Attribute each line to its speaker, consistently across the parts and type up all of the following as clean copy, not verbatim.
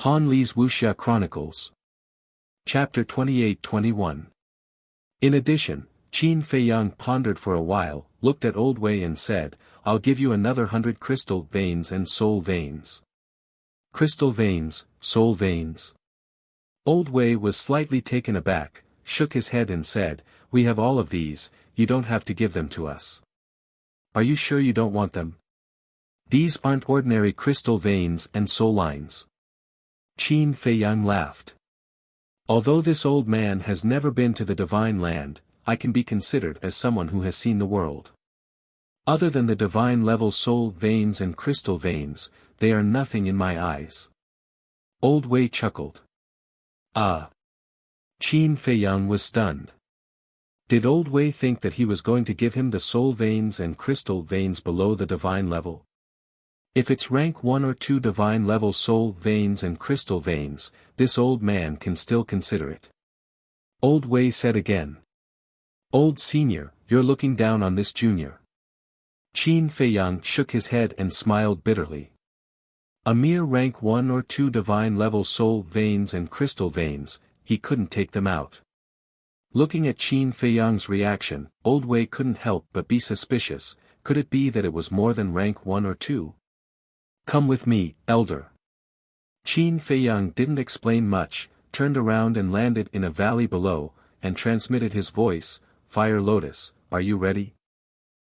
Speaker 1: Han Li's Wuxia Chronicles. Chapter 28-21. In addition, Qin Feiyang pondered for a while, looked at Old Wei and said, "I'll give you another 100 crystal veins and soul veins." Crystal veins, soul veins. Old Wei was slightly taken aback, shook his head and said, "We have all of these, you don't have to give them to us." "Are you sure you don't want them? These aren't ordinary crystal veins and soul lines." Qin Feiyang laughed. "Although this old man has never been to the divine land, I can be considered as someone who has seen the world. Other than the divine level soul veins and crystal veins, they are nothing in my eyes." Old Wei chuckled. "Ah." Qin Feiyang was stunned. Did Old Wei think that he was going to give him the soul veins and crystal veins below the divine level? If it's rank 1 or 2 divine level soul veins and crystal veins, this old man can still consider it. Old Wei said again. "Old senior, you're looking down on this junior." Qin Feiyang shook his head and smiled bitterly. A mere rank 1 or 2 divine level soul veins and crystal veins, he couldn't take them out. Looking at Qin Feiyang's reaction, Old Wei couldn't help but be suspicious. Could it be that it was more than rank 1 or 2? "Come with me, elder." Qin Feiyang didn't explain much, turned around and landed in a valley below, and transmitted his voice, "Fire Lotus, are you ready?"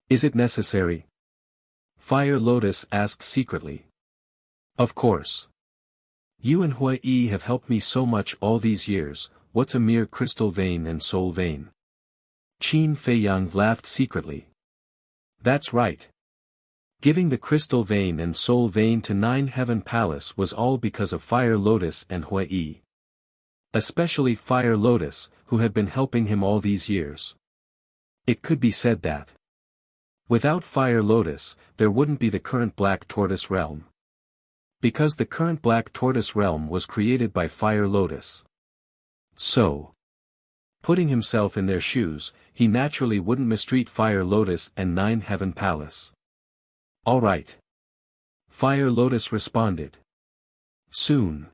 Speaker 1: "Is it necessary?" Fire Lotus asked secretly. "Of course. You and Hui Yi have helped me so much all these years, what's a mere crystal vein and soul vein?" Qin Feiyang laughed secretly. "That's right. Giving the crystal vein and soul vein to 9 Heaven Palace was all because of Fire Lotus and Hui Yi. Especially Fire Lotus, who had been helping him all these years. It could be said that without Fire Lotus, there wouldn't be the current Black Tortoise realm. Because the current Black Tortoise realm was created by Fire Lotus. So, putting himself in their shoes, he naturally wouldn't mistreat Fire Lotus and 9 Heaven Palace. "All right." Fire Lotus responded. Soon.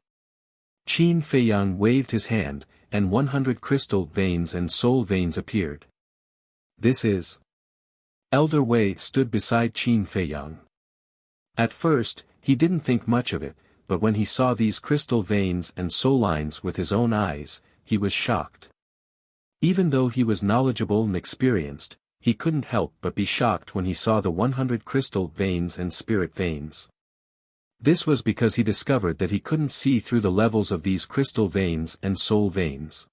Speaker 1: Qin Feiyang waved his hand, and 100 crystal veins and soul veins appeared. "This is..." Elder Wei stood beside Qin Feiyang. At first, he didn't think much of it, but when he saw these crystal veins and soul lines with his own eyes, he was shocked. Even though he was knowledgeable and experienced, he couldn't help but be shocked when he saw the 100 crystal veins and spirit veins. This was because he discovered that he couldn't see through the levels of these crystal veins and soul veins.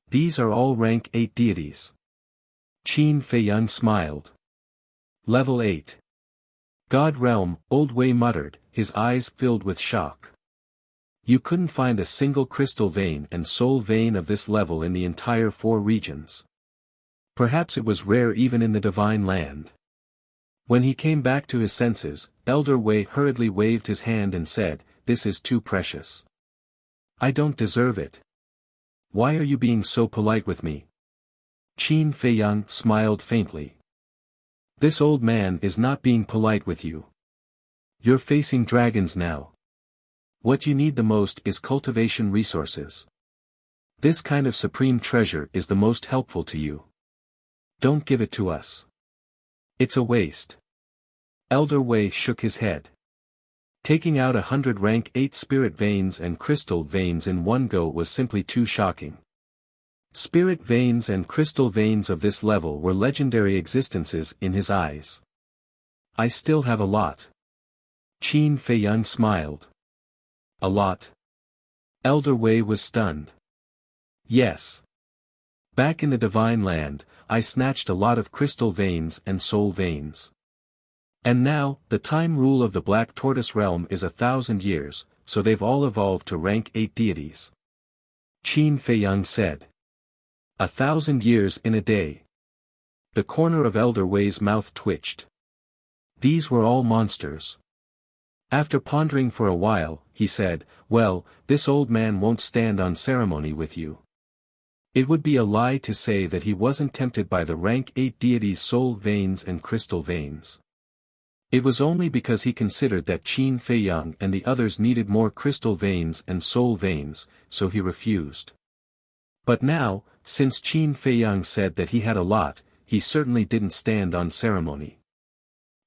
Speaker 1: "These are all rank 8 deities." Qin Feiyang smiled. "Level 8. God Realm," Old Wei muttered, his eyes filled with shock. "You couldn't find a single crystal vein and soul vein of this level in the entire 4 regions. Perhaps it was rare even in the divine land." When he came back to his senses, Elder Wei hurriedly waved his hand and said, "This is too precious. I don't deserve it. Why are you being so polite with me?" Qin Feiyang smiled faintly. "This old man is not being polite with you. You're facing dragons now. What you need the most is cultivation resources. This kind of supreme treasure is the most helpful to you. Don't give it to us. It's a waste." Elder Wei shook his head. Taking out 100 rank 8 spirit veins and crystal veins in one go was simply too shocking. Spirit veins and crystal veins of this level were legendary existences in his eyes. "I still have a lot." Qin Feiyang smiled. "A lot?" Elder Wei was stunned. "Yes. Back in the divine land, I snatched a lot of crystal veins and soul veins. And now, the time rule of the Black Tortoise realm is 1,000 years, so they've all evolved to rank 8 deities." Qin Feiyang said. 1,000 years in a day. The corner of Elder Wei's mouth twitched. These were all monsters. After pondering for a while, he said, "Well, this old man won't stand on ceremony with you. It would be a lie to say that he wasn't tempted by the rank 8 deities' soul veins and crystal veins. It was only because he considered that Qin Feiyang and the others needed more crystal veins and soul veins, so he refused. But now, since Qin Feiyang said that he had a lot, he certainly didn't stand on ceremony.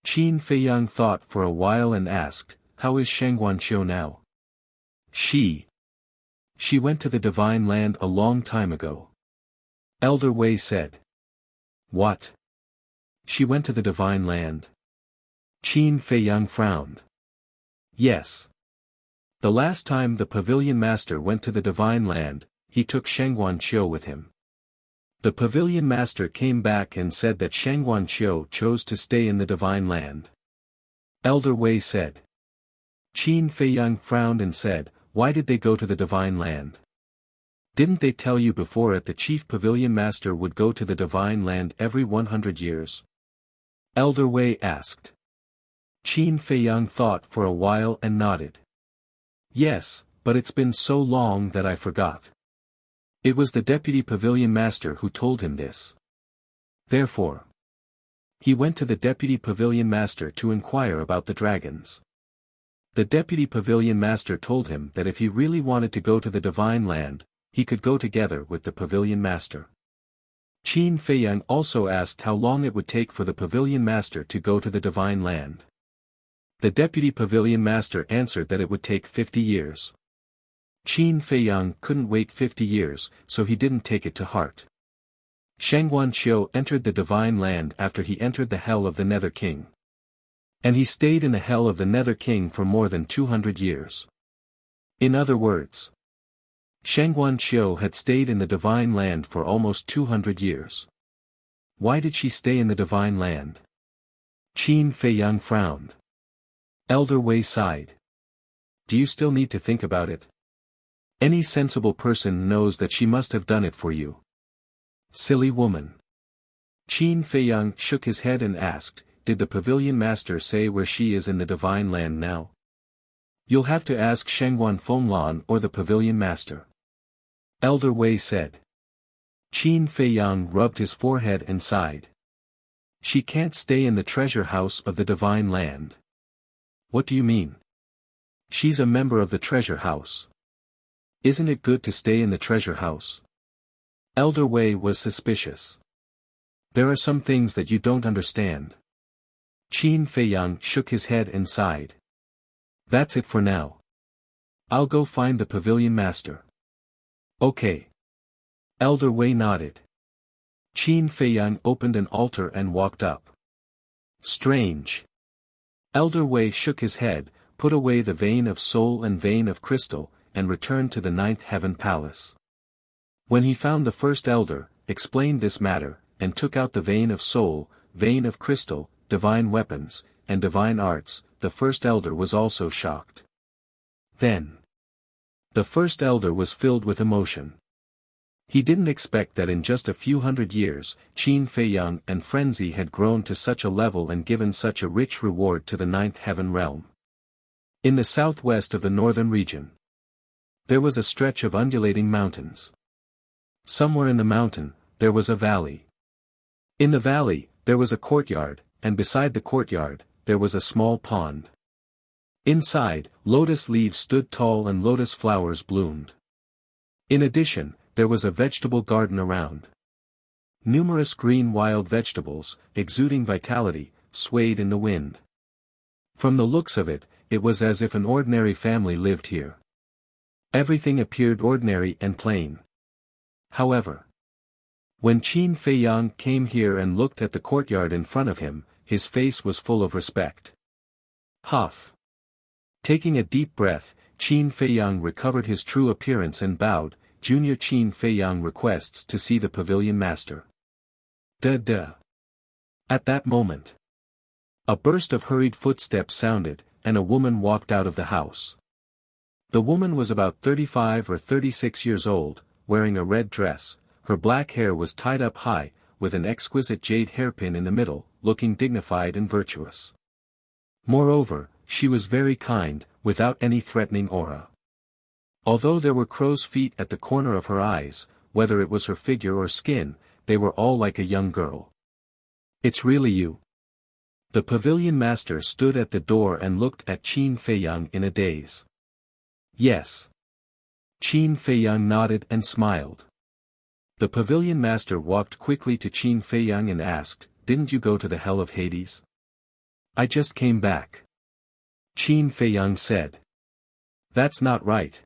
Speaker 1: Qin Feiyang thought for a while and asked, "How is Shangguanqiu now?" She went to the Divine Land a long time ago. Elder Wei said. What? She went to the Divine Land? Qin Feiyang frowned. Yes. The last time the Pavilion Master went to the Divine Land, he took Shangguanqiu with him. The Pavilion Master came back and said that Shangguanqiu chose to stay in the Divine Land. Elder Wei said. Qin Feiyang frowned and said, "Why did they go to the Divine Land? Didn't they tell you before it the Chief Pavilion Master would go to the Divine Land every 100 years? Elder Wei asked. Qin Feiyang thought for a while and nodded. Yes, but it's been so long that I forgot. It was the Deputy Pavilion Master who told him this. Therefore, he went to the Deputy Pavilion Master to inquire about the dragons. The Deputy Pavilion Master told him that if he really wanted to go to the Divine Land, he could go together with the Pavilion Master. Qin Feiyang also asked how long it would take for the Pavilion Master to go to the Divine Land. The Deputy Pavilion Master answered that it would take 50 years. Qin Feiyang couldn't wait 50 years, so he didn't take it to heart. Shangguanqiu entered the Divine Land after he entered the Hell of the Nether King. And he stayed in the Hell of the Nether King for more than 200 years. In other words, Shangguanqiu had stayed in the Divine Land for almost 200 years. Why did she stay in the Divine Land? Qin Feiyang frowned. Elder Wei sighed. Do you still need to think about it? Any sensible person knows that she must have done it for you. Silly woman. Qin Feiyang shook his head and asked, Did the Pavilion Master say where she is in the Divine Land now? You'll have to ask Shangguan Fenglan or the Pavilion Master. Elder Wei said. Qin Feiyang rubbed his forehead and sighed. She can't stay in the treasure house of the Divine Land. What do you mean? She's a member of the treasure house. Isn't it good to stay in the treasure house? Elder Wei was suspicious. There are some things that you don't understand. Qin Feiyang shook his head and sighed. That's it for now. I'll go find the Pavilion Master. Okay. Elder Wei nodded. Qin Feiyang opened an altar and walked up. Strange. Elder Wei shook his head, put away the vein of soul and vein of crystal, and returned to the Ninth Heaven Palace. When he found the first elder, explained this matter, and took out the vein of soul, vein of crystal, divine weapons, and divine arts, the first elder was also shocked. Then, the first elder was filled with emotion. He didn't expect that in just a few hundred years, Qin Feiyang and Frenzy had grown to such a level and given such a rich reward to the Ninth Heaven realm. In the southwest of the northern region, there was a stretch of undulating mountains. Somewhere in the mountain, there was a valley. In the valley, there was a courtyard, and beside the courtyard, there was a small pond. Inside, lotus leaves stood tall and lotus flowers bloomed. In addition, there was a vegetable garden around. Numerous green wild vegetables, exuding vitality, swayed in the wind. From the looks of it, it was as if an ordinary family lived here. Everything appeared ordinary and plain. However, when Qin Feiyang came here and looked at the courtyard in front of him, his face was full of respect. Huff. Taking a deep breath, Qin Feiyang recovered his true appearance and bowed. Junior Qin Feiyang requests to see the Pavilion Master. Duh. At that moment, a burst of hurried footsteps sounded, and a woman walked out of the house. The woman was about 35 or 36 years old, wearing a red dress. Her black hair was tied up high, with an exquisite jade hairpin in the middle, looking dignified and virtuous. Moreover, she was very kind, without any threatening aura. Although there were crow's feet at the corner of her eyes, whether it was her figure or skin, they were all like a young girl. It's really you. The pavilion master stood at the door and looked at Qin Feiyang in a daze. Yes. Qin Feiyang nodded and smiled. The pavilion master walked quickly to Qin Feiyang and asked, "Didn't you go to the hell of Hades?" "I just came back." Qin Feiyang said. "That's not right.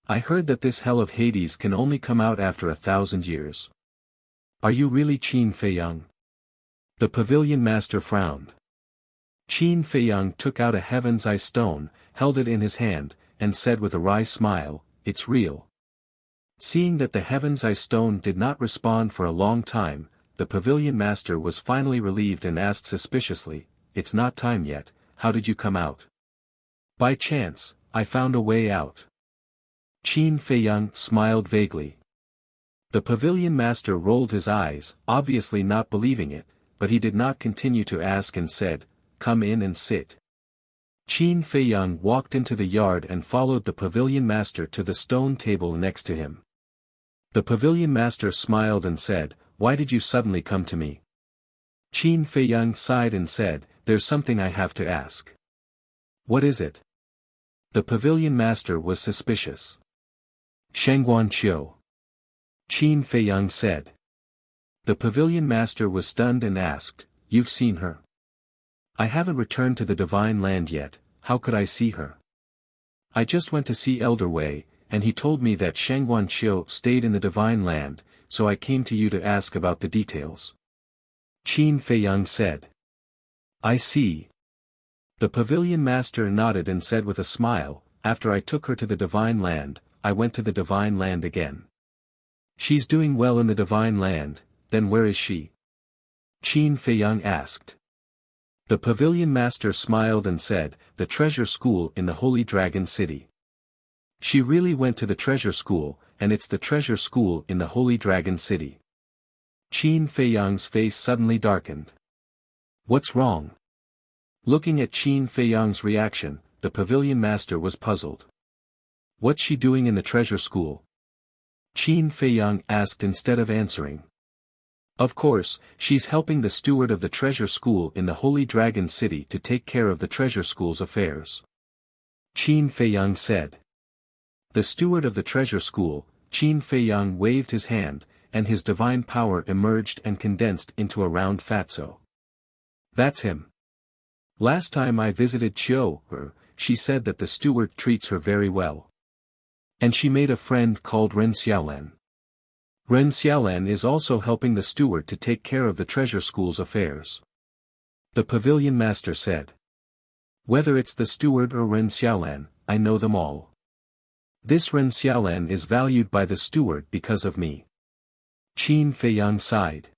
Speaker 1: I heard that this hell of Hades can only come out after 1,000 years. Are you really Qin Feiyang?" The pavilion master frowned. Qin Feiyang took out a heaven's eye stone, held it in his hand, and said with a wry smile, "It's real." Seeing that the heaven's eye stone did not respond for a long time, the pavilion master was finally relieved and asked suspiciously, "It's not time yet, how did you come out?" "By chance, I found a way out." Qin Feiyang smiled vaguely. The pavilion master rolled his eyes, obviously not believing it, but he did not continue to ask and said, "Come in and sit." Qin Feiyang walked into the yard and followed the pavilion master to the stone table next to him. The pavilion master smiled and said, "Why did you suddenly come to me?" Qin Feiyang sighed and said, "There's something I have to ask." "What is it?" The pavilion master was suspicious. "Shangguan Qiu." Qin Feiyang said. The pavilion master was stunned and asked, "You've seen her?" "I haven't returned to the divine land yet, how could I see her?" "I just went to see Elder Wei, and he told me that Shangguan Qiu stayed in the divine land, so I came to you to ask about the details." Qin Feiyang said. "I see." The pavilion master nodded and said with a smile, "After I took her to the divine land, I went to the divine land again." "She's doing well in the divine land, then where is she?" Qin Feiyang asked. The pavilion master smiled and said, "The treasure school in the Holy Dragon City." "She really went to the treasure school, and it's the treasure school in the Holy Dragon City." Qin Feiyang's face suddenly darkened. "What's wrong?" Looking at Qin Feiyang's reaction, the pavilion master was puzzled. "What's she doing in the treasure school?" Qin Feiyang asked instead of answering. "Of course, she's helping the steward of the treasure school in the Holy Dragon City to take care of the treasure school's affairs." Qin Feiyang said. The steward of the treasure school, Qin Feiyang waved his hand, and his divine power emerged and condensed into a round fatso. "That's him. Last time I visited Qiu, she said that the steward treats her very well. And she made a friend called Ren Xiaolan. Ren Xiaolan is also helping the steward to take care of the treasure school's affairs." The pavilion master said. "Whether it's the steward or Ren Xiaolan, I know them all. This Ren Xiaolan is valued by the steward because of me." Qin Feiyang sighed.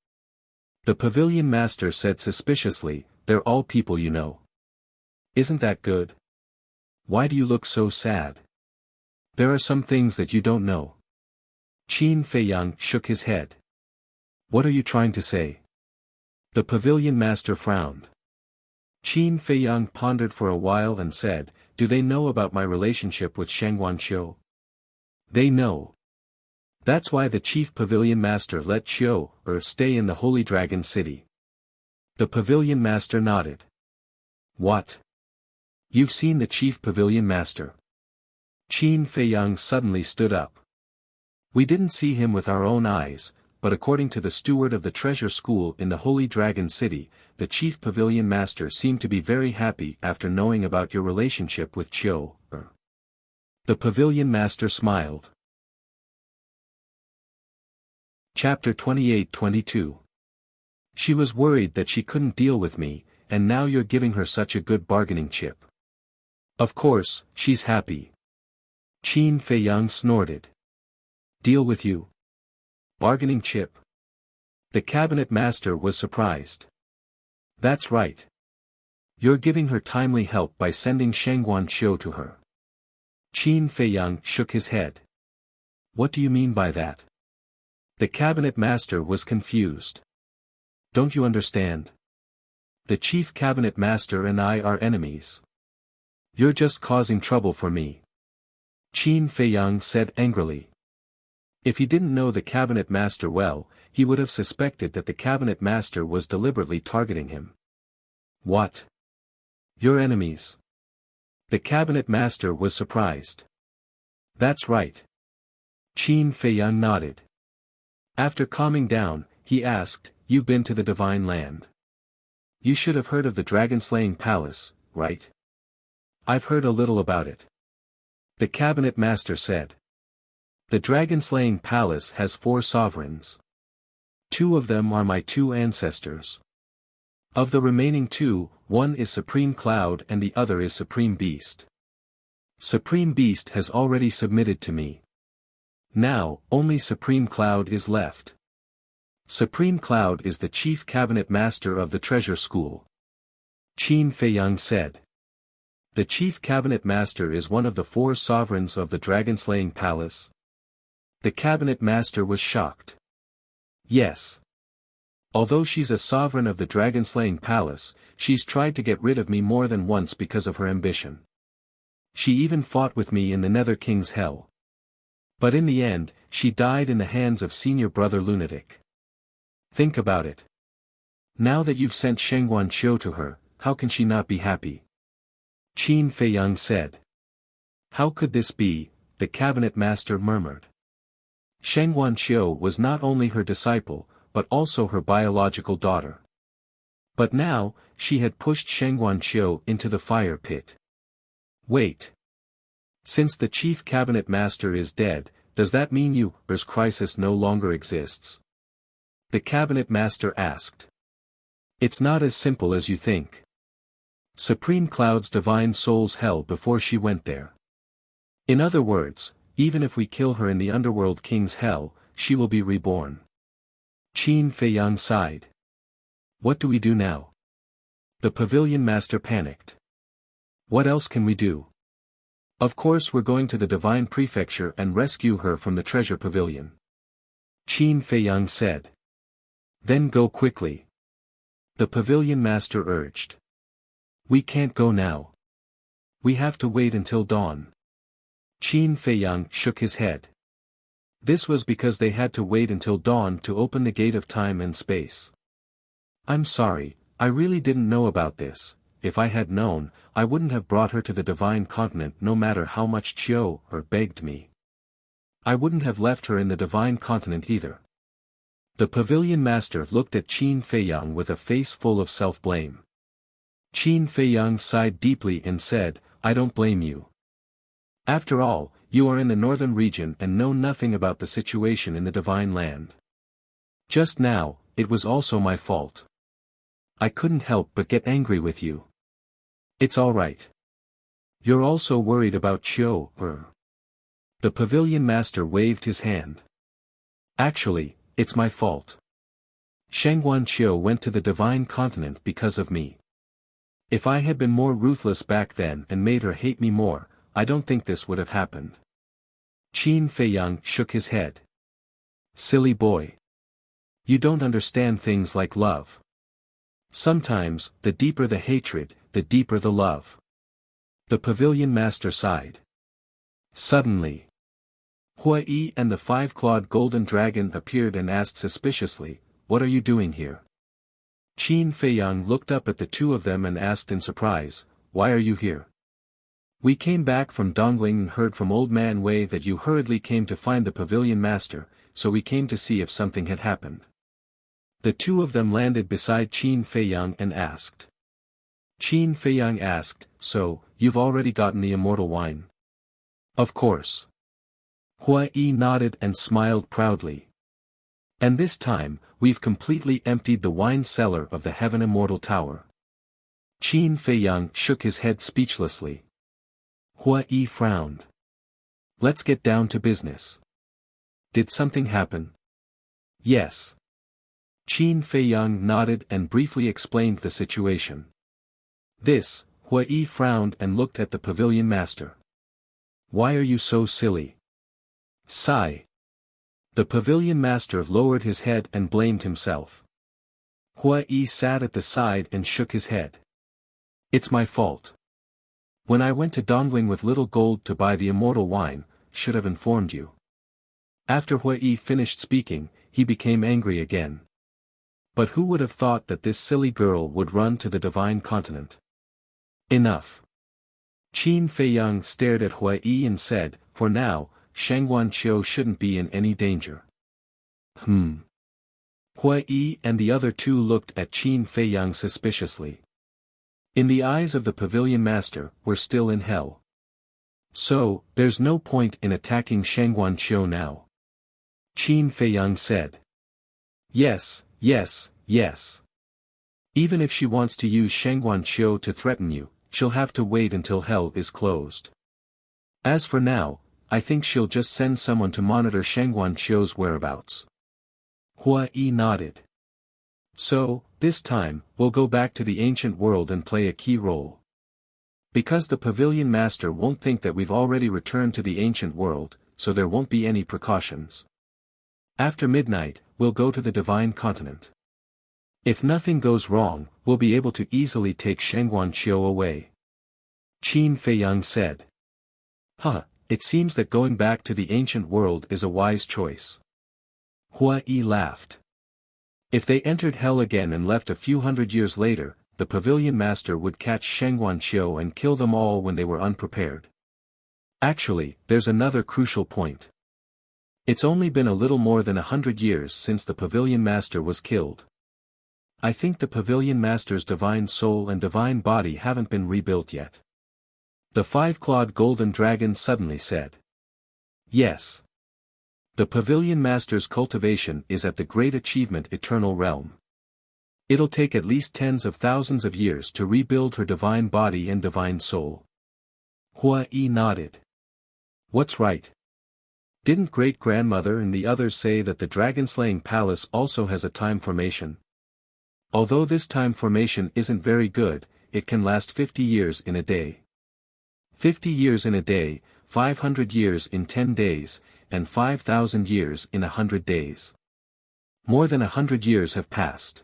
Speaker 1: The pavilion master said suspiciously, "They're all people you know. Isn't that good? Why do you look so sad? There are some things that you don't know." Qin Feiyang shook his head. "What are you trying to say?" The pavilion master frowned. Qin Feiyang pondered for a while and said, "Do they know about my relationship with Shangguan Qiu?" "They know. That's why the chief pavilion master let Qiu stay in the Holy Dragon City." The pavilion master nodded. "What? You've seen the chief pavilion master?" Qin Feiyang suddenly stood up. "We didn't see him with our own eyes, but according to the steward of the treasure school in the Holy Dragon City, the chief pavilion master seemed to be very happy after knowing about your relationship with Qiu. The pavilion master smiled. Chapter 28-22. She was worried that she couldn't deal with me, and now you're giving her such a good bargaining chip. Of course, she's happy. Qin Feiyang snorted. Deal with you? Bargaining chip? The cabinet master was surprised. That's right. You're giving her timely help by sending Shangguan Qiu to her. Qin Feiyang shook his head. What do you mean by that? The cabinet master was confused. Don't you understand? The chief cabinet master and I are enemies. You're just causing trouble for me. Qin Feiyang said angrily. If he didn't know the cabinet master well, he would have suspected that the cabinet master was deliberately targeting him. What? Your enemies? The cabinet master was surprised. That's right. Qin Feiyang nodded. After calming down, he asked, You've been to the Divine Land. You should have heard of the dragon-slaying palace, right? I've heard a little about it. The cabinet master said. The dragon-slaying palace has 4 sovereigns. 2 of them are my 2 ancestors. Of the remaining 2, one is Supreme Cloud and the other is Supreme Beast. Supreme Beast has already submitted to me. Now, only Supreme Cloud is left. Supreme Cloud is the chief cabinet master of the treasure school. Qin Feiyang said. The chief cabinet master is one of the 4 sovereigns of the dragon-slaying palace. The cabinet master was shocked. Yes. Although she's a sovereign of the dragon-slaying palace, she's tried to get rid of me more than once because of her ambition. She even fought with me in the Nether King's Hell. But in the end, she died in the hands of senior brother Lunatic. Think about it. Now that you've sent Shengguan Qiu to her, how can she not be happy? Qin Feiyang said. How could this be? The cabinet master murmured. Shengguan Qiu was not only her disciple, but also her biological daughter. But now, she had pushed Shengguan Qiu into the fire pit. Wait. Since the chief cabinet master is dead, does that mean Yu's crisis no longer exists? The cabinet master asked. It's not as simple as you think. Supreme Cloud's divine soul's hell before she went there. In other words, even if we kill her in the underworld king's hell, she will be reborn. Qin Feiyang sighed. What do we do now? The pavilion master panicked. What else can we do? Of course we're going to the divine prefecture and rescue her from the treasure pavilion. Qin Feiyang said. Then go quickly. The pavilion master urged. We can't go now. We have to wait until dawn. Qin Feiyang shook his head. This was because they had to wait until dawn to open the gate of time and space. I'm sorry, I really didn't know about this. If I had known, I wouldn't have brought her to the divine continent no matter how much Qiu begged me. I wouldn't have left her in the divine continent either. The pavilion master looked at Qin Feiyang with a face full of self-blame. Qin Feiyang sighed deeply and said, I don't blame you. After all, you are in the northern region and know nothing about the situation in the divine land. Just now, it was also my fault. I couldn't help but get angry with you. It's all right. You're also worried about Qiu. The pavilion master waved his hand. Actually, it's my fault. Shengguan Qiu went to the divine continent because of me. If I had been more ruthless back then and made her hate me more, I don't think this would have happened. Qin Feiyang shook his head. Silly boy. You don't understand things like love. Sometimes, the deeper the hatred, the deeper the love. The pavilion master sighed. Suddenly, Hua Yi and the 5-clawed golden dragon appeared and asked suspiciously, What are you doing here? Qin Feiyang looked up at the 2 of them and asked in surprise, Why are you here? We came back from Dongling and heard from Old Man Wei that you hurriedly came to find the pavilion master, so we came to see if something had happened. The 2 of them landed beside Qin Feiyang and asked. Qin Feiyang asked, So, you've already gotten the immortal wine? Of course. Hua Yi nodded and smiled proudly. And this time, we've completely emptied the wine cellar of the Heaven Immortal Tower. Qin Feiyang shook his head speechlessly. Hua Yi frowned. Let's get down to business. Did something happen? Yes. Qin Feiyang nodded and briefly explained the situation. This, Hua Yi frowned and looked at the pavilion master. Why are you so silly? Sigh. The pavilion master lowered his head and blamed himself. Hua Yi sat at the side and shook his head. It's my fault. When I went to Dongling with little gold to buy the immortal wine, should have informed you. After Hua Yi finished speaking, he became angry again. But who would have thought that this silly girl would run to the divine continent? Enough. Qin Feiyang stared at Hui Yi and said, for now, Shangguan Qiu shouldn't be in any danger. Hui Yi and the other two looked at Qin Feiyang suspiciously. In the eyes of the pavilion master, we're still in hell. So, there's no point in attacking Shangguan Qiu now. Qin Feiyang said. Yes, yes, yes. Even if she wants to use Shangguan Qiu to threaten you, she'll have to wait until hell is closed. As for now, I think she'll just send someone to monitor Shangguan Qiu's whereabouts. Hua Yi nodded. So, this time, we'll go back to the ancient world and play a key role. Because the pavilion master won't think that we've already returned to the ancient world, so there won't be any precautions. After midnight, we'll go to the divine continent. If nothing goes wrong, we'll be able to easily take Shangguan Qiu away. Qin Feiyang said. It seems that going back to the ancient world is a wise choice. Hua Yi laughed. If they entered hell again and left a few hundred years later, the pavilion master would catch Shangguan Qiu and kill them all when they were unprepared. Actually, there's another crucial point. It's only been a little more than 100 years since the pavilion master was killed. I think the pavilion master's divine soul and divine body haven't been rebuilt yet. The five-clawed golden dragon suddenly said. Yes. The pavilion master's cultivation is at the great achievement eternal realm. It'll take at least tens of thousands of years to rebuild her divine body and divine soul. Hua Yi nodded. What's right? Didn't great-grandmother and the others say that the dragon-slaying palace also has a time formation? Although this time formation isn't very good, it can last 50 years in a day. 50 years in a day, 500 years in 10 days, and 5,000 years in 100 days. More than 100 years have passed.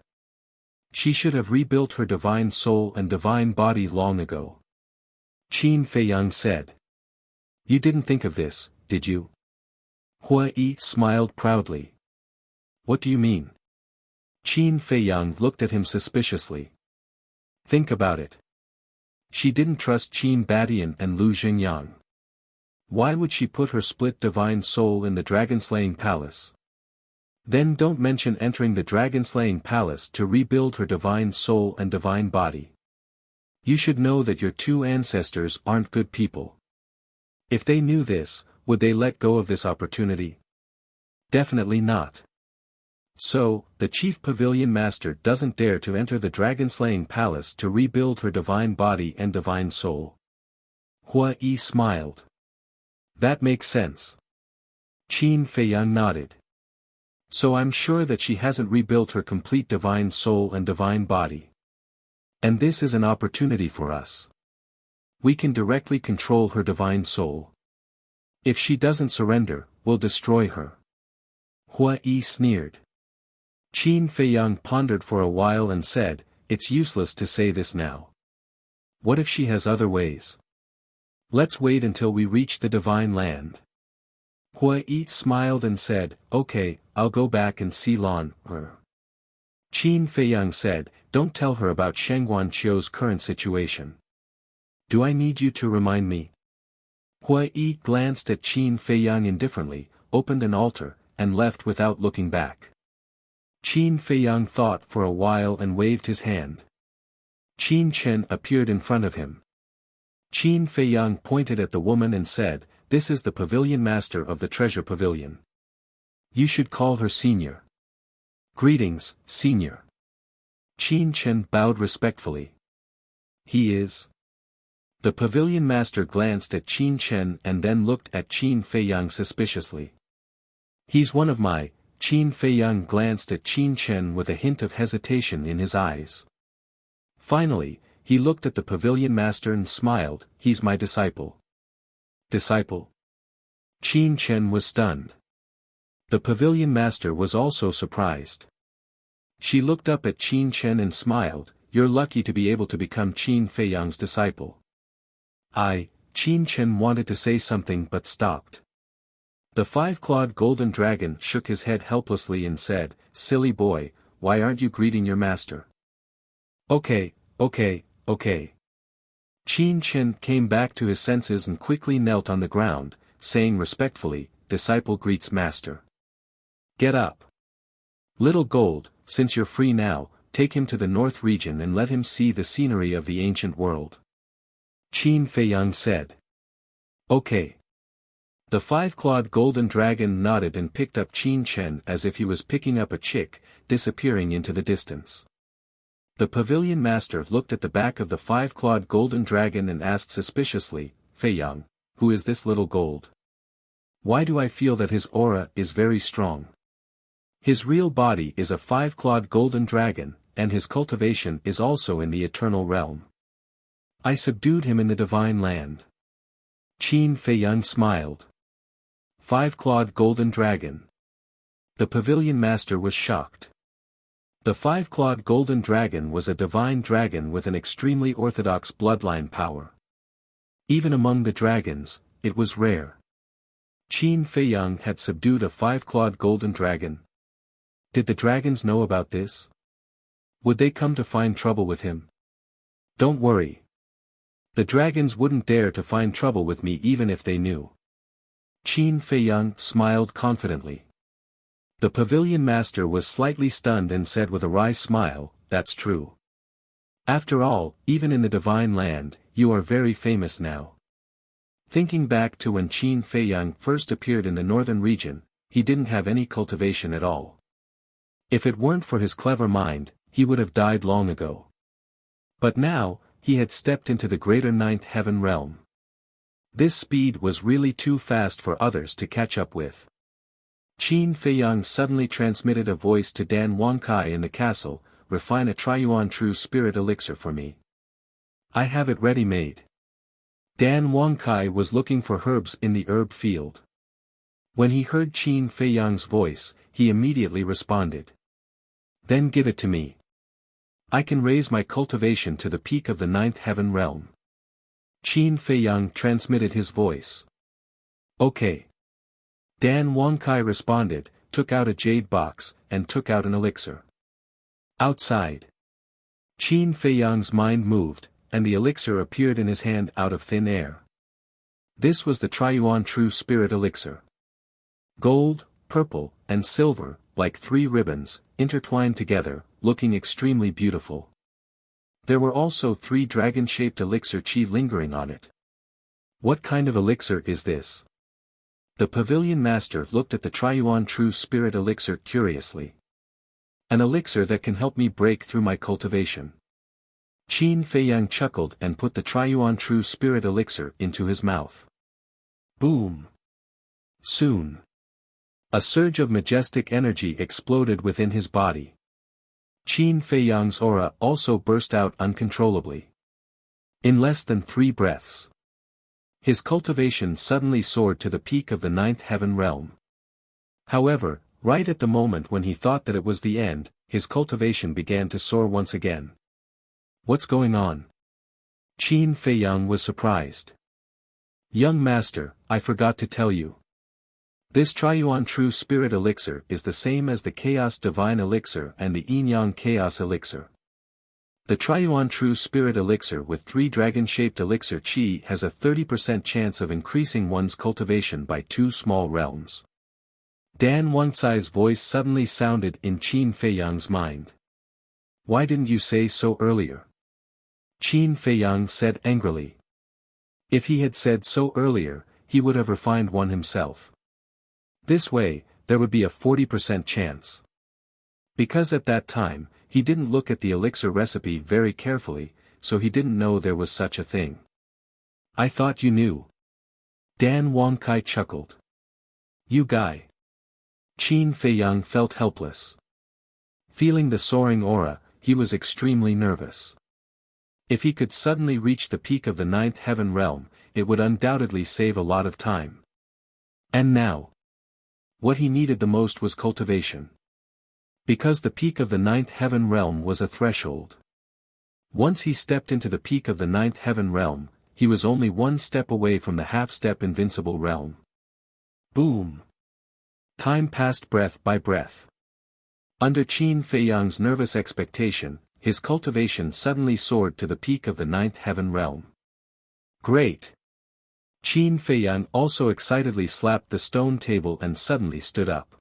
Speaker 1: She should have rebuilt her divine soul and divine body long ago. Qin Feiyang said. You didn't think of this, did you? Hua Yi smiled proudly. What do you mean? Qin Feiyang looked at him suspiciously. Think about it. She didn't trust Qin Badian and Lu Xingyang. Why would she put her split divine soul in the dragon-slaying palace? Then don't mention entering the dragon-slaying palace to rebuild her divine soul and divine body. You should know that your two ancestors aren't good people. If they knew this, would they let go of this opportunity? Definitely not. So, the chief pavilion master doesn't dare to enter the dragon-slaying palace to rebuild her divine body and divine soul. Hua Yi smiled. That makes sense. Qin Feiyang nodded. So I'm sure that she hasn't rebuilt her complete divine soul and divine body. And this is an opportunity for us. We can directly control her divine soul. If she doesn't surrender, we'll destroy her. Hua Yi sneered. Qin Feiyang pondered for a while and said, it's useless to say this now. What if she has other ways? Let's wait until we reach the divine land. Hua Yi smiled and said, okay, I'll go back and see Lan Er. Qin Feiyang said, don't tell her about Shangguan Qiu's current situation. Do I need you to remind me? Hua Yi glanced at Qin Feiyang indifferently, opened an altar, and left without looking back. Qin Feiyang thought for a while and waved his hand. Qin Chen appeared in front of him. Qin Feiyang pointed at the woman and said, this is the pavilion master of the treasure pavilion. You should call her senior. Greetings, senior. Qin Chen bowed respectfully. He is. The pavilion master glanced at Qin Chen and then looked at Qin Feiyang suspiciously. He's one of my. Qin Feiyang glanced at Qin Chen with a hint of hesitation in his eyes. Finally, he looked at the pavilion master and smiled, he's my disciple. Disciple? Qin Chen was stunned. The pavilion master was also surprised. She looked up at Qin Chen and smiled, you're lucky to be able to become Qin Feiyang's disciple. Qin Chen wanted to say something but stopped. The five-clawed golden dragon shook his head helplessly and said, silly boy, why aren't you greeting your master? Okay. Qin Chen came back to his senses and quickly knelt on the ground, saying respectfully, disciple greets master. Get up. Little Gold, since you're free now, take him to the north region and let him see the scenery of the ancient world. Qin Feiyang said. Okay. The five-clawed golden dragon nodded and picked up Qin Chen as if he was picking up a chick, disappearing into the distance. The pavilion master looked at the back of the five-clawed golden dragon and asked suspiciously, Feiyang, who is this little gold? Why do I feel that his aura is very strong? His real body is a five-clawed golden dragon, and his cultivation is also in the eternal realm. I subdued him in the divine land. Qin Feiyang smiled. Five-clawed golden dragon. The pavilion master was shocked. The five-clawed golden dragon was a divine dragon with an extremely orthodox bloodline power. Even among the dragons, it was rare. Qin Feiyang had subdued a five-clawed golden dragon. Did the dragons know about this? Would they come to find trouble with him? Don't worry. The dragons wouldn't dare to find trouble with me even if they knew. Qin Feiyang smiled confidently. The pavilion master was slightly stunned and said with a wry smile, that's true. After all, even in the divine land, you are very famous now. Thinking back to when Qin Feiyang first appeared in the northern region, he didn't have any cultivation at all. If it weren't for his clever mind, he would have died long ago. But now, he had stepped into the greater ninth heaven realm. This speed was really too fast for others to catch up with. Qin Feiyang suddenly transmitted a voice to Dan Wangkai in the castle, refine a Triyuan True Spirit elixir for me. I have it ready-made. Dan Wangkai was looking for herbs in the herb field. When he heard Qin Feiyang's voice, he immediately responded. Then give it to me. I can raise my cultivation to the peak of the ninth heaven realm. Qin Feiyang transmitted his voice. Okay. Dan Wangkai responded, took out a jade box, and took out an elixir. Outside. Qin Feiyang's mind moved, and the elixir appeared in his hand out of thin air. This was the Triyuan True Spirit elixir. Gold, purple, and silver, like three ribbons, intertwined together, looking extremely beautiful. There were also three dragon-shaped elixir chi lingering on it. What kind of elixir is this? The pavilion master looked at the Triyuan True Spirit elixir curiously. An elixir that can help me break through my cultivation. Qin Feiyang chuckled and put the Triyuan True Spirit elixir into his mouth. Boom! Soon. A surge of majestic energy exploded within his body. Qin Feiyang's aura also burst out uncontrollably. In less than 3 breaths. His cultivation suddenly soared to the peak of the ninth heaven realm. However, right at the moment when he thought that it was the end, his cultivation began to soar once again. What's going on? Qin Feiyang was surprised. Young master, I forgot to tell you. This Triyuan True Spirit elixir is the same as the Chaos Divine elixir and the Yin-Yang Chaos elixir. The Triyuan True Spirit elixir with 3 dragon-shaped elixir chi has a 30% chance of increasing one's cultivation by 2 small realms. Dan Wangcai's voice suddenly sounded in Qin Feiyang's mind. Why didn't you say so earlier? Qin Feiyang said angrily. If he had said so earlier, he would have refined one himself. This way, there would be a 40% chance. Because at that time, he didn't look at the elixir recipe very carefully, so he didn't know there was such a thing. I thought you knew. Dan Wangkai chuckled. You guy. Qin Feiyang felt helpless. Feeling the soaring aura, he was extremely nervous. If he could suddenly reach the peak of the ninth heaven realm, it would undoubtedly save a lot of time. And now, what he needed the most was cultivation. Because the peak of the ninth heaven realm was a threshold. Once he stepped into the peak of the ninth heaven realm, he was only 1 step away from the half-step invincible realm. Boom! Time passed breath by breath. Under Qin Feiyang's nervous expectation, his cultivation suddenly soared to the peak of the ninth heaven realm. Great! Qin Feiyang also excitedly slapped the stone table and suddenly stood up.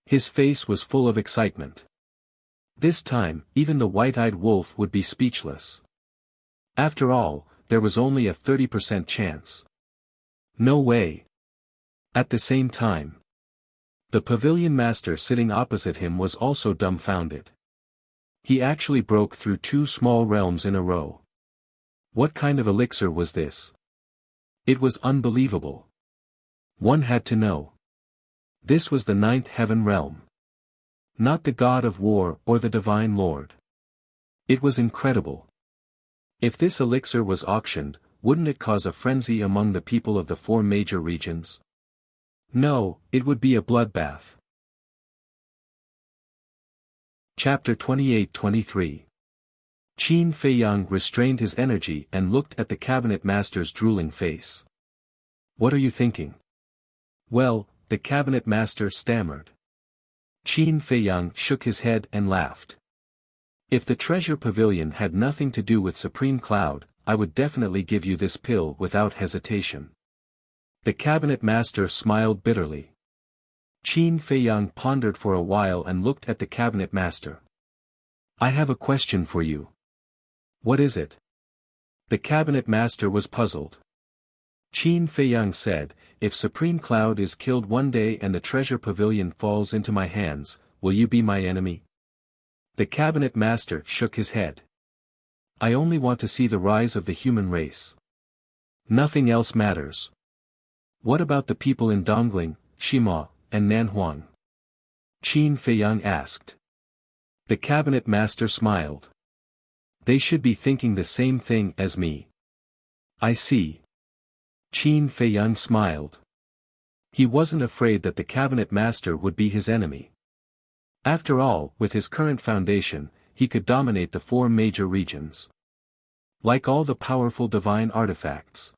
Speaker 1: His face was full of excitement. This time, even the white-eyed wolf would be speechless. After all, there was only a 30% chance. No way. At the same time, the pavilion master sitting opposite him was also dumbfounded. He actually broke through 2 small realms in a row. What kind of elixir was this? It was unbelievable. One had to know. This was the ninth heaven realm. Not the god of war or the divine lord. It was incredible. If this elixir was auctioned, wouldn't it cause a frenzy among the people of the 4 major regions? No, it would be a bloodbath. Chapter 28-23. Qin Feiyang restrained his energy and looked at the cabinet master's drooling face. What are you thinking? Well, the cabinet master stammered. Qin Feiyang shook his head and laughed. If the treasure pavilion had nothing to do with Supreme Cloud, I would definitely give you this pill without hesitation. The cabinet master smiled bitterly. Qin Feiyang pondered for a while and looked at the cabinet master. I have a question for you. What is it? The cabinet master was puzzled. Qin Feiyang said, if Supreme Cloud is killed one day and the treasure pavilion falls into my hands, will you be my enemy? The cabinet master shook his head. I only want to see the rise of the human race. Nothing else matters. What about the people in Dongling, Shima, and Nanhuang? Qin Feiyang asked. The cabinet master smiled. They should be thinking the same thing as me. I see. Qin Feiyang smiled. He wasn't afraid that the cabinet master would be his enemy. After all, with his current foundation, he could dominate the 4 major regions. Like all the powerful divine artifacts.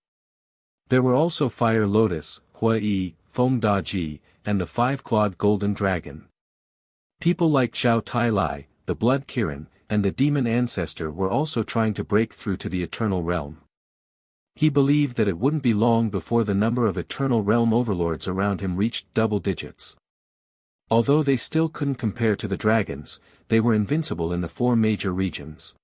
Speaker 1: There were also Fire Lotus, Hua-Yi, Feng Da-Ji, and the 5-clawed Golden Dragon. People like Zhao Tai-Lai, the Blood Kirin, and the Demon Ancestor were also trying to break through to the Eternal Realm. He believed that it wouldn't be long before the number of Eternal Realm overlords around him reached double digits. Although they still couldn't compare to the dragons, they were invincible in the 4 major regions.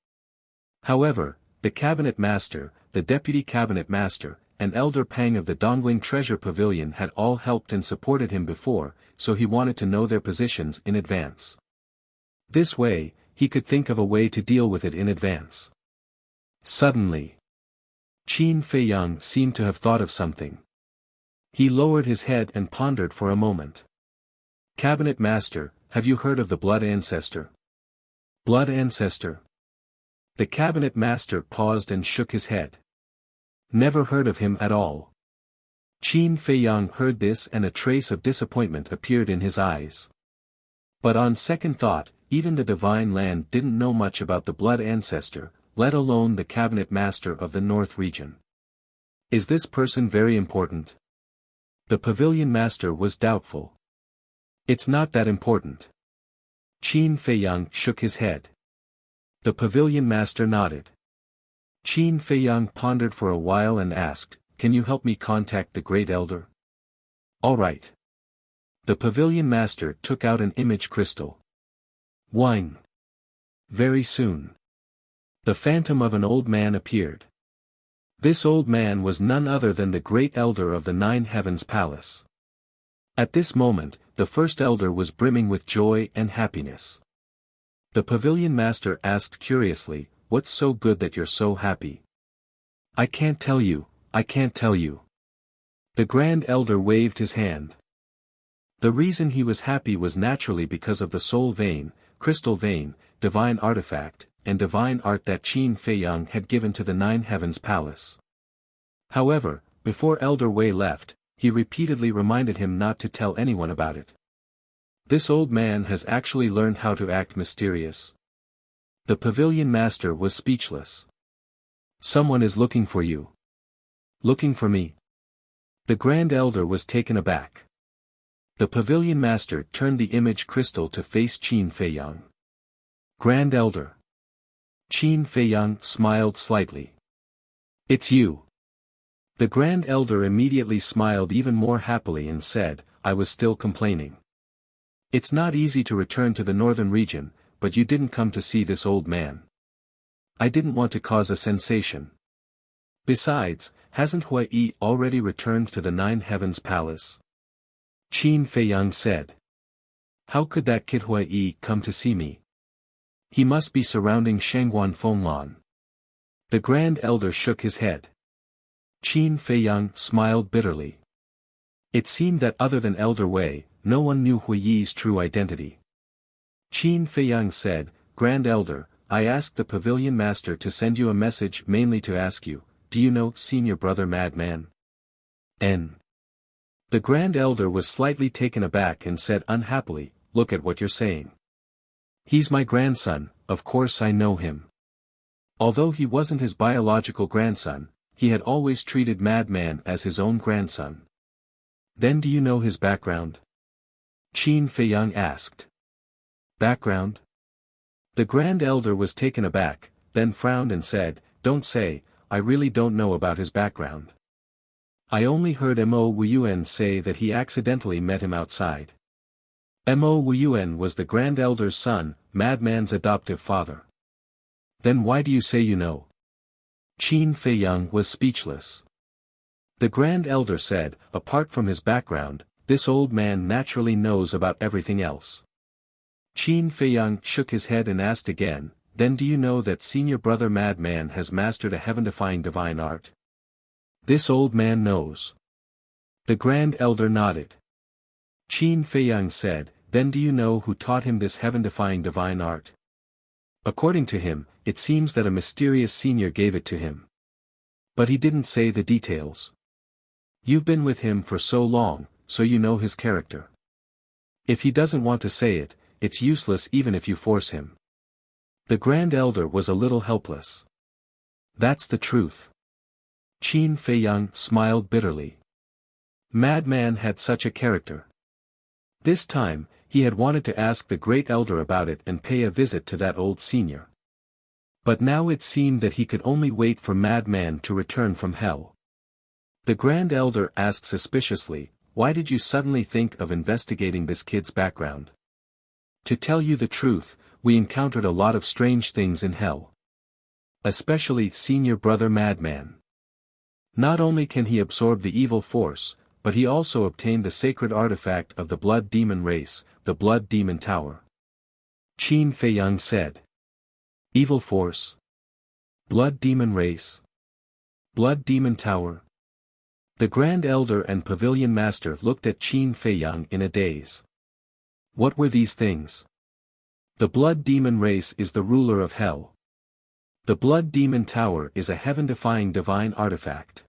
Speaker 1: However, the cabinet master, the deputy cabinet master, and Elder Pang of the Dongling Treasure Pavilion had all helped and supported him before, so he wanted to know their positions in advance. This way, he could think of a way to deal with it in advance. Suddenly, Qin Feiyang seemed to have thought of something. He lowered his head and pondered for a moment. Cabinet Master, have you heard of the Blood Ancestor? Blood Ancestor? The Cabinet Master paused and shook his head. Never heard of him at all. Qin Feiyang heard this and a trace of disappointment appeared in his eyes. But on second thought, even the Divine Land didn't know much about the Blood Ancestor, let alone the Cabinet Master of the North region. Is this person very important? The Pavilion Master was doubtful. It's not that important. Qin Feiyang shook his head. The Pavilion Master nodded. Qin Feiyang pondered for a while and asked, can you help me contact the Great Elder? All right. The Pavilion Master took out an image crystal. Wine. Very soon, the phantom of an old man appeared. This old man was none other than the Great Elder of the 9 Heavens Palace. At this moment, the first elder was brimming with joy and happiness. The Pavilion Master asked curiously, what's so good that you're so happy? I can't tell you, I can't tell you. The Grand Elder waved his hand. The reason he was happy was naturally because of the soul vein, crystal vein, divine artifact, and divine art that Qin Feiyang had given to the 9 Heavens Palace. However, before Elder Wei left, he repeatedly reminded him not to tell anyone about it. This old man has actually learned how to act mysterious. The Pavilion Master was speechless. Someone is looking for you. Looking for me? The Grand Elder was taken aback. The pavilion master turned the image crystal to face Qin Feiyang. Grand Elder. Qin Feiyang smiled slightly. It's you. The Grand Elder immediately smiled even more happily and said, I was still complaining. It's not easy to return to the northern region, but you didn't come to see this old man. I didn't want to cause a sensation. Besides, hasn't Huai already returned to the Nine Heavens Palace? Qin Feiyang said. How could that kid Huai come to see me? He must be surrounding Shangguan Fenglan. The Grand Elder shook his head. Qin Feiyang smiled bitterly. It seemed that other than Elder Wei, no one knew Hui's true identity. Qin Feiyang said, Grand Elder, I asked the pavilion master to send you a message mainly to ask you, do you know Senior Brother Madman? N. The Grand Elder was slightly taken aback and said unhappily, look at what you're saying. He's my grandson, of course I know him. Although he wasn't his biological grandson, he had always treated Madman as his own grandson. Then do you know his background? Qin Feiyang asked. Background? The Grand Elder was taken aback, then frowned and said, don't say, I really don't know about his background. I only heard Mo Wuyuan say that he accidentally met him outside. Mo Wuyuan was the Grand Elder's son, Madman's adoptive father. Then why do you say you know? Qin Feiyang was speechless. The Grand Elder said, apart from his background, this old man naturally knows about everything else. Qin Feiyang shook his head and asked again, then do you know that Senior Brother Madman has mastered a heaven-defying divine art? This old man knows. The Grand Elder nodded. Qin Feiyang said, then do you know who taught him this heaven-defying divine art? According to him, it seems that a mysterious senior gave it to him. But he didn't say the details. You've been with him for so long, so you know his character. If he doesn't want to say it, it's useless even if you force him. The Grand Elder was a little helpless. That's the truth. Qin Feiyang smiled bitterly. Madman had such a character. This time, he had wanted to ask the Great Elder about it and pay a visit to that old senior. But now it seemed that he could only wait for Madman to return from hell. The Grand Elder asked suspiciously, why did you suddenly think of investigating this kid's background? To tell you the truth, we encountered a lot of strange things in hell. Especially Senior Brother Madman. Not only can he absorb the evil force, but he also obtained the sacred artifact of the Blood Demon race, the Blood Demon Tower. Qin Feiyang said. Evil force? Blood Demon race? Blood Demon Tower? The Grand Elder and Pavilion Master looked at Qin Feiyang in a daze. What were these things? The Blood Demon race is the ruler of hell. The Blood Demon Tower is a heaven-defying divine artifact.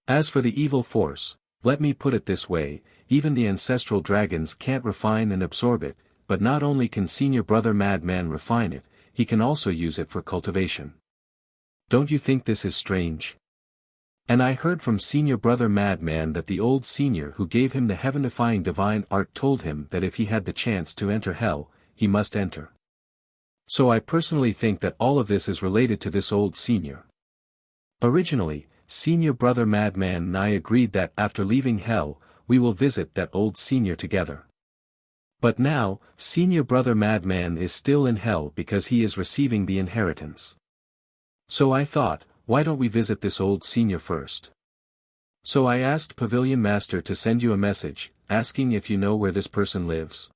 Speaker 1: As for the evil force, let me put it this way, even the ancestral dragons can't refine and absorb it, but not only can Senior Brother Madman refine it, he can also use it for cultivation. Don't you think this is strange? And I heard from Senior Brother Madman that the old senior who gave him the heaven-defying divine art told him that if he had the chance to enter hell, he must enter. So I personally think that all of this is related to this old senior. Originally, Senior Brother Madman and I agreed that after leaving hell, we will visit that old senior together. But now, Senior Brother Madman is still in hell because he is receiving the inheritance. So I thought, why don't we visit this old senior first? So I asked Pavilion Master to send you a message, asking if you know where this person lives.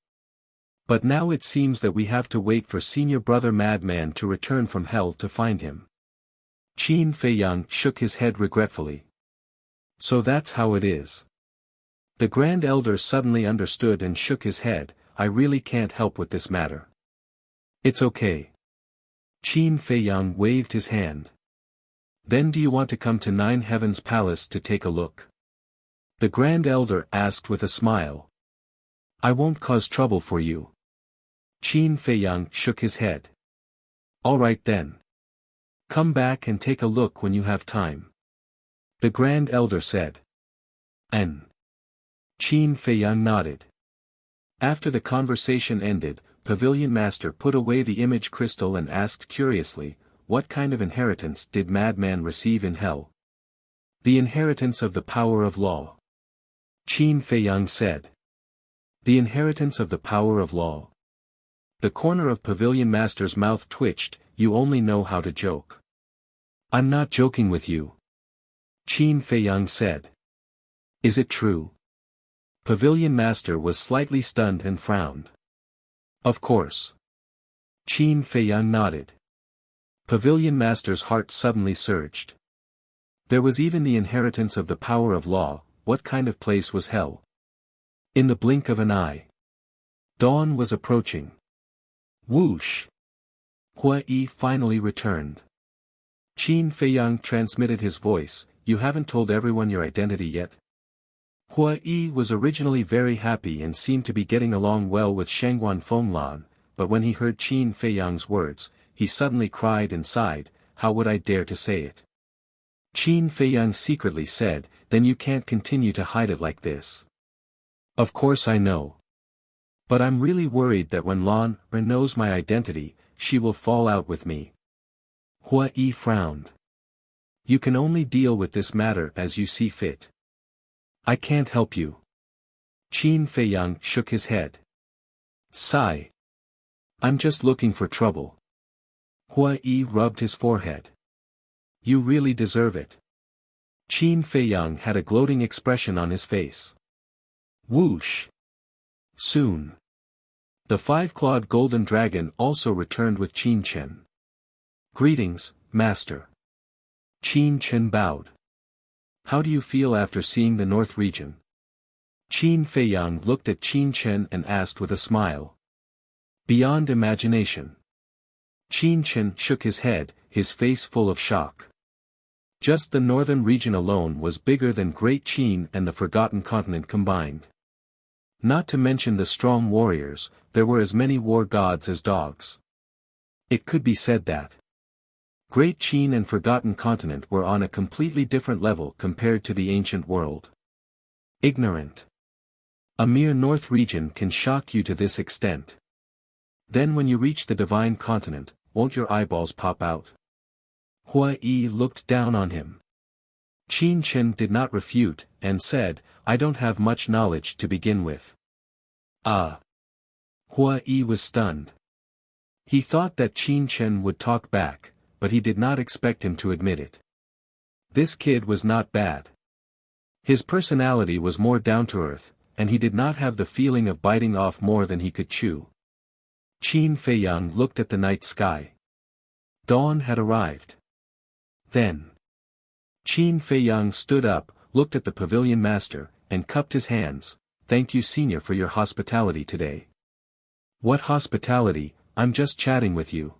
Speaker 1: But now it seems that we have to wait for Senior Brother Madman to return from hell to find him. Qin Feiyang shook his head regretfully. So that's how it is. The Grand Elder suddenly understood and shook his head, I really can't help with this matter. It's okay. Qin Feiyang waved his hand. Then do you want to come to Nine Heavens Palace to take a look? The Grand Elder asked with a smile. I won't cause trouble for you. Qin Feiyang shook his head. All right then. Come back and take a look when you have time. The Grand Elder said. N. Qin Feiyang nodded. After the conversation ended, Pavilion Master put away the image crystal and asked curiously, what kind of inheritance did Madman receive in hell? The inheritance of the power of law. Qin Feiyang said. The inheritance of the power of law. The corner of Pavilion Master's mouth twitched. You only know how to joke. I'm not joking with you. Qin Feiyang said. Is it true? Pavilion Master was slightly stunned and frowned. Of course. Qin Feiyang nodded. Pavilion Master's heart suddenly surged. There was even the inheritance of the power of law. What kind of place was hell? In the blink of an eye. Dawn was approaching. Whoosh! Hua Yi finally returned. Qin Feiyang transmitted his voice, you haven't told everyone your identity yet? Hua Yi was originally very happy and seemed to be getting along well with Shangguan Fenglan, but when he heard Qin Feiyang's words, he suddenly cried and sighed, how would I dare to say it? Qin Feiyang secretly said, then you can't continue to hide it like this. Of course I know. But I'm really worried that when Lan Er knows my identity, she will fall out with me. Hua Yi frowned. You can only deal with this matter as you see fit. I can't help you. Qin Feiyang shook his head. Sigh. I'm just looking for trouble. Hua Yi rubbed his forehead. You really deserve it. Qin Feiyang had a gloating expression on his face. Whoosh! Soon. The five-clawed golden dragon also returned with Qin Chen. Greetings, Master. Qin Chen bowed. How do you feel after seeing the North region? Qin Feiyang looked at Qin Chen and asked with a smile. Beyond imagination. Qin Chen shook his head, his face full of shock. Just the northern region alone was bigger than Great Qin and the Forgotten Continent combined. Not to mention the strong warriors, there were as many war gods as dogs. It could be said that Great Qin and Forgotten Continent were on a completely different level compared to the ancient world. Ignorant. A mere North region can shock you to this extent. Then when you reach the Divine Continent, won't your eyeballs pop out? Hua Yi looked down on him. Qin Chen did not refute, and said, I don't have much knowledge to begin with. Ah. Hua Yi was stunned. He thought that Qin Chen would talk back, but he did not expect him to admit it. This kid was not bad. His personality was more down-to-earth, and he did not have the feeling of biting off more than he could chew. Qin Feiyang looked at the night sky. Dawn had arrived. Then. Qin Feiyang stood up, looked at the Pavilion Master, and cupped his hands. Thank you, Senior, for your hospitality today. What hospitality? I'm just chatting with you.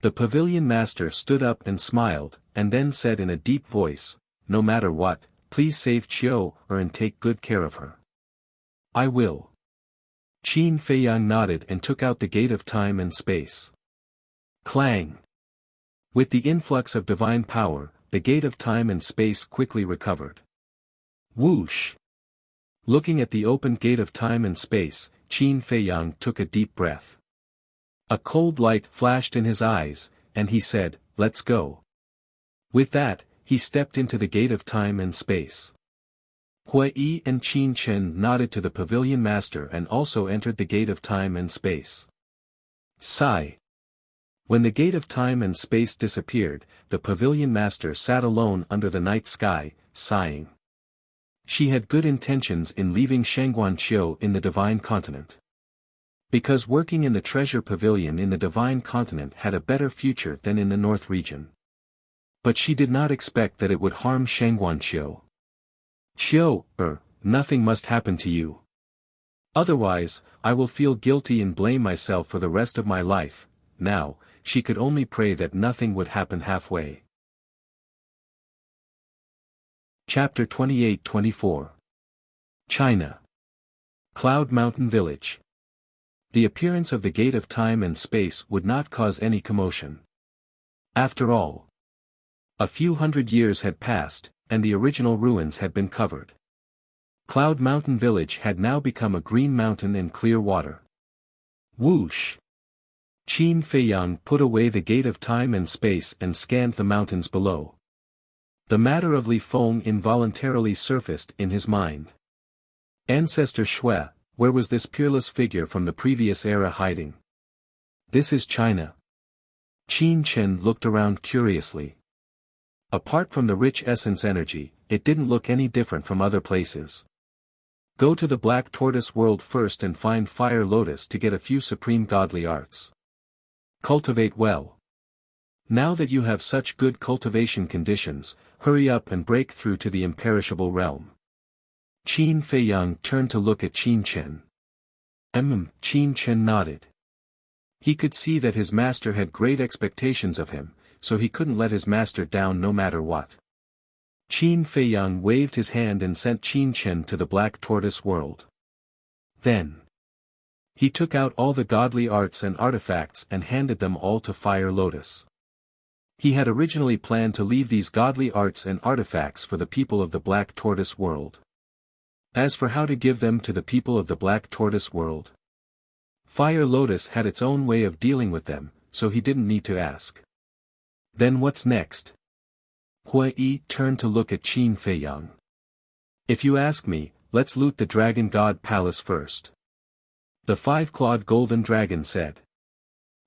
Speaker 1: The Pavilion Master stood up and smiled, and then said in a deep voice, no matter what, please save Chiu and take good care of her. I will. Qin Feiyang nodded and took out the gate of time and space. Clang. With the influx of divine power, the gate of time and space quickly recovered. Whoosh! Looking at the opened gate of time and space, Qin Feiyang took a deep breath. A cold light flashed in his eyes, and he said, let's go. With that, he stepped into the gate of time and space. Hua Yi and Qin Chen nodded to the Pavilion Master and also entered the gate of time and space. Sigh. When the gate of time and space disappeared, the Pavilion Master sat alone under the night sky, sighing. She had good intentions in leaving Shangguanqiu in the Divine Continent. Because working in the Treasure Pavilion in the Divine Continent had a better future than in the North region. But she did not expect that it would harm Shangguanqiu. Chiu, nothing must happen to you. Otherwise, I will feel guilty and blame myself for the rest of my life. Now, she could only pray that nothing would happen halfway. Chapter 28-24. China. Cloud Mountain Village. The appearance of the Gate of Time and Space would not cause any commotion. After all, a few hundred years had passed, and the original ruins had been covered. Cloud Mountain Village had now become a green mountain in clear water. Whoosh! Qin Feiyang put away the gate of time and space and scanned the mountains below. The matter of Li Feng involuntarily surfaced in his mind. Ancestor Shui, where was this peerless figure from the previous era hiding? This is China. Qin Chen looked around curiously. Apart from the rich essence energy, it didn't look any different from other places. Go to the Black Tortoise world first and find Fire Lotus to get a few supreme godly arts. Cultivate well. Now that you have such good cultivation conditions, hurry up and break through to the imperishable realm. Qin Feiyang turned to look at Qin Chen. Qin Chen nodded. He could see that his master had great expectations of him, so he couldn't let his master down no matter what. Qin Feiyang waved his hand and sent Qin Chen to the Black Tortoise world. Then he took out all the godly arts and artifacts and handed them all to Fire Lotus. He had originally planned to leave these godly arts and artifacts for the people of the Black Tortoise world. As for how to give them to the people of the Black Tortoise world, Fire Lotus had its own way of dealing with them, so he didn't need to ask. Then what's next? Hui Yi turned to look at Qin Feiyang. If you ask me, let's loot the Dragon God Palace first. The five-clawed golden dragon said.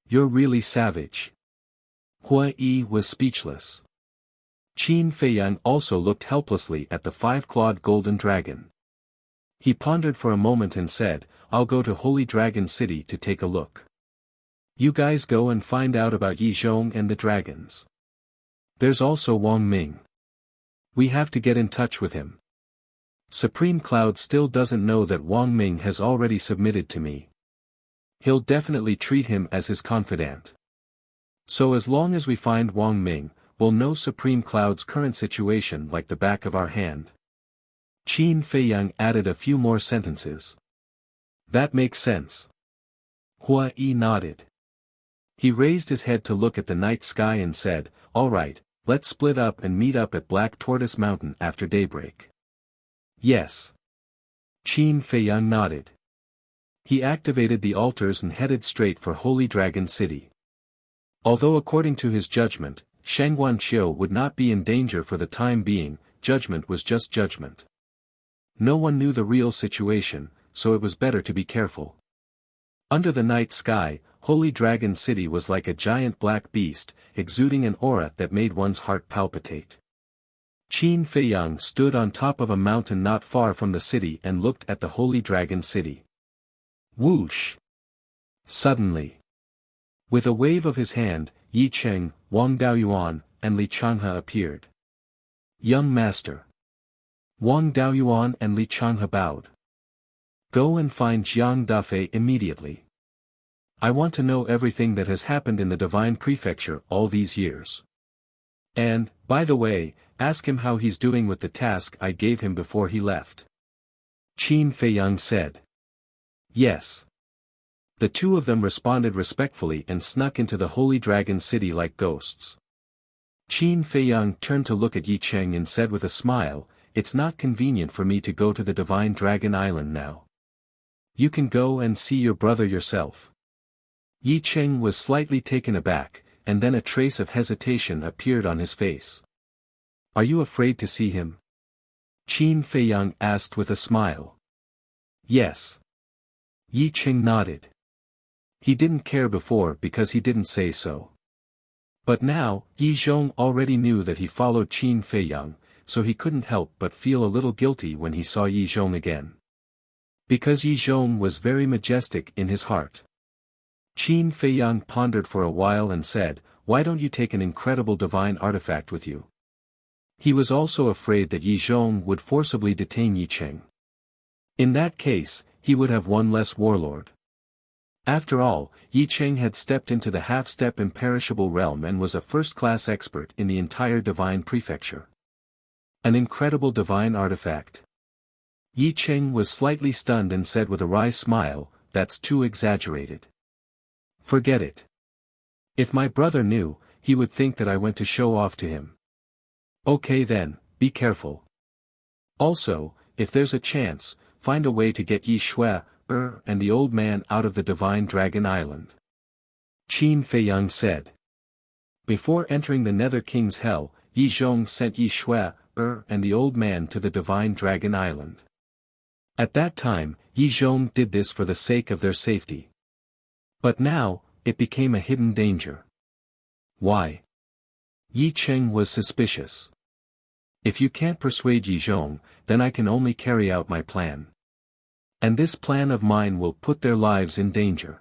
Speaker 1: You're really savage. Hui Yi was speechless. Qin Feiyang also looked helplessly at the five-clawed golden dragon. He pondered for a moment and said, I'll go to Holy Dragon City to take a look. You guys go and find out about Yi Zhong and the dragons. There's also Wang Ming. We have to get in touch with him. Supreme Cloud still doesn't know that Wang Ming has already submitted to me. He'll definitely treat him as his confidant. So as long as we find Wang Ming, we'll know Supreme Cloud's current situation like the back of our hand. Qin Feiyang added a few more sentences. That makes sense. Hui Yi nodded. He raised his head to look at the night sky and said, all right, let's split up and meet up at Black Tortoise Mountain after daybreak. Yes. Qin Feiyang nodded. He activated the altars and headed straight for Holy Dragon City. Although according to his judgment, Shangguan Qiu would not be in danger for the time being, judgment was just judgment. No one knew the real situation, so it was better to be careful. Under the night sky, Holy Dragon City was like a giant black beast, exuding an aura that made one's heart palpitate. Qin Feiyang stood on top of a mountain not far from the city and looked at the Holy Dragon City. Whoosh! Suddenly, with a wave of his hand, Yi Cheng, Wang Daoyuan, and Li Changhe appeared. Young master. Wang Daoyuan and Li Changhe bowed. Go and find Jiang Dafei immediately. I want to know everything that has happened in the Divine Prefecture all these years. And, by the way, ask him how he's doing with the task I gave him before he left. Qin Feiyang said. Yes. The two of them responded respectfully and snuck into the Holy Dragon City like ghosts. Qin Feiyang turned to look at Yi Cheng and said with a smile, it's not convenient for me to go to the Divine Dragon Island now. You can go and see your brother yourself. Yi Cheng was slightly taken aback, and then a trace of hesitation appeared on his face. Are you afraid to see him? Qin Feiyang asked with a smile. Yes. Yi Cheng nodded. He didn't care before because he didn't say so. But now, Yi Zhong already knew that he followed Qin Feiyang, so he couldn't help but feel a little guilty when he saw Yi Zhong again. Because Yi Zhong was very majestic in his heart. Qin Feiyang pondered for a while and said, why don't you take an incredible divine artifact with you? He was also afraid that Yi Zhong would forcibly detain Yi Cheng. In that case, he would have one less warlord. After all, Yi Cheng had stepped into the half-step imperishable realm and was a first-class expert in the entire divine prefecture. An incredible divine artifact. Yi Cheng was slightly stunned and said with a wry smile, that's too exaggerated. Forget it. If my brother knew, he would think that I went to show off to him. Okay then, be careful. Also, if there's a chance, find a way to get Yi Shui, and the old man out of the Divine Dragon Island. Qin Feiyang said. Before entering the Nether King's Hell, Yi Zhong sent Yi Shui, and the old man to the Divine Dragon Island. At that time, Yi Zhong did this for the sake of their safety. But now, it became a hidden danger. Why? Yi Cheng was suspicious. If you can't persuade Yi Zhong, then I can only carry out my plan. And this plan of mine will put their lives in danger.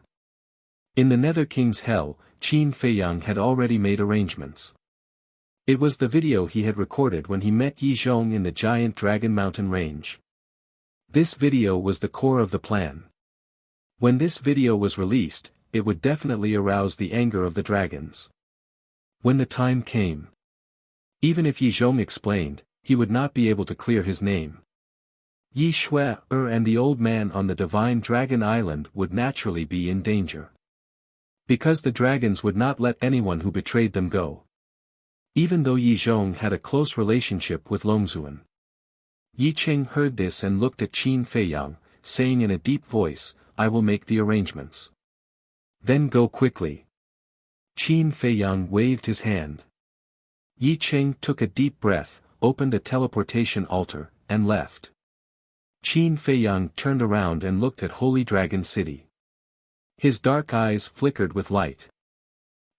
Speaker 1: In the Nether King's Hell, Qin Feiyang had already made arrangements. It was the video he had recorded when he met Yi Zhong in the giant Dragon Mountain range. This video was the core of the plan. When this video was released, it would definitely arouse the anger of the dragons. When the time came, even if Yi Zhong explained, he would not be able to clear his name. Yi Shui, and the old man on the Divine Dragon Island would naturally be in danger. Because the dragons would not let anyone who betrayed them go. Even though Yi Zhong had a close relationship with Longzuan. Yi Cheng heard this and looked at Qin Feiyang, saying in a deep voice, I will make the arrangements. Then go quickly. Qin Feiyang waved his hand. Yi Cheng took a deep breath, opened a teleportation altar, and left. Qin Feiyang turned around and looked at Holy Dragon City. His dark eyes flickered with light.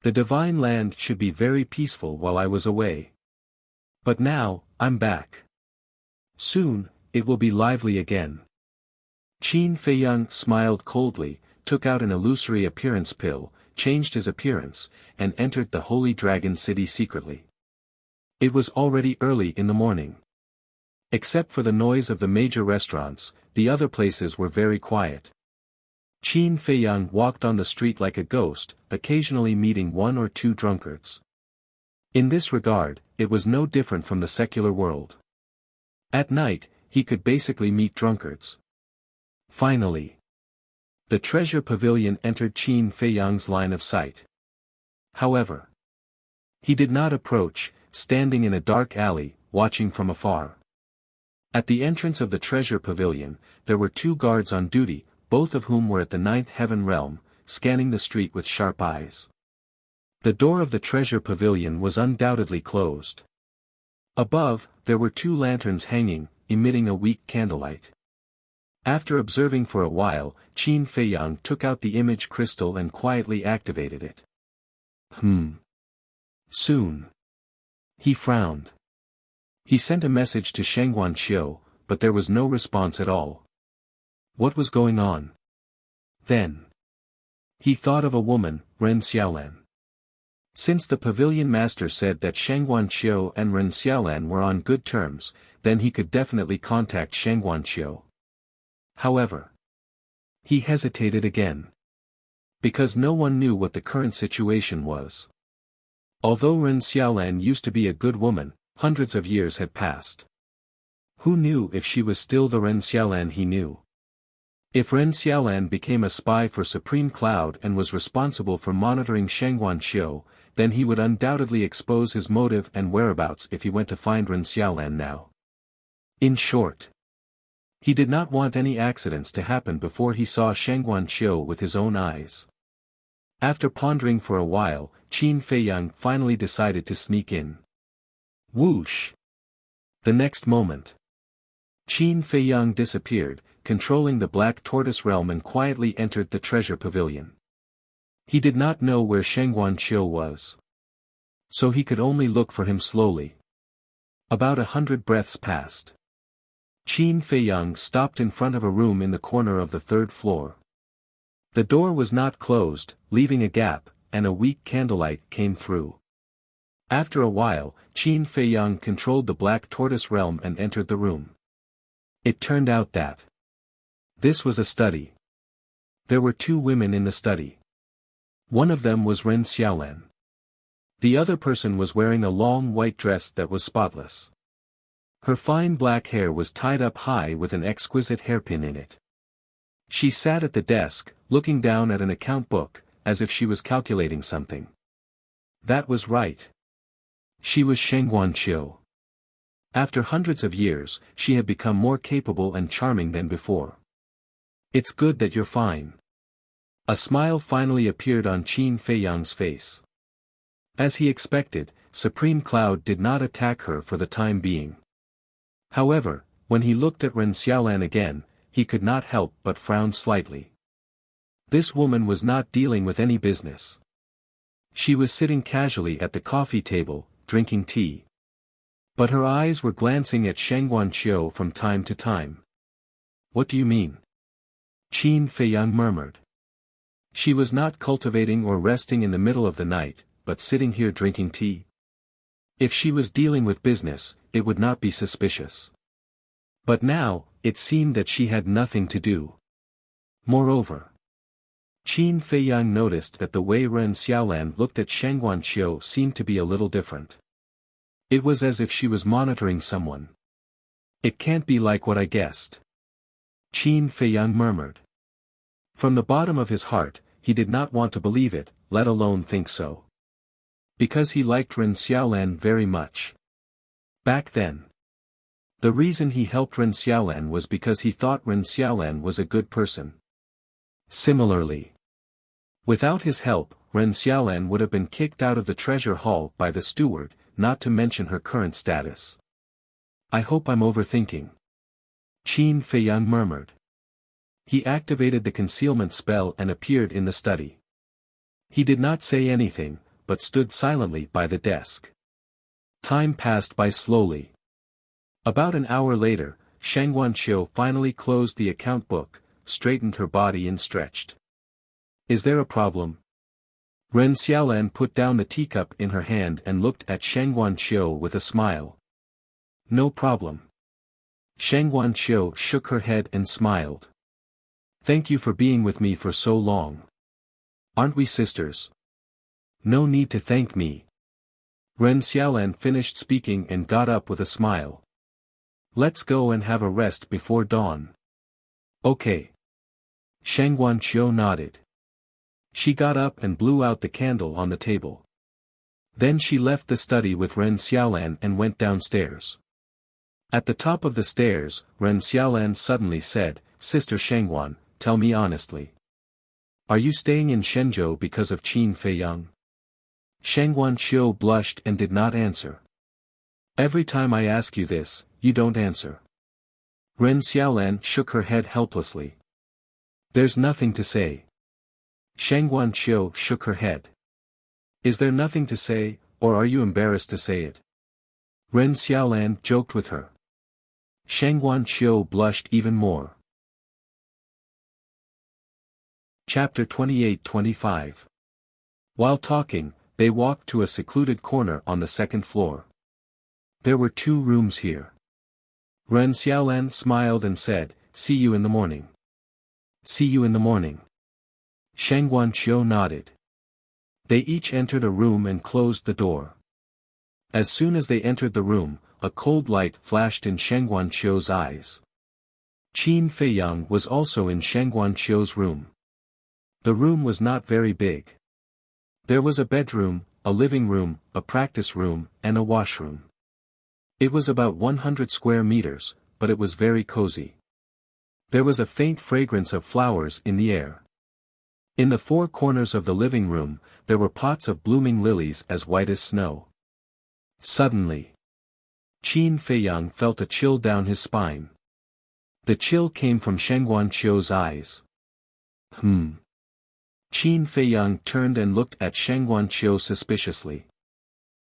Speaker 1: The divine land should be very peaceful while I was away. But now, I'm back. Soon, it will be lively again. Qin Feiyang smiled coldly, took out an illusory appearance pill, changed his appearance, and entered the Holy Dragon City secretly. It was already early in the morning. Except for the noise of the major restaurants, the other places were very quiet. Qin Feiyang walked on the street like a ghost, occasionally meeting one or two drunkards. In this regard, it was no different from the secular world. At night, he could basically meet drunkards. Finally, the treasure pavilion entered Qin Feiyang's line of sight. However, he did not approach, standing in a dark alley, watching from afar. At the entrance of the treasure pavilion, there were two guards on duty, both of whom were at the ninth heaven realm, scanning the street with sharp eyes. The door of the treasure pavilion was undoubtedly closed. Above, there were two lanterns hanging, emitting a weak candlelight. After observing for a while, Qin Feiyang took out the image crystal and quietly activated it. Soon. He frowned. He sent a message to Shangguan Xiu, but there was no response at all. What was going on? Then, he thought of a woman, Ren Xiaolan. Since the pavilion master said that Shangguan Xiu and Ren Xiaolan were on good terms, then he could definitely contact Shangguan Xiu. However, he hesitated again. Because no one knew what the current situation was. Although Ren Xiaolan used to be a good woman, hundreds of years had passed. Who knew if she was still the Ren Xiaolan he knew? If Ren Xiaolan became a spy for Supreme Cloud and was responsible for monitoring Shangguan Xiu, then he would undoubtedly expose his motive and whereabouts if he went to find Ren Xiaolan now. In short, he did not want any accidents to happen before he saw Shangguan Xiu with his own eyes. After pondering for a while, Qin Feiyang finally decided to sneak in. Whoosh! The next moment, Qin Feiyang disappeared, controlling the Black Tortoise realm and quietly entered the treasure pavilion. He did not know where Shangguan Xiu was. So he could only look for him slowly. About 100 breaths passed. Qin Feiyang stopped in front of a room in the corner of the third floor. The door was not closed, leaving a gap, and a weak candlelight came through. After a while, Qin Feiyang controlled the Black Tortoise realm and entered the room. It turned out that this was a study. There were two women in the study. One of them was Ren Xiaolan. The other person was wearing a long white dress that was spotless. Her fine black hair was tied up high with an exquisite hairpin in it. She sat at the desk, looking down at an account book, as if she was calculating something. That was right. She was Shangguan Xiu. After hundreds of years, she had become more capable and charming than before. It's good that you're fine. A smile finally appeared on Qin Feiyang's face. As he expected, Supreme Cloud did not attack her for the time being. However, when he looked at Ren Xiaolan again, he could not help but frown slightly. This woman was not dealing with any business. She was sitting casually at the coffee table, drinking tea. But her eyes were glancing at Sheng Guanqiu from time to time. What do you mean? Qin Feiyang murmured. She was not cultivating or resting in the middle of the night, but sitting here drinking tea. If she was dealing with business, it would not be suspicious. But now, it seemed that she had nothing to do. Moreover, Qin Feiyang noticed that the way Ren Xiaolan looked at Sheng Guanqiu seemed to be a little different. It was as if she was monitoring someone. It can't be like what I guessed. Qin Feiyang murmured. From the bottom of his heart, he did not want to believe it, let alone think so. Because he liked Ren Xiaolan very much. Back then. The reason he helped Ren Xiaolan was because he thought Ren Xiaolan was a good person. Similarly, without his help, Ren Xiaolan would have been kicked out of the treasure hall by the steward, not to mention her current status. I hope I'm overthinking. Qin Feiyang murmured. He activated the concealment spell and appeared in the study. He did not say anything, but stood silently by the desk. Time passed by slowly. About an hour later, Sheng Guanqiu finally closed the account book, straightened her body and stretched. Is there a problem? Ren Xiaolan put down the teacup in her hand and looked at Sheng Guanqiu with a smile. No problem. Sheng Guanqiu shook her head and smiled. Thank you for being with me for so long. Aren't we sisters? No need to thank me. Ren Xiaolan finished speaking and got up with a smile. Let's go and have a rest before dawn. Okay. Sheng Guanqiu nodded. She got up and blew out the candle on the table. Then she left the study with Ren Xiaolan and went downstairs. At the top of the stairs, Ren Xiaolan suddenly said, Sister Shengguan, tell me honestly. Are you staying in Shenzhou because of Qin Feiyang? Sheng Guanqiu blushed and did not answer. Every time I ask you this, you don't answer. Ren Xiaolan shook her head helplessly. There's nothing to say. Sheng Guanqiu shook her head. Is there nothing to say, or are you embarrassed to say it? Ren Xiaolan joked with her. Sheng Guanqiu blushed even more. Chapter 28-25. While talking, they walked to a secluded corner on the second floor. There were 2 rooms here. Ren Xiaolan smiled and said, See you in the morning. See you in the morning. Sheng Guanqiu nodded. They each entered a room and closed the door. As soon as they entered the room, a cold light flashed in Sheng Guanqiu's eyes. Qin Feiyang was also in Sheng Guanqiu's room. The room was not very big. There was a bedroom, a living room, a practice room, and a washroom. It was about 100 square meters, but it was very cozy. There was a faint fragrance of flowers in the air. In the 4 corners of the living room, there were pots of blooming lilies as white as snow. Suddenly, Qin Feiyang felt a chill down his spine. The chill came from Sheng Guanqiu's eyes. Qin Feiyang turned and looked at Sheng Guanqiu suspiciously.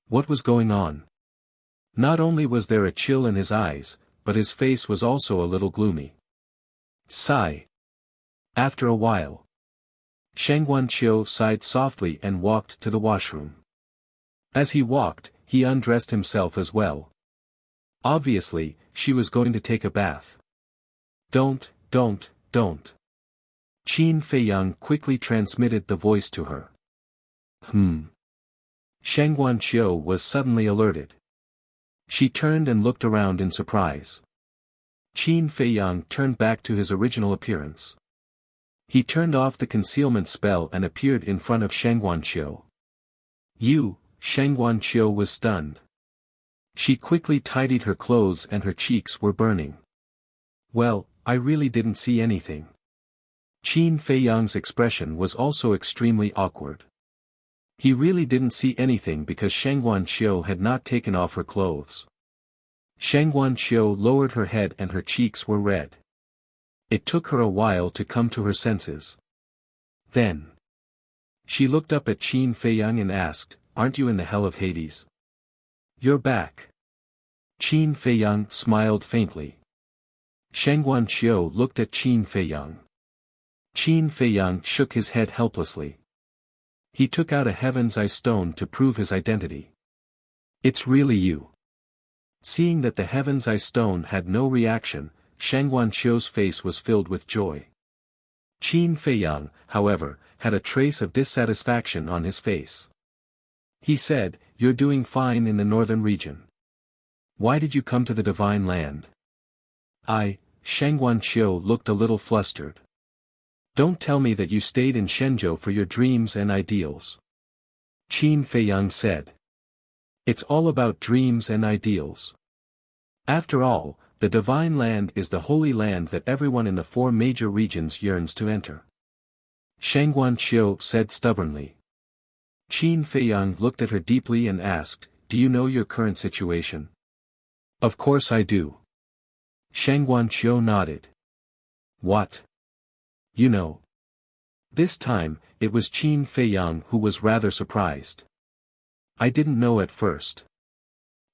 Speaker 1: What was going on? Not only was there a chill in his eyes, but his face was also a little gloomy. Sigh. After a while, Sheng Guanqiu sighed softly and walked to the washroom. As he walked, he undressed himself as well. Obviously, she was going to take a bath. Don't. Qin Feiyang quickly transmitted the voice to her. Sheng Guanqiu was suddenly alerted. She turned and looked around in surprise. Qin Feiyang turned back to his original appearance. He turned off the concealment spell and appeared in front of Sheng Guanqiu. You, Sheng Guanqiu was stunned. She quickly tidied her clothes and her cheeks were burning. Well, I really didn't see anything. Qin Feiyang's expression was also extremely awkward. He really didn't see anything because Shangguan Qiu had not taken off her clothes. Shangguan Qiu lowered her head and her cheeks were red. It took her a while to come to her senses. Then she looked up at Qin Feiyang and asked, "Aren't you in the hell of Hades?" "You're back." Qin Feiyang smiled faintly. Shangguan Qiu looked at Qin Feiyang. Qin Feiyang shook his head helplessly. He took out a heaven's eye stone to prove his identity. "It's really you." Seeing that the heaven's eye stone had no reaction, Shangguan Qiu's face was filled with joy. Qin Feiyang, however, had a trace of dissatisfaction on his face. He said, "You're doing fine in the northern region. Why did you come to the divine land?" Shangguan Qiu looked a little flustered. "Don't tell me that you stayed in Shenzhou for your dreams and ideals." Qin Feiyang said. "It's all about dreams and ideals. After all, the divine land is the holy land that everyone in the 4 major regions yearns to enter." Shangguan Qiu said stubbornly. Qin Feiyang looked at her deeply and asked, "Do you know your current situation?" "Of course I do." Shangguan Qiu nodded. "What? You know?" This time, it was Qin Feiyang who was rather surprised. "I didn't know at first.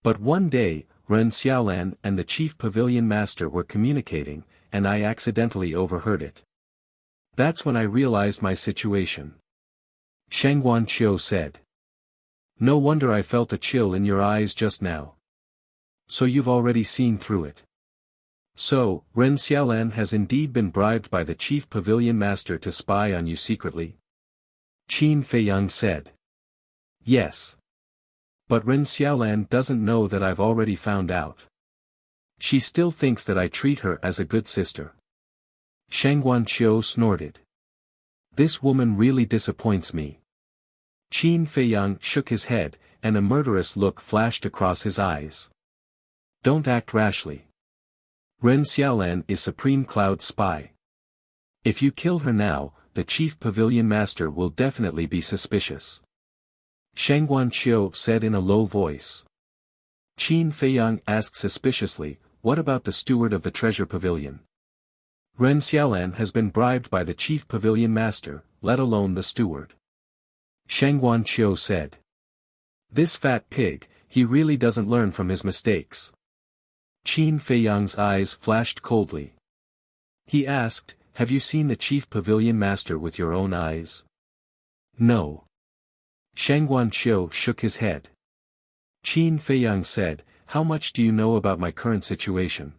Speaker 1: But one day, Ren Xiaolan and the chief pavilion master were communicating, and I accidentally overheard it. That's when I realized my situation." Shangguan Qiu said. "No wonder I felt a chill in your eyes just now. So you've already seen through it. So, Ren Xiaolan has indeed been bribed by the chief pavilion master to spy on you secretly?" Qin Feiyang said. "Yes. But Ren Xiaolan doesn't know that I've already found out. She still thinks that I treat her as a good sister." Shangguan Qiu snorted. "This woman really disappoints me." Qin Feiyang shook his head, and a murderous look flashed across his eyes. "Don't act rashly. Ren Xiaolan is Supreme Cloud's spy. If you kill her now, the chief pavilion master will definitely be suspicious." Shangguan Qiu said in a low voice. Qin Feiyang asked suspiciously, "What about the steward of the treasure pavilion?" "Ren Xiaolan has been bribed by the chief pavilion master, let alone the steward." Shangguan Qiu said. "This fat pig, he really doesn't learn from his mistakes." Qin Feiyang's eyes flashed coldly. He asked, "Have you seen the chief pavilion master with your own eyes?" "No." Shangguan Qiu shook his head. Qin Feiyang said, "How much do you know about my current situation?"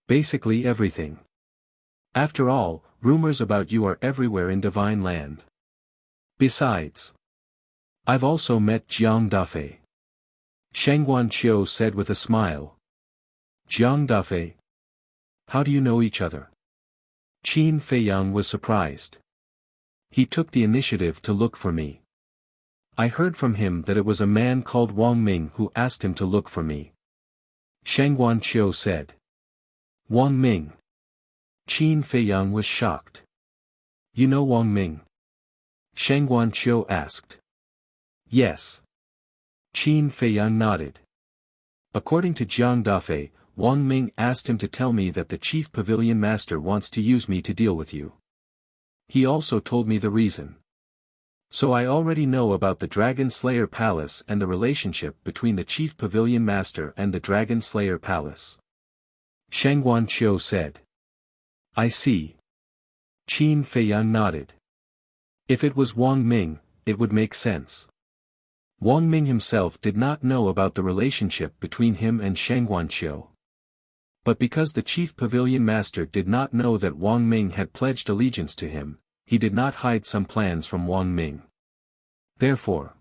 Speaker 1: "Basically everything. After all, rumors about you are everywhere in Divine Land. Besides, I've also met Jiang Dafei." Shangguan Qiu said with a smile. "Jiang Dafei? How do you know each other?" Qin Feiyang was surprised. "He took the initiative to look for me. I heard from him that it was a man called Wang Ming who asked him to look for me." Shangguan Qiu said. "Wang Ming?" Qin Feiyang was shocked. "You know Wang Ming?" Shangguan Qiu asked. "Yes." Qin Feiyang nodded. "According to Jiang Dafei, Wang Ming asked him to tell me that the chief pavilion master wants to use me to deal with you. He also told me the reason. So I already know about the Dragon Slayer Palace and the relationship between the chief pavilion master and the Dragon Slayer Palace." Shangguan Qiu said. "I see." Qin Feiyang nodded. If it was Wang Ming, it would make sense. Wang Ming himself did not know about the relationship between him and Shangguan Qiu. But because the chief pavilion master did not know that Wang Ming had pledged allegiance to him, he did not hide some plans from Wang Ming. Therefore,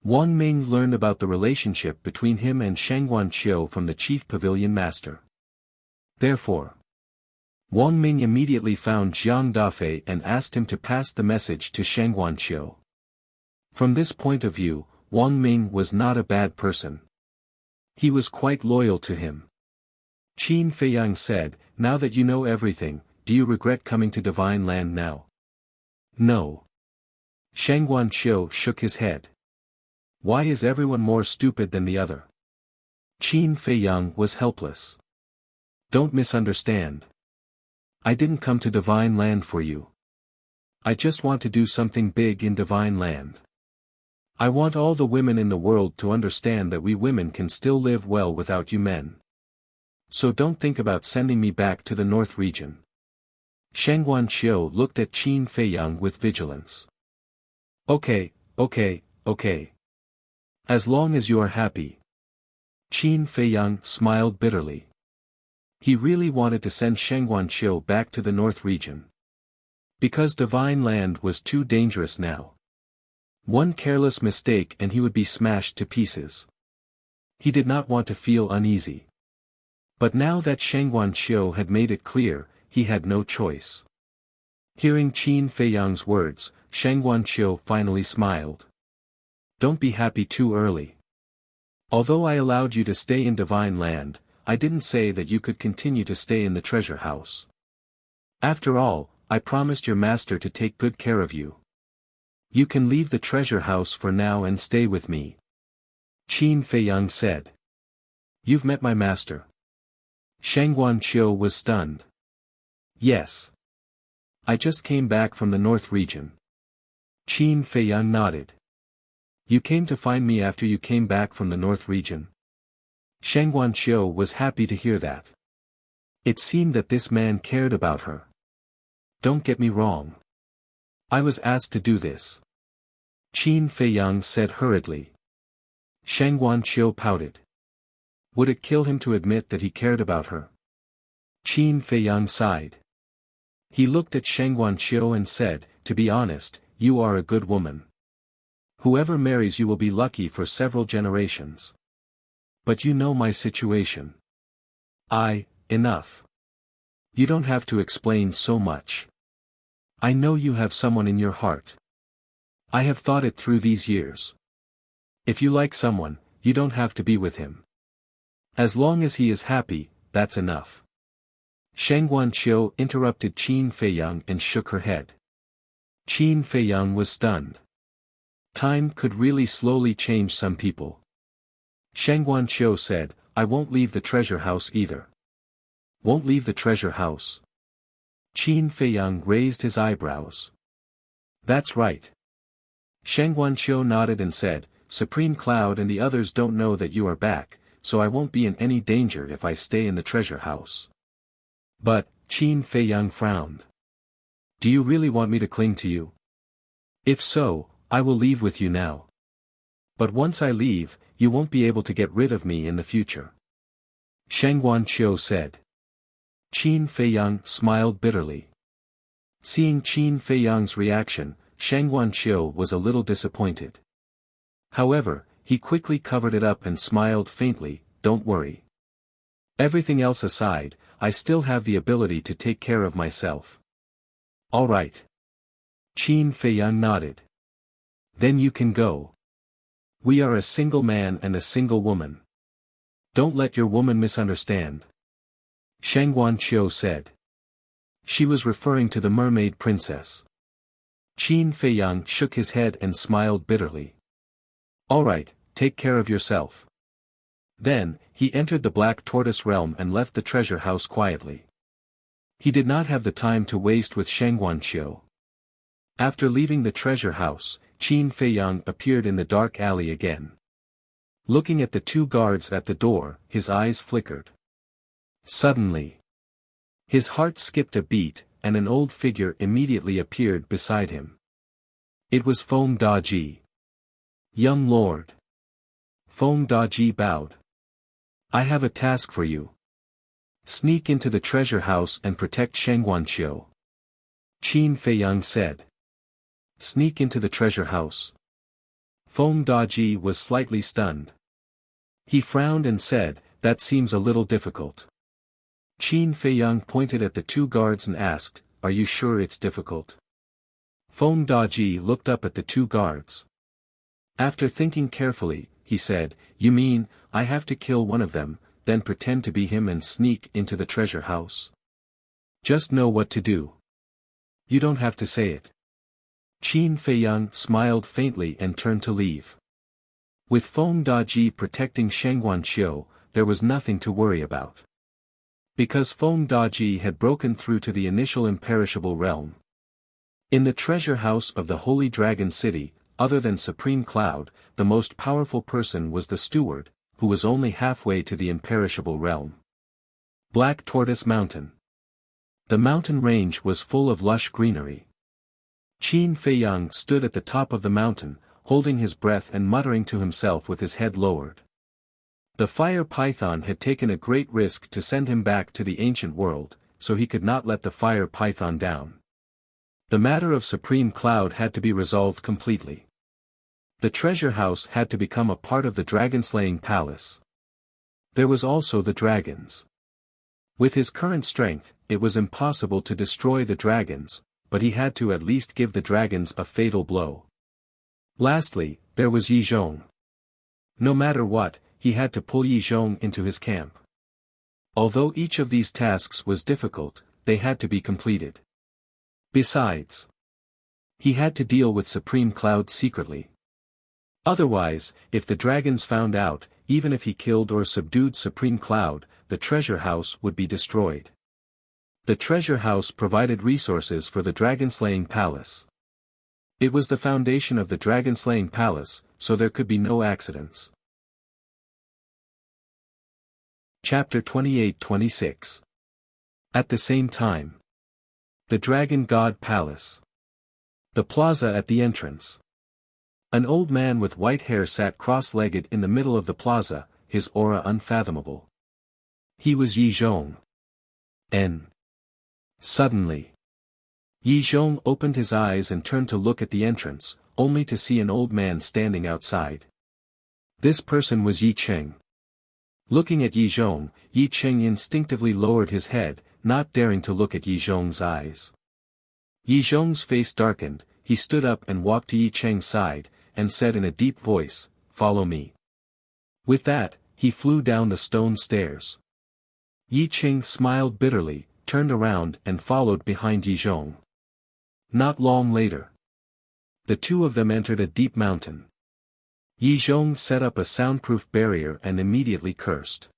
Speaker 1: Wang Ming learned about the relationship between him and Shangguan Qiu from the chief pavilion master. Therefore, Wang Ming immediately found Jiang Dafei and asked him to pass the message to Shangguan Qiu. From this point of view, Wang Ming was not a bad person. He was quite loyal to him. Qin Feiyang said, now that you know everything, do you regret coming to Divine Land now? No. Shang Guanqiu shook his head. Why is everyone more stupid than the other? Qin Feiyang was helpless. Don't misunderstand. I didn't come to Divine Land for you. I just want to do something big in Divine Land. I want all the women in the world to understand that we women can still live well without you men. So don't think about sending me back to the North region. Shang Guanqiu looked at Qin Feiyang with vigilance. Okay. As long as you are happy. Qin Feiyang smiled bitterly. He really wanted to send Shang Guanqiu back to the North region. Because Divine Land was too dangerous now. One careless mistake and he would be smashed to pieces. He did not want to feel uneasy. But now that Shang Guanqiu had made it clear, he had no choice. Hearing Qin Feiyang's words, Shang Guanqiu finally smiled. Don't be happy too early. Although I allowed you to stay in Divine Land, I didn't say that you could continue to stay in the treasure house. After all, I promised your master to take good care of you. You can leave the treasure house for now and stay with me. Qin Feiyang said. You've met my master. Shang Guanqiu was stunned. Yes. I just came back from the North region. Qin Feiyang nodded. You came to find me after you came back from the North region? Shang Guanqiu was happy to hear that. It seemed that this man cared about her. Don't get me wrong. I was asked to do this. Qin Feiyang said hurriedly. Shang Guanqiu pouted. Would it kill him to admit that he cared about her? Qin Feiyang sighed. He looked at Shang Guanqiu and said, to be honest, you are a good woman. Whoever marries you will be lucky for several generations. But you know my situation. Enough. You don't have to explain so much. I know you have someone in your heart. I have thought it through these years. If you like someone, you don't have to be with him. As long as he is happy, that's enough. Shang Guanqiu interrupted Qin Feiyang and shook her head. Qin Feiyang was stunned. Time could really slowly change some people. Shang Guanqiu said, I won't leave the treasure house either. Won't leave the treasure house? Qin Feiyang raised his eyebrows. That's right. Shang Guanqiu nodded and said, Supreme Cloud and the others don't know that you are back, so I won't be in any danger if I stay in the treasure house. But, Qin Feiyang frowned. Do you really want me to cling to you? If so, I will leave with you now. But once I leave, you won't be able to get rid of me in the future. Shang Guanqiu said. Qin Feiyang smiled bitterly. Seeing Qin Feiyang's reaction, Shang Guanqiu was a little disappointed. However, he quickly covered it up and smiled faintly, don't worry. Everything else aside, I still have the ability to take care of myself. All right. Qin Feiyang nodded. Then you can go. We are a single man and a single woman. Don't let your woman misunderstand. Shang Guanqiu said. She was referring to the mermaid princess. Qin Feiyang shook his head and smiled bitterly. All right, take care of yourself. Then, he entered the Black Tortoise realm and left the treasure house quietly. He did not have the time to waste with Shang Guanqiu. After leaving the treasure house, Qin Feiyang appeared in the dark alley again. Looking at the two guards at the door, his eyes flickered. Suddenly, his heart skipped a beat, and an old figure immediately appeared beside him. It was Feng Daji. Young lord. Feng Daji bowed. I have a task for you. Sneak into the treasure house and protect Shang Guanqiu. Qin Feiyang said. Sneak into the treasure house. Feng Daji was slightly stunned. He frowned and said, that seems a little difficult. Qin Feiyang pointed at the two guards and asked, are you sure it's difficult? Feng Daji looked up at the two guards. After thinking carefully, he said, "You mean, I have to kill one of them, then pretend to be him and sneak into the treasure house? Just know what to do. You don't have to say it." Qin Feiyang smiled faintly and turned to leave. With Feng Daji protecting Shangguan Qiu, there was nothing to worry about. Because Feng Daji had broken through to the initial imperishable realm. In the treasure house of the Holy Dragon City, other than Supreme Cloud, the most powerful person was the steward, who was only halfway to the imperishable realm. Black Tortoise Mountain. The mountain range was full of lush greenery. Qin Feiyang stood at the top of the mountain, holding his breath and muttering to himself with his head lowered. The fire python had taken a great risk to send him back to the ancient world, so he could not let the fire python down. The matter of Supreme Cloud had to be resolved completely. The treasure house had to become a part of the dragon-slaying palace. There was also the dragons. With his current strength, it was impossible to destroy the dragons, but he had to at least give the dragons a fatal blow. Lastly, there was Yi Zhong. No matter what, he had to pull Yi Zhong into his camp. Although each of these tasks was difficult, they had to be completed. Besides, he had to deal with Supreme Cloud secretly. Otherwise, if the dragons found out, even if he killed or subdued Supreme Cloud, the treasure house would be destroyed. The treasure house provided resources for the dragon-slaying palace. It was the foundation of the dragon-slaying palace, so there could be no accidents. Chapter 28-26. At the same time. The Dragon God Palace. The plaza at the entrance. An old man with white hair sat cross-legged in the middle of the plaza, his aura unfathomable. He was Yi Zhong. Suddenly, Yi Zhong opened his eyes and turned to look at the entrance, only to see an old man standing outside. This person was Yi Cheng. Looking at Yi Zhong, Yi Cheng instinctively lowered his head, not daring to look at Yi Zhong's eyes. Yi Zhong's face darkened, he stood up and walked to Yi Cheng's side, and said in a deep voice, "Follow me." With that, he flew down the stone stairs. Yi Cheng smiled bitterly, turned around and followed behind Yi Zhong. Not long later, the two of them entered a deep mountain. Yi Zhong set up a soundproof barrier and immediately cursed.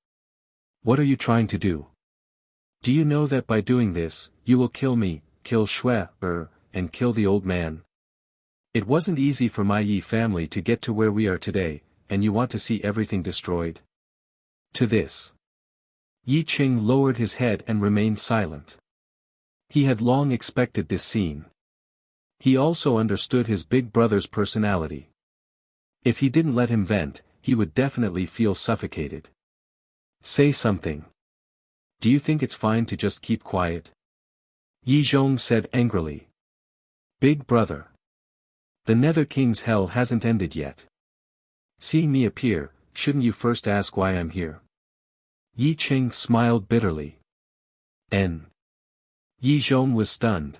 Speaker 1: "What are you trying to do? Do you know that by doing this, you will kill me, kill Shui, and kill the old man? It wasn't easy for my Yi family to get to where we are today, and you want to see everything destroyed?" To this, Yi Cheng lowered his head and remained silent. He had long expected this scene. He also understood his big brother's personality. If he didn't let him vent, he would definitely feel suffocated. "Say something. Do you think it's fine to just keep quiet?" Yi Zhong said angrily. "Big brother. The Nether King's hell hasn't ended yet. Seeing me appear, shouldn't you first ask why I'm here?" Yi Cheng smiled bitterly. Yi Zhong was stunned.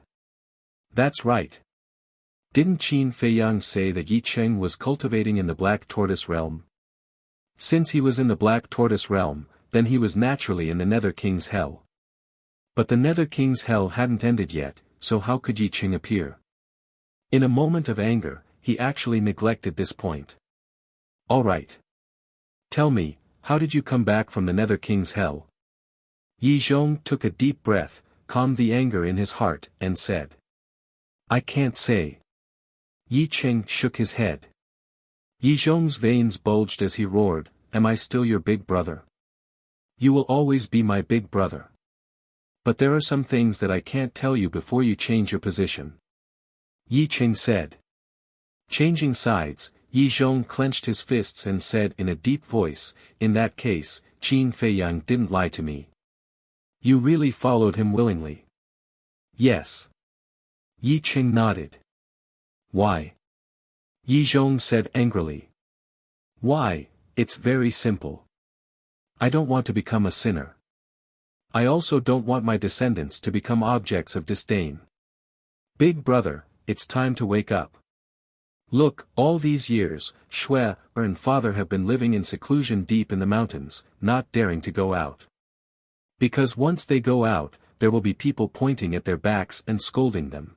Speaker 1: "That's right. Didn't Qin Feiyang say that Yi Cheng was cultivating in the Black Tortoise realm? Since he was in the Black Tortoise realm, then he was naturally in the Nether King's hell. But the Nether King's hell hadn't ended yet, so how could Yi Cheng appear?" In a moment of anger, he actually neglected this point. "All right. Tell me, how did you come back from the Nether King's hell?" Yi Zhong took a deep breath, calmed the anger in his heart, and said. "I can't say." Yi Cheng shook his head. Yi Zhong's veins bulged as he roared, "Am I still your big brother? You will always be my big brother. But there are some things that I can't tell you before you change your position." Yi Cheng said. Changing sides, Yi Zhong clenched his fists and said in a deep voice, "In that case, Qin Feiyang didn't lie to me. You really followed him willingly?" "Yes." Yi Cheng nodded. "Why?" Yi Zhong said angrily. "Why? It's very simple. I don't want to become a sinner. I also don't want my descendants to become objects of disdain. Big brother, it's time to wake up. Look, all these years, Shui and father have been living in seclusion deep in the mountains, not daring to go out. Because once they go out, there will be people pointing at their backs and scolding them.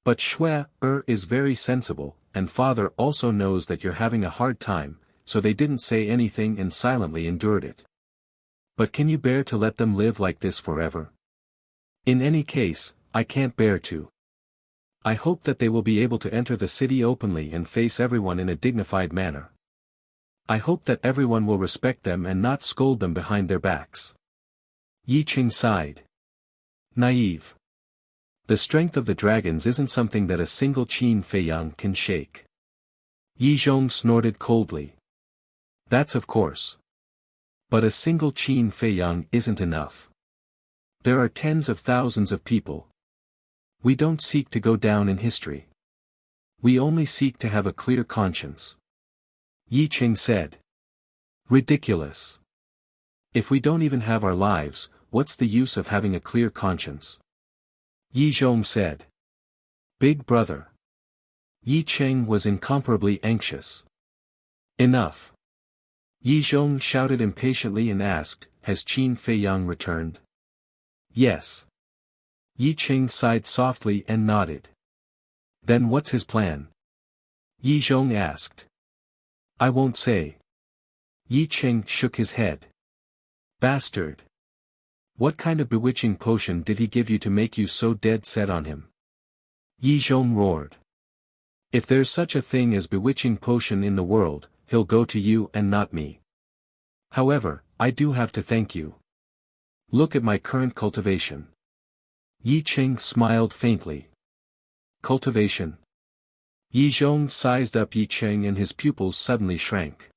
Speaker 1: But Shui is very sensible, and father also knows that you're having a hard time, so they didn't say anything and silently endured it. But can you bear to let them live like this forever? In any case, I can't bear to. I hope that they will be able to enter the city openly and face everyone in a dignified manner. I hope that everyone will respect them and not scold them behind their backs. Yi Qing sighed. Naive. The strength of the dragons isn't something that a single Qin Feiyang can shake. Yi Zhong snorted coldly. That's of course. But a single Qin Feiyang isn't enough. There are tens of thousands of people. We don't seek to go down in history. We only seek to have a clear conscience. Yi Qing said. Ridiculous. If we don't even have our lives, what's the use of having a clear conscience? Yi Zhong said. Big brother. Yi Qing was incomparably anxious. Enough. Yi Zhong shouted impatiently and asked, has Qin Feiyang returned? Yes. Yi Qing sighed softly and nodded. Then what's his plan? Yi Zhong asked. I won't say. Yi Qing shook his head. Bastard. What kind of bewitching potion did he give you to make you so dead set on him? Yi Zhong roared. If there's such a thing as bewitching potion in the world, he'll go to you and not me. However, I do have to thank you. Look at my current cultivation. Yi Qing smiled faintly. Cultivation. Yi Zhong sized up Yi Qing and his pupils suddenly shrank.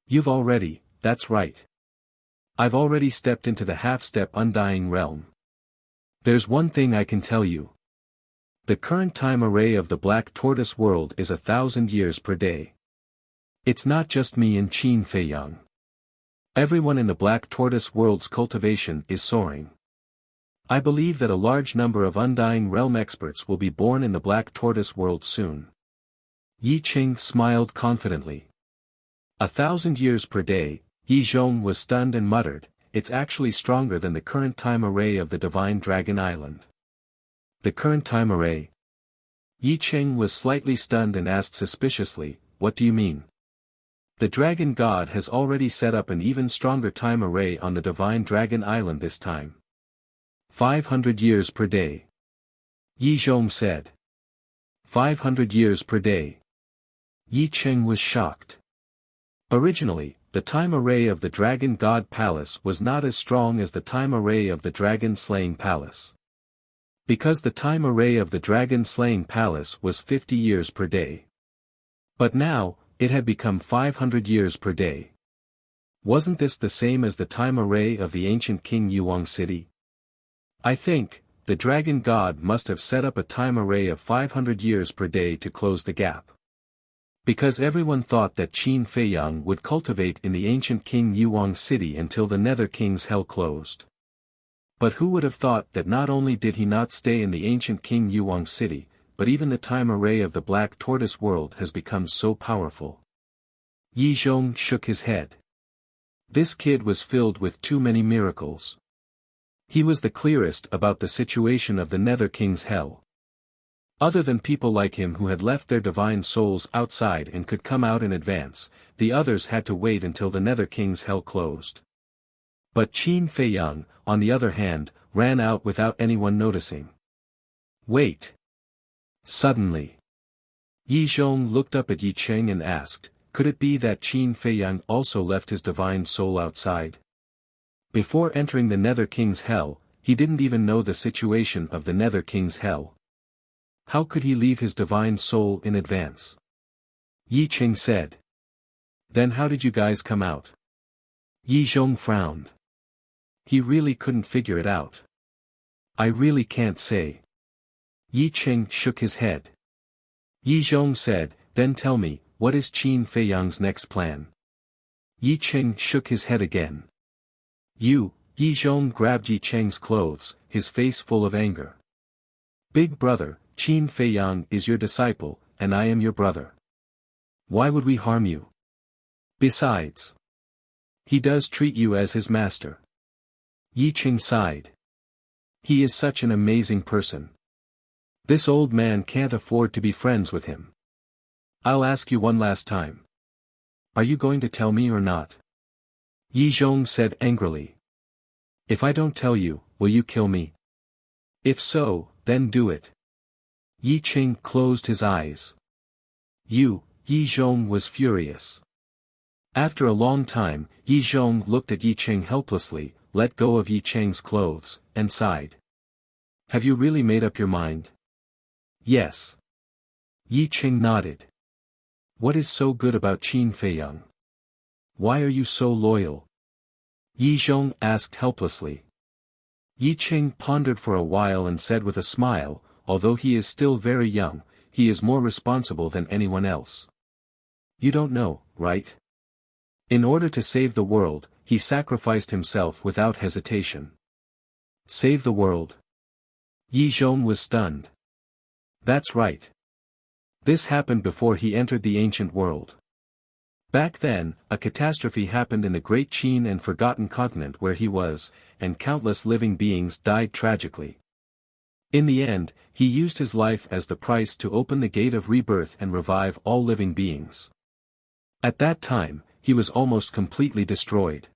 Speaker 1: You've already, that's right. I've already stepped into the half-step undying realm. There's one thing I can tell you. The current time array of the Black Tortoise world is 1,000 years per day. It's not just me and Qin Feiyang. Everyone in the Black Tortoise world's cultivation is soaring. I believe that a large number of Undying Realm experts will be born in the Black Tortoise world soon. Yi Qing smiled confidently. 1,000 years per day, Yi Zhong was stunned and muttered, it's actually stronger than the current time array of the Divine Dragon Island. The current time array? Yi Qing was slightly stunned and asked suspiciously, what do you mean? The Dragon God has already set up an even stronger time array on the Divine Dragon Island this time. 500 years per day. Yi Zhong said. 500 years per day. Yi Qing was shocked. Originally, the time array of the Dragon God Palace was not as strong as the time array of the Dragon Slaying Palace. Because the time array of the Dragon Slaying Palace was 50 years per day. But now, it had become 500 years per day. Wasn't this the same as the time array of the ancient King Yuang City? I think, the Dragon God must have set up a time array of 500 years per day to close the gap. Because everyone thought that Qin Feiyang would cultivate in the ancient King Yuang City until the Nether King's hell closed. But who would have thought that not only did he not stay in the ancient King Yuang City, but even the time array of the Black Tortoise world has become so powerful. Yi Zhong shook his head. This kid was filled with too many miracles. He was the clearest about the situation of the Nether King's hell. Other than people like him who had left their divine souls outside and could come out in advance, the others had to wait until the Nether King's hell closed. But Qin Feiyang, on the other hand, ran out without anyone noticing. Wait. Suddenly. Yi Zhong looked up at Yi Qing and asked, could it be that Qin Feiyang also left his divine soul outside? Before entering the Nether King's hell, he didn't even know the situation of the Nether King's hell. How could he leave his divine soul in advance? Yi Qing said. Then how did you guys come out? Yi Zhong frowned. He really couldn't figure it out. I really can't say. Yi Qing shook his head. Yi Zhong said, then tell me, what is Qin Feiyang's next plan? Yi Qing shook his head again. Yi Zhong grabbed Yi Qing's clothes, his face full of anger. Big brother, Qin Feiyang is your disciple, and I am your brother. Why would we harm you? Besides, he does treat you as his master. Yi Qing sighed. He is such an amazing person. This old man can't afford to be friends with him. I'll ask you one last time. Are you going to tell me or not? Yi Zhong said angrily. If I don't tell you, will you kill me? If so, then do it. Yi Qing closed his eyes. Yi Zhong was furious. After a long time, Yi Zhong looked at Yi Qing helplessly, let go of Yi Qing's clothes, and sighed. Have you really made up your mind? Yes. Yi Qing nodded. What is so good about Qin Feiyang? Why are you so loyal? Yi Zhong asked helplessly. Yi Qing pondered for a while and said with a smile, although he is still very young, he is more responsible than anyone else. You don't know, right? In order to save the world, he sacrificed himself without hesitation. Save the world? Yi Zhong was stunned. That's right. This happened before he entered the ancient world. Back then, a catastrophe happened in the great Qin and forgotten continent where he was, and countless living beings died tragically. In the end, he used his life as the price to open the gate of rebirth and revive all living beings. At that time, he was almost completely destroyed.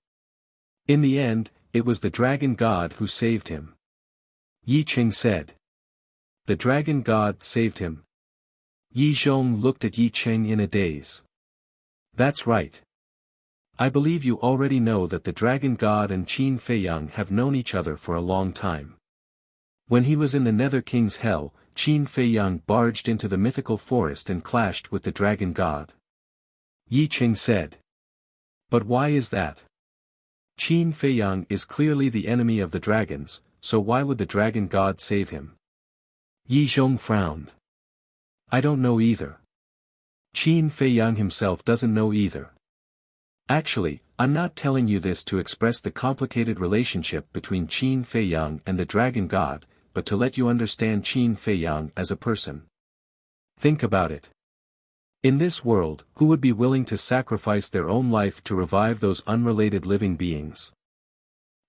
Speaker 1: In the end, it was the dragon god who saved him. Yi Qing said. The dragon god saved him. Yi Zhong looked at Yi Qing in a daze. That's right. I believe you already know that the dragon god and Qin Feiyang have known each other for a long time. When he was in the Nether King's hell, Qin Feiyang barged into the mythical forest and clashed with the dragon god. Yi Qing said. But why is that? Qin Feiyang is clearly the enemy of the dragons, so why would the dragon god save him? Yi Zhong frowned. I don't know either. Qin Feiyang himself doesn't know either. Actually, I'm not telling you this to express the complicated relationship between Qin Feiyang and the dragon god, but to let you understand Qin Feiyang as a person. Think about it. In this world, who would be willing to sacrifice their own life to revive those unrelated living beings?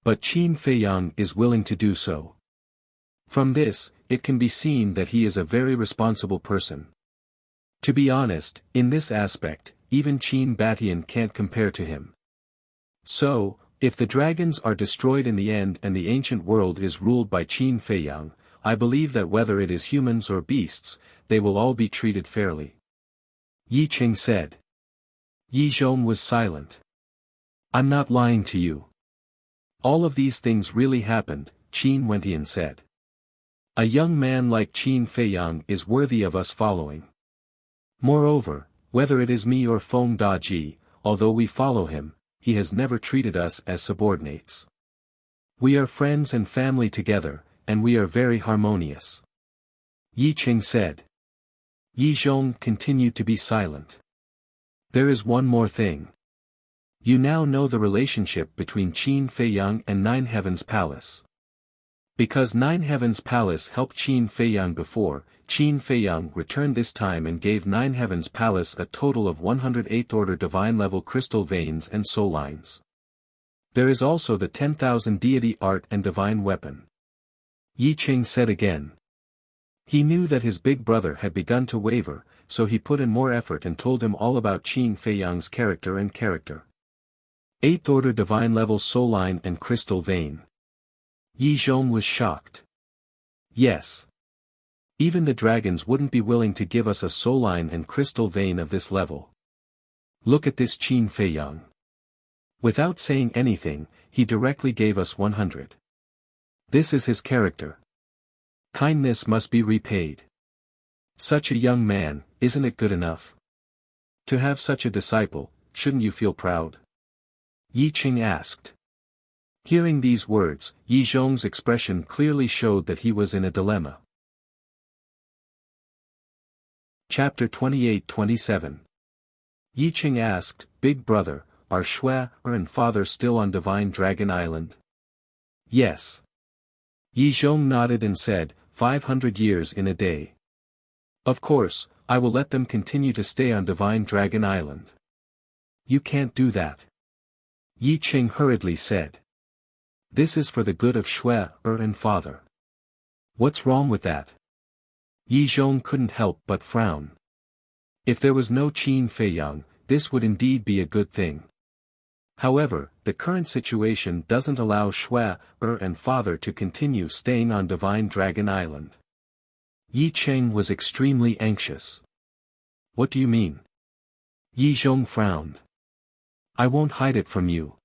Speaker 1: But Qin Feiyang is willing to do so. From this, it can be seen that he is a very responsible person. To be honest, in this aspect, even Qin Batian can't compare to him. So, if the dragons are destroyed in the end and the ancient world is ruled by Qin Feiyang, I believe that whether it is humans or beasts, they will all be treated fairly. Yi Qing said. Yi Zhong was silent. I'm not lying to you. All of these things really happened, Qin Wentian said. A young man like Qin Feiyang is worthy of us following. Moreover, whether it is me or Feng Daji, although we follow him, he has never treated us as subordinates. We are friends and family together, and we are very harmonious. Yi Qing said. Yi Zhong continued to be silent. There is one more thing. You now know the relationship between Qin Feiyang and Nine Heavens Palace. Because Nine Heavens Palace helped Qin Feiyang before, Qin Feiyang returned this time and gave Nine Heavens Palace a total of 108th order divine level crystal veins and soul lines. There is also the 10,000 deity art and divine weapon. Yi Qing said again. He knew that his big brother had begun to waver, so he put in more effort and told him all about Qin Feiyang's character and character. 8th order divine level soul line and crystal vein. Yi Zhong was shocked. Yes. Even the dragons wouldn't be willing to give us a soul line and crystal vein of this level. Look at this Qin Feiyang. Without saying anything, he directly gave us 100. This is his character. Kindness must be repaid. Such a young man, isn't it good enough? To have such a disciple, shouldn't you feel proud? Yi Qing asked. Hearing these words, Yi Zhong's expression clearly showed that he was in a dilemma. Chapter 28-27. Yi Qing asked, Big brother, are Shui and father still on Divine Dragon Island? Yes. Yi Zhong nodded and said, 500 years in a day. Of course, I will let them continue to stay on Divine Dragon Island. You can't do that. Yi Qing hurriedly said. This is for the good of Shui and father. What's wrong with that? Yi Zhong couldn't help but frown. If there was no Qin Feiyang, this would indeed be a good thing. However, the current situation doesn't allow Shui and father to continue staying on Divine Dragon Island. Yi Qing was extremely anxious. What do you mean? Yi Zhong frowned. I won't hide it from you.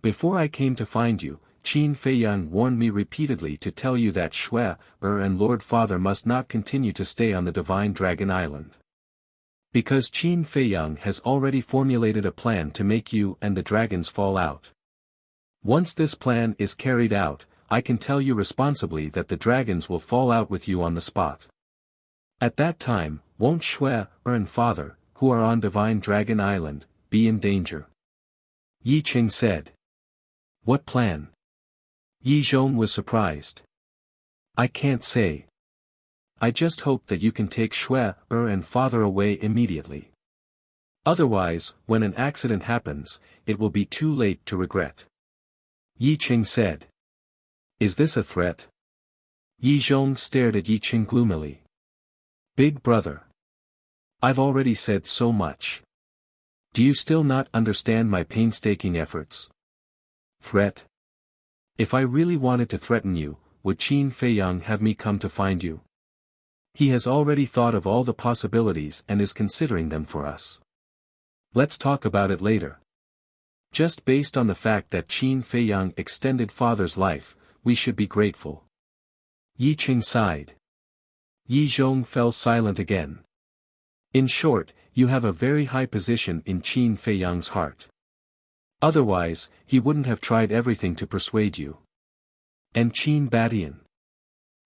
Speaker 1: Before I came to find you, Qin Feiyang warned me repeatedly to tell you that Shui and Lord Father must not continue to stay on the Divine Dragon Island. Because Qin Feiyang has already formulated a plan to make you and the dragons fall out. Once this plan is carried out, I can tell you responsibly that the dragons will fall out with you on the spot. At that time, won't Shui and Father, who are on Divine Dragon Island, be in danger? Yi Qing said. What plan? Yi Zhong was surprised. I can't say. I just hope that you can take Shui and Father away immediately. Otherwise, when an accident happens, it will be too late to regret. Yi Qing said. Is this a threat? Yi Zhong stared at Yi Qing gloomily. Big brother. I've already said so much. Do you still not understand my painstaking efforts? Threat? If I really wanted to threaten you, would Qin Feiyang have me come to find you? He has already thought of all the possibilities and is considering them for us. Let's talk about it later. Just based on the fact that Qin Feiyang extended father's life, we should be grateful. Yi Qing sighed. Yi Zhong fell silent again. In short, you have a very high position in Qin Feiyang's heart. Otherwise, he wouldn't have tried everything to persuade you. And Qin Badian.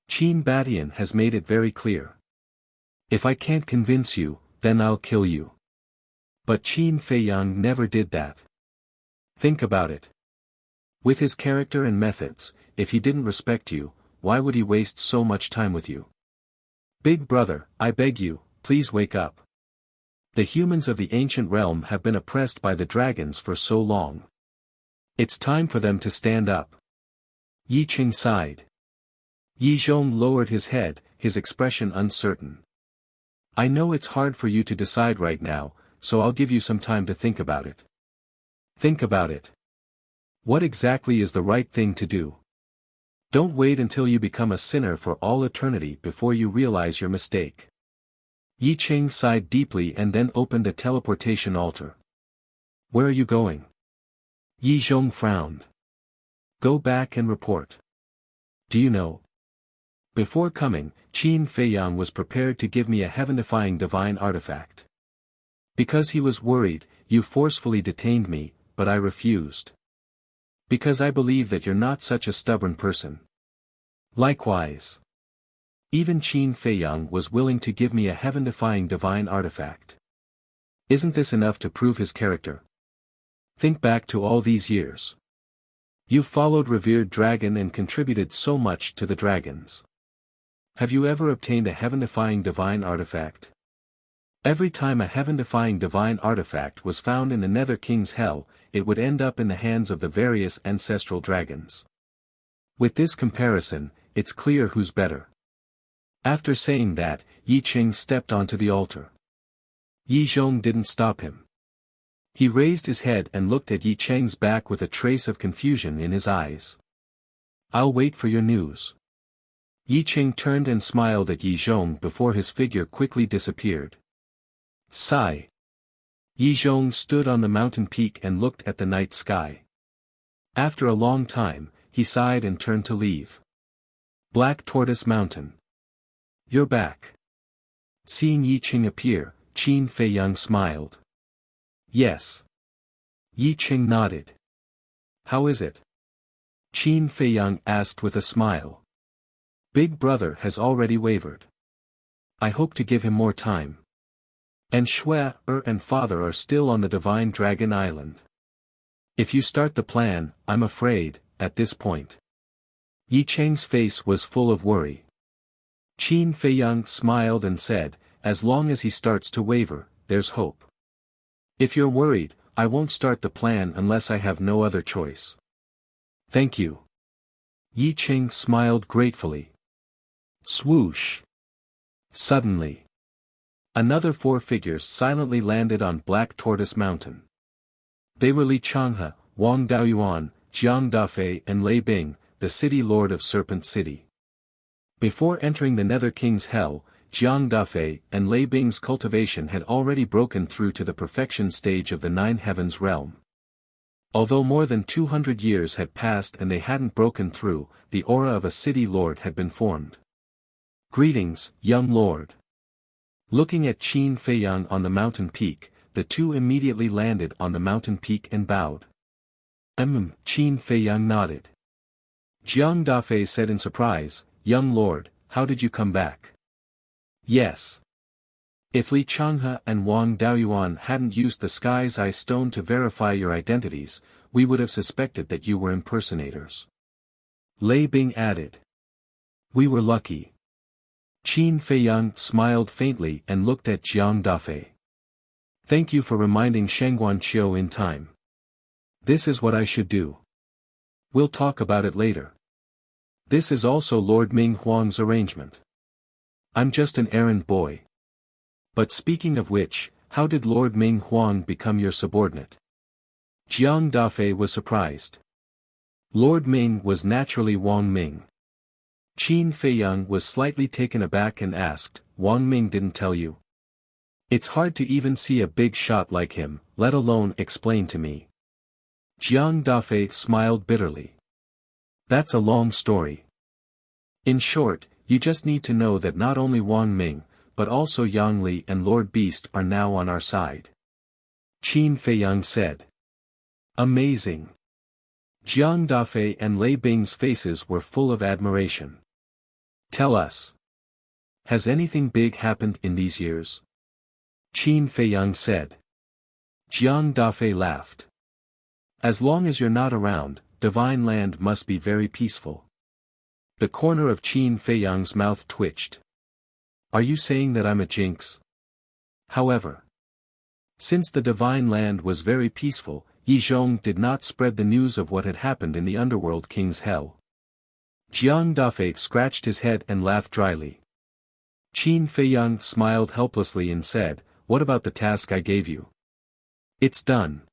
Speaker 1: Qin Badian has made it very clear. If I can't convince you, then I'll kill you. But Qin Feiyang never did that. Think about it. With his character and methods, if he didn't respect you, why would he waste so much time with you? Big brother, I beg you, please wake up. The humans of the ancient realm have been oppressed by the dragons for so long. It's time for them to stand up. Yi Qing sighed. Yi Zhong lowered his head, his expression uncertain. I know it's hard for you to decide right now, so I'll give you some time to think about it. Think about it. What exactly is the right thing to do? Don't wait until you become a sinner for all eternity before you realize your mistake. Yi Qing sighed deeply and then opened a teleportation altar. Where are you going? Yi Zhong frowned. Go back and report. Do you know? Before coming, Qin Feiyang was prepared to give me a heaven-defying divine artifact. Because he was worried, you forcefully detained me, but I refused. Because I believe that you're not such a stubborn person. Likewise. Even Qin Feiyang was willing to give me a heaven-defying divine artifact. Isn't this enough to prove his character? Think back to all these years. You followed revered dragon and contributed so much to the dragons. Have you ever obtained a heaven-defying divine artifact? Every time a heaven-defying divine artifact was found in the Nether King's Hell, it would end up in the hands of the various ancestral dragons. With this comparison, it's clear who's better. After saying that, Yi Qing stepped onto the altar. Yi Zhong didn't stop him. He raised his head and looked at Yi Qing's back with a trace of confusion in his eyes. I'll wait for your news. Yi Qing turned and smiled at Yi Zhong before his figure quickly disappeared. Sigh. Yi Zhong stood on the mountain peak and looked at the night sky. After a long time, he sighed and turned to leave. Black Tortoise Mountain. You're back. Seeing Yi Qing appear, Qin Feiyang smiled. Yes. Yi Qing nodded. How is it? Qin Feiyang asked with a smile. Big brother has already wavered. I hope to give him more time. And Shui and father are still on the Divine Dragon Island. If you start the plan, I'm afraid, at this point. Yi Qing's face was full of worry. Qin Feiyang smiled and said, as long as he starts to waver, there's hope. If you're worried, I won't start the plan unless I have no other choice. Thank you. Yi Qing smiled gratefully. Swoosh. Suddenly, another 4 figures silently landed on Black Tortoise Mountain. They were Li Changhe, Wang Daoyuan, Jiang Dafei and Lei Bing, the city lord of Serpent City. Before entering the Nether King's Hell, Jiang Dafei and Lei Bing's cultivation had already broken through to the perfection stage of the 9 Heavens realm. Although more than 200 years had passed and they hadn't broken through, the aura of a city lord had been formed. Greetings, young lord. Looking at Qin Feiyang on the mountain peak, the two immediately landed on the mountain peak and bowed. Qin Feiyang nodded. Jiang Dafei said in surprise, young lord, how did you come back? Yes. If Li Changhe and Wang Daoyuan hadn't used the Sky's Eye Stone to verify your identities, we would have suspected that you were impersonators. Lei Bing added. We were lucky. Qin Feiyang smiled faintly and looked at Jiang Dafei. Thank you for reminding Shengguan Qiu in time. This is what I should do. We'll talk about it later. This is also Lord Ming Huang's arrangement. I'm just an errand boy. But speaking of which, how did Lord Ming Huang become your subordinate? Jiang Dafei was surprised. Lord Ming was naturally Wang Ming. Qin Feiyang was slightly taken aback and asked, Wang Ming didn't tell you? It's hard to even see a big shot like him, let alone explain to me. Jiang Dafei smiled bitterly. That's a long story. In short, you just need to know that not only Wang Ming, but also Yang Li and Lord Beast are now on our side. Qin Feiyang said. Amazing. Jiang Dafei and Lei Bing's faces were full of admiration. Tell us. Has anything big happened in these years? Qin Feiyang said. Jiang Dafei laughed. As long as you're not around, Divine Land must be very peaceful. The corner of Qin Feiyang's mouth twitched. Are you saying that I'm a jinx? However, since the Divine Land was very peaceful, Yi Zhong did not spread the news of what had happened in the Underworld King's Hell. Jiang Dafei scratched his head and laughed dryly. Qin Feiyang smiled helplessly and said, what about the task I gave you? It's done.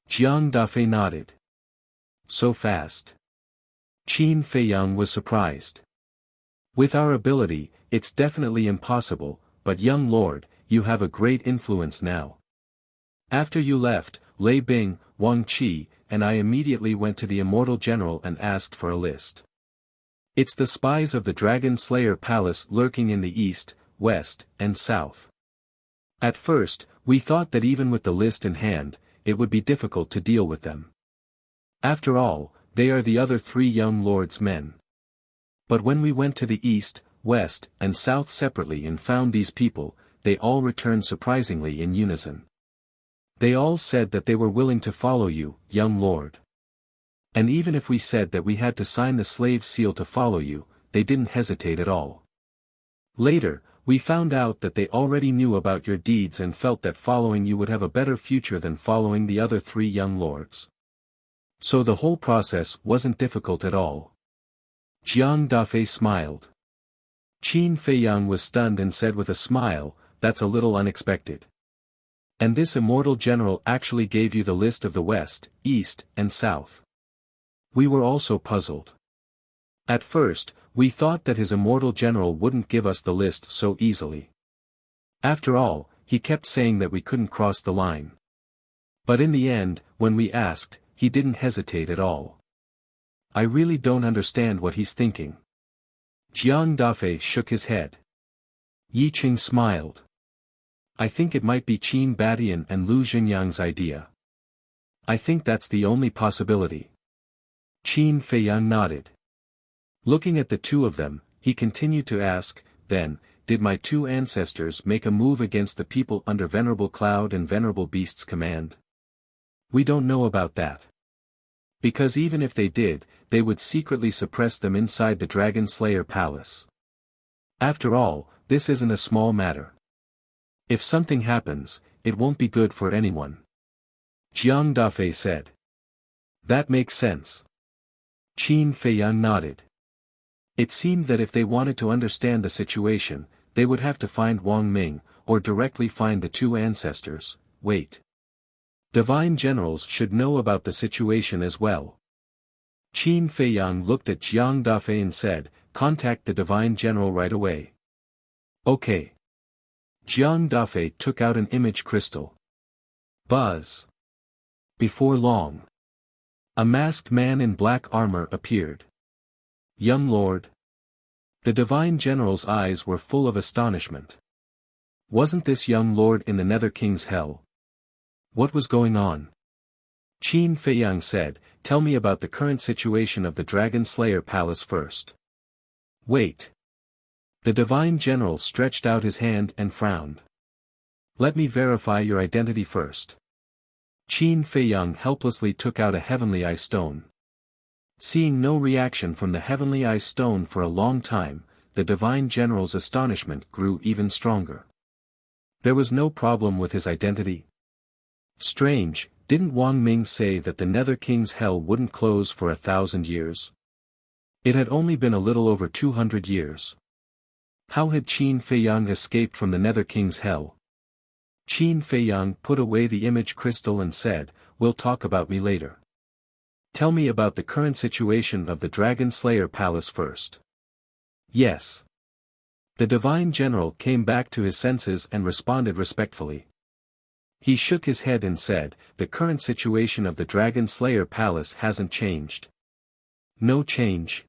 Speaker 1: Jiang Dafei nodded. So fast. Qin Feiyang was surprised. With our ability, it's definitely impossible, but young lord, you have a great influence now. After you left, Lei Bing, Wang Qi, and I immediately went to the Immortal General and asked for a list. It's the spies of the Dragon Slayer Palace lurking in the east, west, and south. At first, we thought that even with the list in hand, it would be difficult to deal with them. After all, they are the other 3 young lords' men. But when we went to the east, west, and south separately and found these people, they all returned surprisingly in unison. They all said that they were willing to follow you, young lord. And even if we said that we had to sign the slave seal to follow you, they didn't hesitate at all. Later, we found out that they already knew about your deeds and felt that following you would have a better future than following the other 3 young lords. So the whole process wasn't difficult at all. Jiang Dafei smiled. Qin Feiyang was stunned and said with a smile, that's a little unexpected. And this immortal general actually gave you the list of the west, east, and south. We were also puzzled. At first, we thought that his immortal general wouldn't give us the list so easily. After all, he kept saying that we couldn't cross the line. But in the end, when we asked, he didn't hesitate at all. I really don't understand what he's thinking. Jiang Dafei shook his head. Yi Qing smiled. I think it might be Qin Badian and Lu Xingyang's idea. I think that's the only possibility. Qin Feiyang nodded. Looking at the 2 of them, he continued to ask, then, did my 2 ancestors make a move against the people under Venerable Cloud and Venerable Beast's command? We don't know about that. Because even if they did, they would secretly suppress them inside the Dragon Slayer Palace. After all, this isn't a small matter. If something happens, it won't be good for anyone. Jiang Dafei said. That makes sense. Qin Feiyang nodded. It seemed that if they wanted to understand the situation, they would have to find Wang Ming, or directly find the two ancestors. Wait. Divine generals should know about the situation as well. Qin Feiyang looked at Jiang Dafei and said, contact the divine general right away. Okay. Jiang Dafei took out an image crystal. Buzz. Before long, a masked man in black armor appeared. Young lord. The divine general's eyes were full of astonishment. Wasn't this young lord in the Nether King's hell? What was going on? Qin Feiyang said, tell me about the current situation of the Dragon Slayer Palace first. Wait. The divine general stretched out his hand and frowned. Let me verify your identity first. Qin Feiyang helplessly took out a heavenly eye stone. Seeing no reaction from the heavenly eye stone for a long time, the divine general's astonishment grew even stronger. There was no problem with his identity. Strange, didn't Wang Ming say that the Nether King's hell wouldn't close for 1,000 years? It had only been a little over 200 years. How had Qin Feiyang escaped from the Nether King's hell? Qin Feiyang put away the image crystal and said, we'll talk about me later. Tell me about the current situation of the Dragon Slayer Palace first. Yes. The divine general came back to his senses and responded respectfully. He shook his head and said, the current situation of the Dragon Slayer Palace hasn't changed. No change.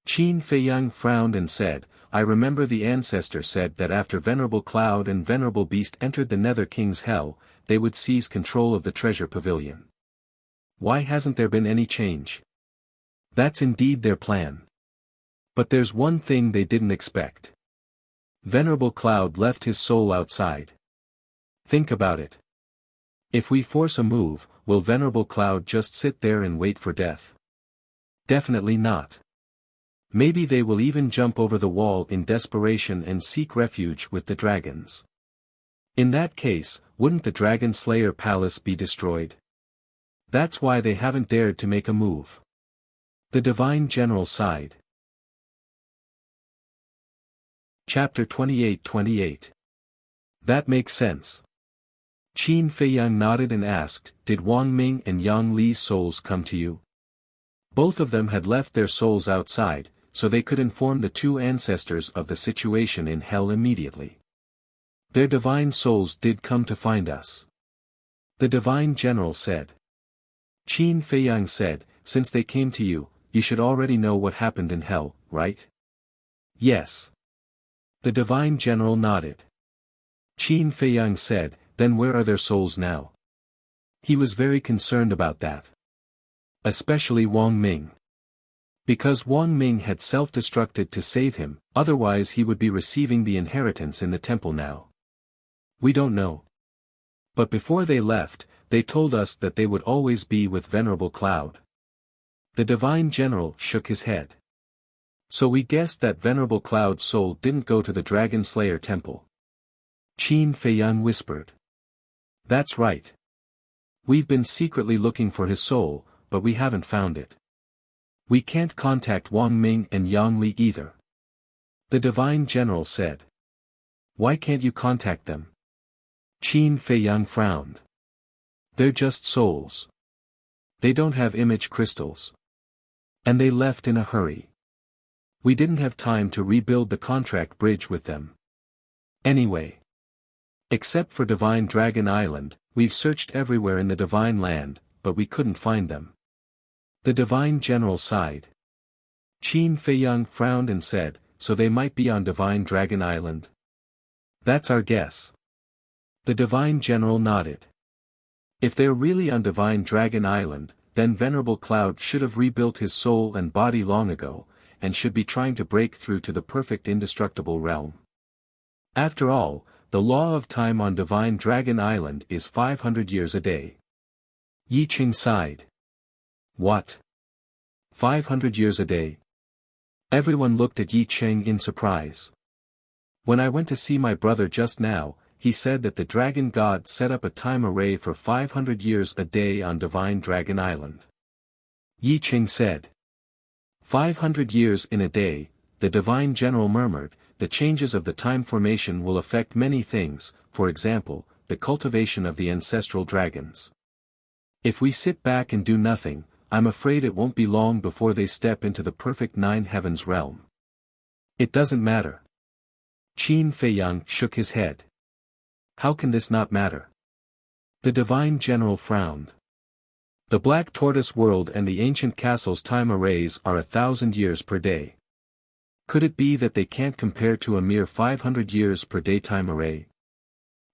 Speaker 1: Qin Feiyang frowned and said, I remember the ancestor said that after Venerable Cloud and Venerable Beast entered the Nether King's hell, they would seize control of the treasure pavilion. Why hasn't there been any change? That's indeed their plan. But there's one thing they didn't expect. Venerable Cloud left his soul outside. Think about it. If we force a move, will Venerable Cloud just sit there and wait for death? Definitely not. Maybe they will even jump over the wall in desperation and seek refuge with the dragons. In that case, wouldn't the Dragon Slayer Palace be destroyed? That's why they haven't dared to make a move. The divine general sighed. Chapter 28:28. That makes sense. Qin Feiyang nodded and asked, did Wang Ming and Yang Li's souls come to you? Both of them had left their souls outside, so they could inform the two ancestors of the situation in hell immediately. Their divine souls did come to find us. The divine general said. Qin Feiyang said, since they came to you, you should already know what happened in hell, right? Yes. The divine general nodded. Qin Feiyang said, then where are their souls now? He was very concerned about that. Especially Wang Ming. Because Wang Ming had self-destructed to save him, otherwise he would be receiving the inheritance in the temple now. We don't know. But before they left, they told us that they would always be with Venerable Cloud. The divine general shook his head. So we guessed that Venerable Cloud's soul didn't go to the Dragon Slayer temple. Qin Feiyang whispered. That's right. We've been secretly looking for his soul, but we haven't found it. We can't contact Wang Ming and Yang Li either. The divine general said. Why can't you contact them? Qin Feiyang frowned. They're just souls. They don't have image crystals. And they left in a hurry. We didn't have time to rebuild the contract bridge with them. Anyway. Except for Divine Dragon Island, we've searched everywhere in the Divine Land, but we couldn't find them. The divine general sighed. Qin Feiyang frowned and said, so they might be on Divine Dragon Island? That's our guess. The divine general nodded. If they're really on Divine Dragon Island, then Venerable Cloud should have rebuilt his soul and body long ago, and should be trying to break through to the perfect indestructible realm. After all, the law of time on Divine Dragon Island is 500 years a day. Yi Qing sighed. What? 500 years a day? Everyone looked at Yi Qing in surprise. When I went to see my brother just now, he said that the dragon god set up a time array for 500 years a day on Divine Dragon Island. Yi Qing said. 500 years in a day, the divine general murmured, the changes of the time formation will affect many things, for example, the cultivation of the ancestral dragons. If we sit back and do nothing, I'm afraid it won't be long before they step into the perfect nine heavens realm. It doesn't matter. Qin Feiyang shook his head. How can this not matter? The divine general frowned. The Black Tortoise world and the ancient castle's time arrays are 1,000 years per day. Could it be that they can't compare to a mere 500 years per day time array?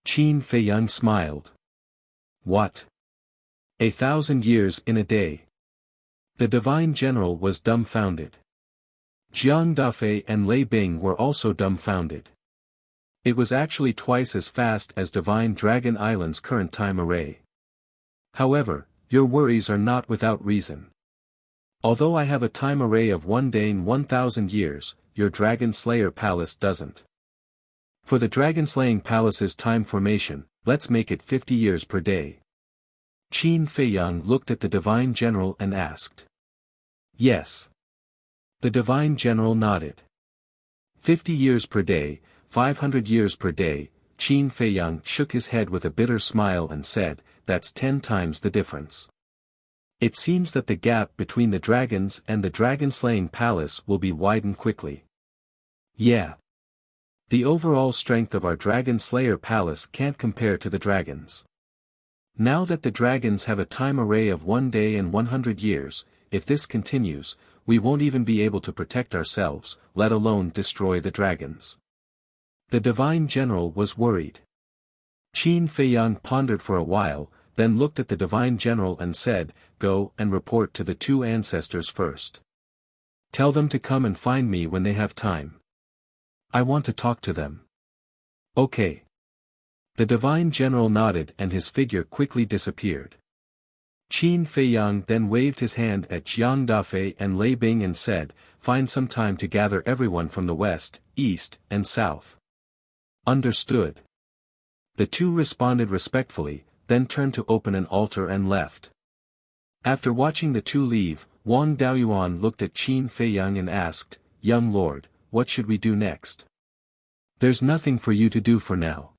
Speaker 1: Qin Feiyang smiled. What? 1,000 years in a day. The divine general was dumbfounded. Jiang Dafei and Lei Bing were also dumbfounded. It was actually twice as fast as Divine Dragon Island's current time array. However, your worries are not without reason. Although I have a time array of 1 day in 1,000 years, your Dragon Slayer Palace doesn't. For the Dragon Slaying Palace's time formation, let's make it 50 years per day. Qin Feiyang looked at the Divine General and asked. Yes. The Divine General nodded. 50 years per day, 500 years per day, Qin Feiyang shook his head with a bitter smile and said, that's 10 times the difference. It seems that the gap between the dragons and the dragon-slaying palace will be widened quickly. Yeah. The overall strength of our Dragon Slayer Palace can't compare to the dragons. Now that the dragons have a time array of 1 day and 100 years, if this continues, we won't even be able to protect ourselves, let alone destroy the dragons. The Divine General was worried. Qin Feiyang pondered for a while, then looked at the Divine General and said, go and report to the 2 ancestors first. Tell them to come and find me when they have time. I want to talk to them. Okay. The Divine General nodded and his figure quickly disappeared. Qin Feiyang then waved his hand at Jiang Dafei and Lei Bing and said, find some time to gather everyone from the west, east, and south. Understood. The 2 responded respectfully, then turned to open an altar and left. After watching the 2 leave, Wang Daoyuan looked at Qin Feiyang and asked, young lord, what should we do next? There's nothing for you to do for now.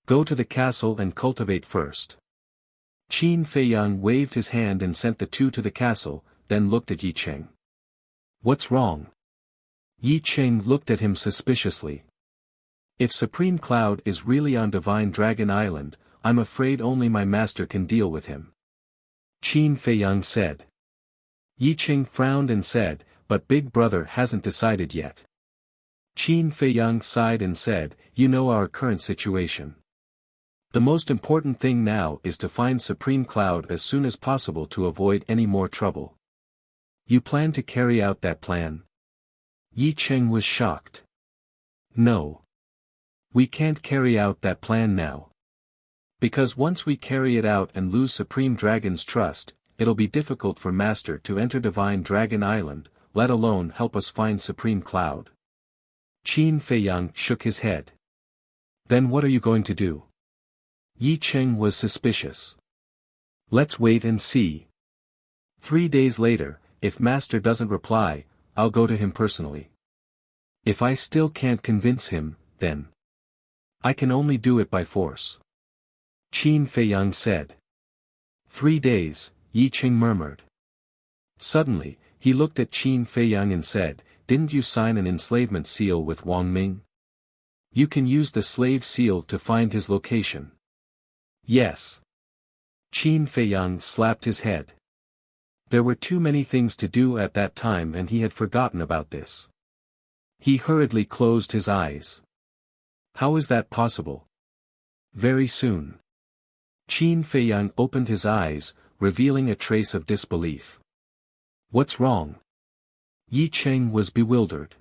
Speaker 1: Go to the castle and cultivate first. Qin Feiyang waved his hand and sent the 2 to the castle, then looked at Yi Qing. What's wrong? Yi Qing looked at him suspiciously. If Supreme Cloud is really on Divine Dragon Island, I'm afraid only my master can deal with him. Qin Feiyang said. Yi Qing frowned and said, but Big Brother hasn't decided yet. Qin Feiyang sighed and said, you know our current situation. The most important thing now is to find Supreme Cloud as soon as possible to avoid any more trouble. You plan to carry out that plan? Yi Qing was shocked. No. We can't carry out that plan now. Because once we carry it out and lose Supreme Dragon's trust, it'll be difficult for Master to enter Divine Dragon Island, let alone help us find Supreme Cloud. Qin Feiyang shook his head. Then what are you going to do? Yi Qing was suspicious. Let's wait and see. 3 days later, if Master doesn't reply, I'll go to him personally. If I still can't convince him, then I can only do it by force. Qin Feiyang said. 3 days, Yi Qing murmured. Suddenly, he looked at Qin Feiyang and said, didn't you sign an enslavement seal with Wang Ming? You can use the slave seal to find his location. Yes. Qin Feiyang slapped his head. There were too many things to do at that time and he had forgotten about this. He hurriedly closed his eyes. How is that possible? Very soon. Qin Feiyang opened his eyes, revealing a trace of disbelief. What's wrong? Yi Qing was bewildered.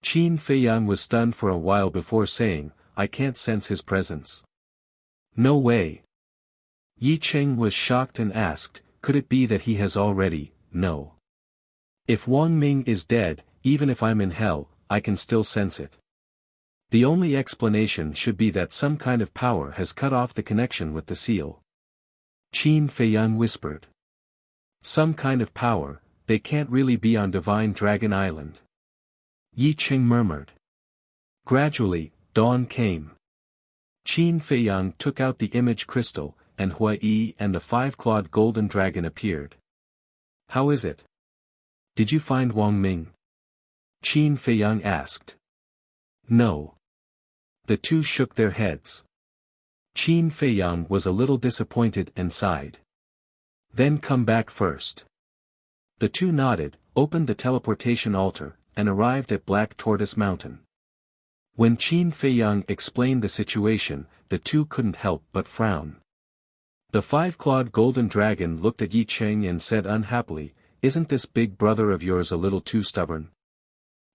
Speaker 1: Qin Feiyang was stunned for a while before saying, I can't sense his presence. No way. Yi Qing was shocked and asked, could it be that he has already, no. If Wang Ming is dead, even if I'm in hell, I can still sense it. The only explanation should be that some kind of power has cut off the connection with the seal. Qin Feiyang whispered. Some kind of power, they can't really be on Divine Dragon Island. Yi Qing murmured. Gradually, dawn came. Qin Feiyang took out the image crystal, and Hua Yi and the five-clawed golden dragon appeared. How is it? Did you find Wang Ming? Qin Feiyang asked. No. The two shook their heads. Qin Feiyang was a little disappointed and sighed. Then come back first. The two nodded, opened the teleportation altar, and arrived at Black Tortoise Mountain. When Qin Feiyang explained the situation, the two couldn't help but frown. The five-clawed golden dragon looked at Yi Qing and said unhappily, "Isn't this big brother of yours a little too stubborn?"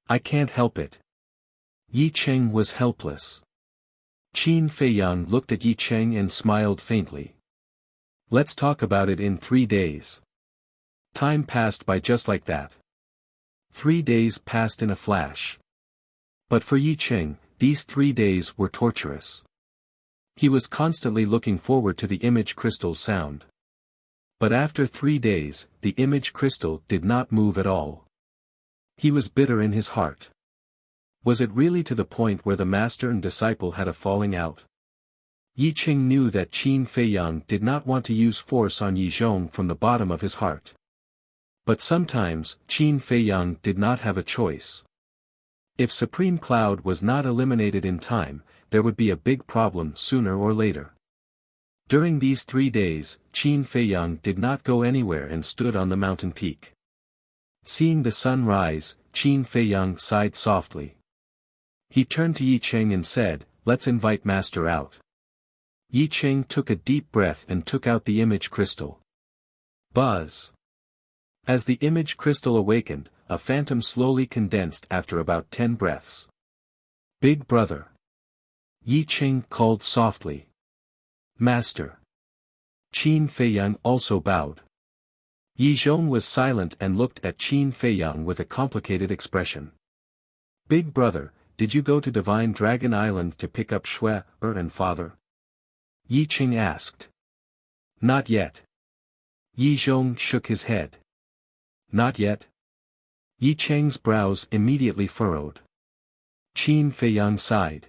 Speaker 1: "I can't help it." Yi Qing was helpless. Qin Feiyang looked at Yi Qing and smiled faintly. "Let's talk about it in 3 days." Time passed by just like that. 3 days passed in a flash. But for Yi Qing, these 3 days were torturous. He was constantly looking forward to the image crystal's sound. But after 3 days, the image crystal did not move at all. He was bitter in his heart. Was it really to the point where the master and disciple had a falling out? Yi Qing knew that Qin Feiyang did not want to use force on Yi Zhong from the bottom of his heart. But sometimes, Qin Feiyang did not have a choice. If Supreme Cloud was not eliminated in time, there would be a big problem sooner or later. During these 3 days, Qin Feiyang did not go anywhere and stood on the mountain peak. Seeing the sun rise, Qin Feiyang sighed softly. He turned to Yi Qing and said, "Let's invite Master out." Yi Qing took a deep breath and took out the image crystal. Buzz! As the image crystal awakened, a phantom slowly condensed after about 10 breaths. "Big brother!" Yi Qing called softly. "Master!" Qin Feiyang also bowed. Yi Zhong was silent and looked at Qin Feiyang with a complicated expression. "Big brother, did you go to Divine Dragon Island to pick up Shui and father?" Yi Qing asked. "Not yet." Yi Zhong shook his head. "Not yet?" Yi Qing's brows immediately furrowed. Qin Feiyang sighed.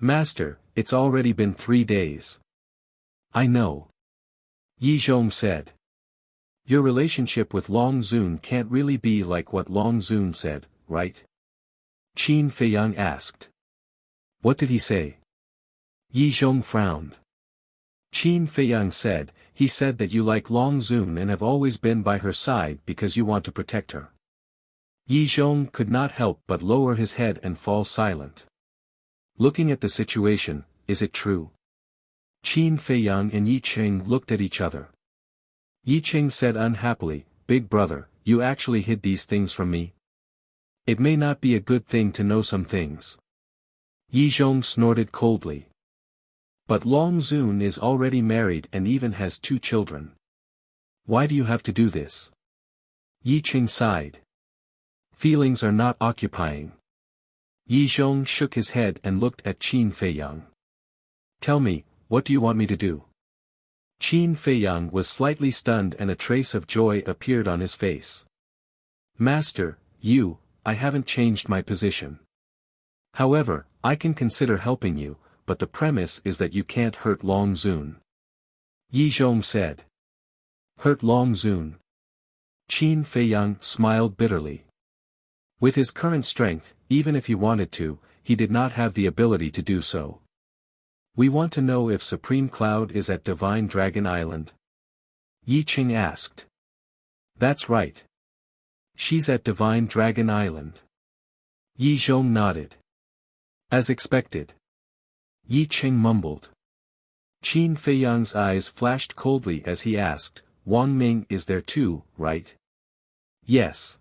Speaker 1: "Master, it's already been 3 days." "I know." Yi Zhong said. "Your relationship with Long Zun can't really be like what Long Zun said, right?" Qin Feiyang asked. "What did he say?" Yi Zhong frowned. Qin Feiyang said, "He said that you like Long Zun and have always been by her side because you want to protect her." Yi Zhong could not help but lower his head and fall silent. Looking at the situation, is it true? Qin Feiyang and Yi Qing looked at each other. Yi Qing said unhappily, "Big brother, you actually hid these things from me? It may not be a good thing to know some things." Yi Zhong snorted coldly. "But Long Zun is already married and even has 2 children. Why do you have to do this?" Yi Qing sighed. "Feelings are not occupying." Yi Zhong shook his head and looked at Qin Feiyang. "Tell me, what do you want me to do?" Qin Feiyang was slightly stunned and a trace of joy appeared on his face. "Master, I haven't changed my position. However, I can consider helping you, but the premise is that you can't hurt Long Zun." Yi Zhong said. "Hurt Long Zun?" Qin Feiyang smiled bitterly. With his current strength, even if he wanted to, he did not have the ability to do so. "We want to know if Supreme Cloud is at Divine Dragon Island?" Yi Qing asked. "That's right. She's at Divine Dragon Island." Yi Zhong nodded. "As expected." Yi Qing mumbled. Qin Feiyang's eyes flashed coldly as he asked, "Wang Ming is there too, right?" "Yes."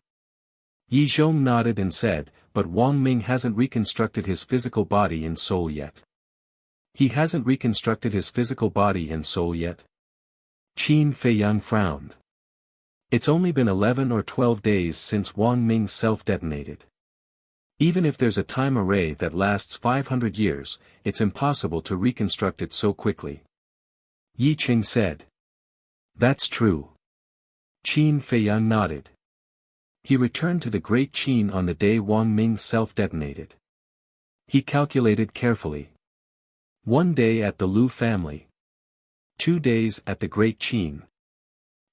Speaker 1: Yi Zhong nodded and said, "But Wang Ming hasn't reconstructed his physical body and soul yet." "He hasn't reconstructed his physical body and soul yet?" Qin Feiyang frowned. "It's only been 11 or 12 days since Wang Ming self-detonated. Even if there's a time array that lasts 500 years, it's impossible to reconstruct it so quickly. Yi Qing said. That's true. Qin Feiyang nodded. He returned to the Great Qin on the day Wang Ming self-detonated. He calculated carefully. 1 day at the Lu family. 2 days at the Great Qin.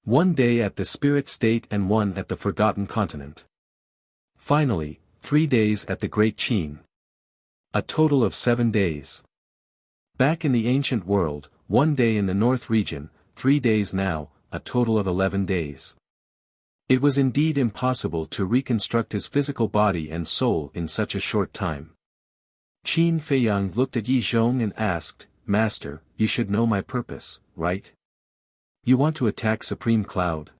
Speaker 1: 1 day at the Spirit State and 1 at the Forgotten Continent. Finally, 3 days at the Great Qin. A total of 7 days. Back in the ancient world, 1 day in the North region, 3 days now, a total of 11 days. It was indeed impossible to reconstruct his physical body and soul in such a short time. Qin Feiyang looked at Yi Zhong and asked, Master, you should know my purpose, right? You want to attack Supreme Cloud?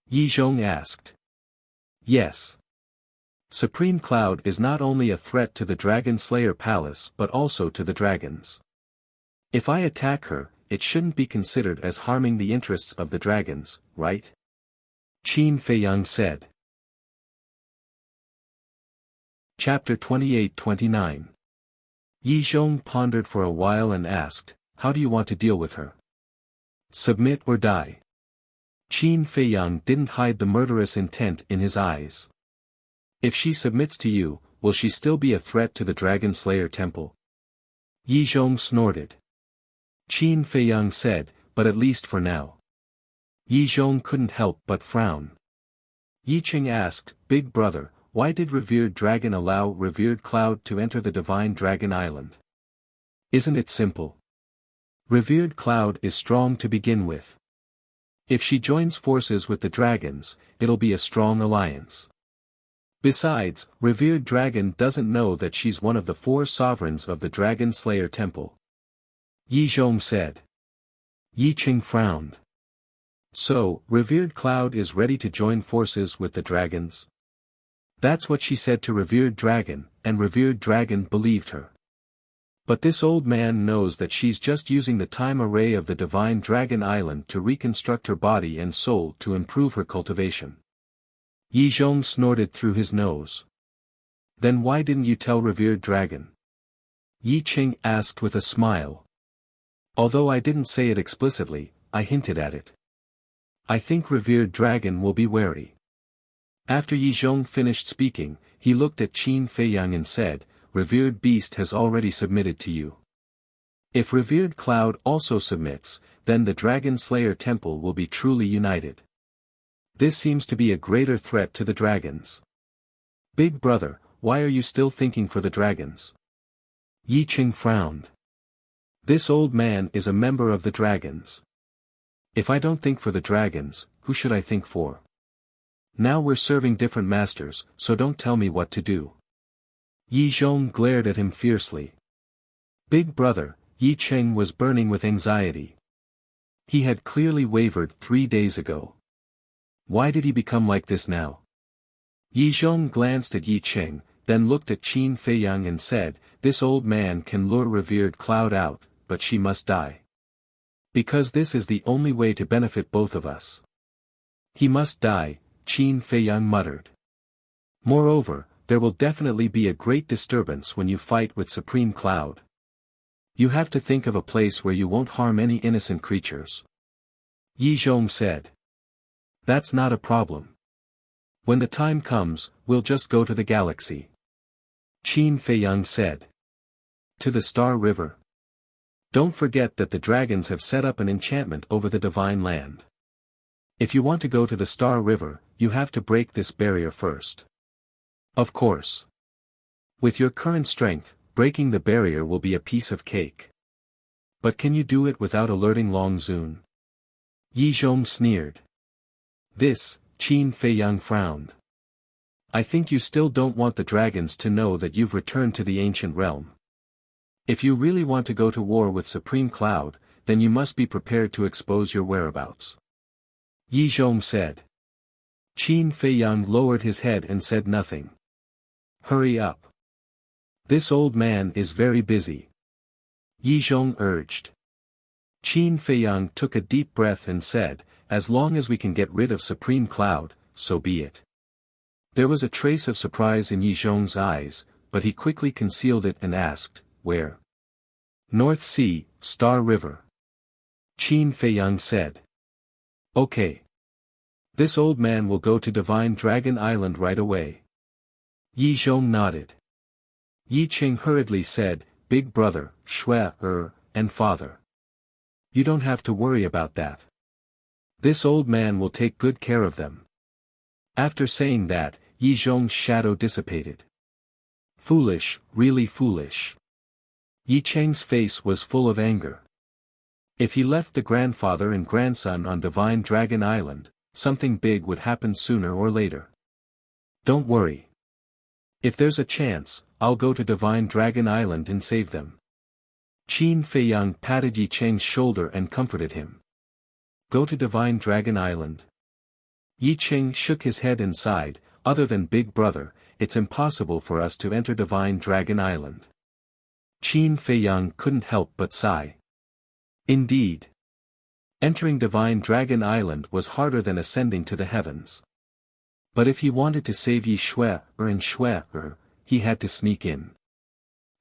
Speaker 1: Yi Zhong asked. Yes. Supreme Cloud is not only a threat to the Dragon Slayer Palace but also to the dragons. If I attack her, it shouldn't be considered as harming the interests of the dragons, right? Qin Feiyang said. Chapter 28-29. Yi Zhong pondered for a while and asked, how do you want to deal with her? Submit or die? Qin Feiyang didn't hide the murderous intent in his eyes. If she submits to you, will she still be a threat to the Dragon Slayer Temple? Yi Zhong snorted. Qin Feiyang said, but at least for now. Yi Zhong couldn't help but frown. Yi Qing asked, Big Brother, why did Revered Dragon allow Revered Cloud to enter the Divine Dragon Island? Isn't it simple? Revered Cloud is strong to begin with. If she joins forces with the dragons, it'll be a strong alliance. Besides, Revered Dragon doesn't know that she's one of the 4 sovereigns of the Dragon Slayer Temple. Yi Zhong said. Yi Qing frowned. So, Revered Cloud is ready to join forces with the dragons? That's what she said to Revered Dragon, and Revered Dragon believed her. But this old man knows that she's just using the time array of the Divine Dragon Island to reconstruct her body and soul to improve her cultivation. Yi Zhong snorted through his nose. Then why didn't you tell Revered Dragon? Yi Qing asked with a smile. Although I didn't say it explicitly, I hinted at it. I think Revered Dragon will be wary. After Yi Zhong finished speaking, he looked at Qin Feiyang and said, Revered Beast has already submitted to you. If Revered Cloud also submits, then the Dragon Slayer Temple will be truly united. This seems to be a greater threat to the dragons. Big Brother, why are you still thinking for the dragons? Yi Qing frowned. This old man is a member of the dragons. If I don't think for the dragons, who should I think for? Now we're serving different masters, so don't tell me what to do. Yi Zhong glared at him fiercely. Big Brother, Yi Qing was burning with anxiety. He had clearly wavered 3 days ago. Why did he become like this now? Yi Zhong glanced at Yi Qing, then looked at Qin Feiyang and said, This old man can lure Revered Cloud out, but she must die. Because this is the only way to benefit both of us. He must die, Qin Feiyang muttered. Moreover, there will definitely be a great disturbance when you fight with Supreme Cloud. You have to think of a place where you won't harm any innocent creatures. Yi Zhong said. That's not a problem. When the time comes, we'll just go to the galaxy. Qin Feiyang said. To the Star River. Don't forget that the dragons have set up an enchantment over the Divine Land. If you want to go to the Star River, you have to break this barrier first. Of course. With your current strength, breaking the barrier will be a piece of cake. But can you do it without alerting Long Zun? Yi Zhong sneered. This, Qin Feiyang frowned. I think you still don't want the dragons to know that you've returned to the ancient realm. If you really want to go to war with Supreme Cloud, then you must be prepared to expose your whereabouts. Yi Zhong said. Qin Feiyang lowered his head and said nothing. Hurry up. This old man is very busy. Yi Zhong urged. Qin Feiyang took a deep breath and said, As long as we can get rid of Supreme Cloud, so be it. There was a trace of surprise in Yi Zhong's eyes, but he quickly concealed it and asked, "Where?" "North Sea, Star River." Qin Feiyang said. "Okay. This old man will go to Divine Dragon Island right away." Yi Zhong nodded. Yi Qing hurriedly said, "Big brother, Shui, and father. You don't have to worry about that. This old man will take good care of them." After saying that, Yi Zhong's shadow dissipated. Foolish, really foolish. Yi Cheng's face was full of anger. If he left the grandfather and grandson on Divine Dragon Island, something big would happen sooner or later. "Don't worry. If there's a chance, I'll go to Divine Dragon Island and save them." Qin Feiyang patted Yi Cheng's shoulder and comforted him. "Go to Divine Dragon Island?" Yi Cheng shook his head and sighed, "Other than Big Brother, it's impossible for us to enter Divine Dragon Island." Qin Feiyang couldn't help but sigh. Indeed. Entering Divine Dragon Island was harder than ascending to the heavens. But if he wanted to save Yi Shui and Shui, he had to sneak in.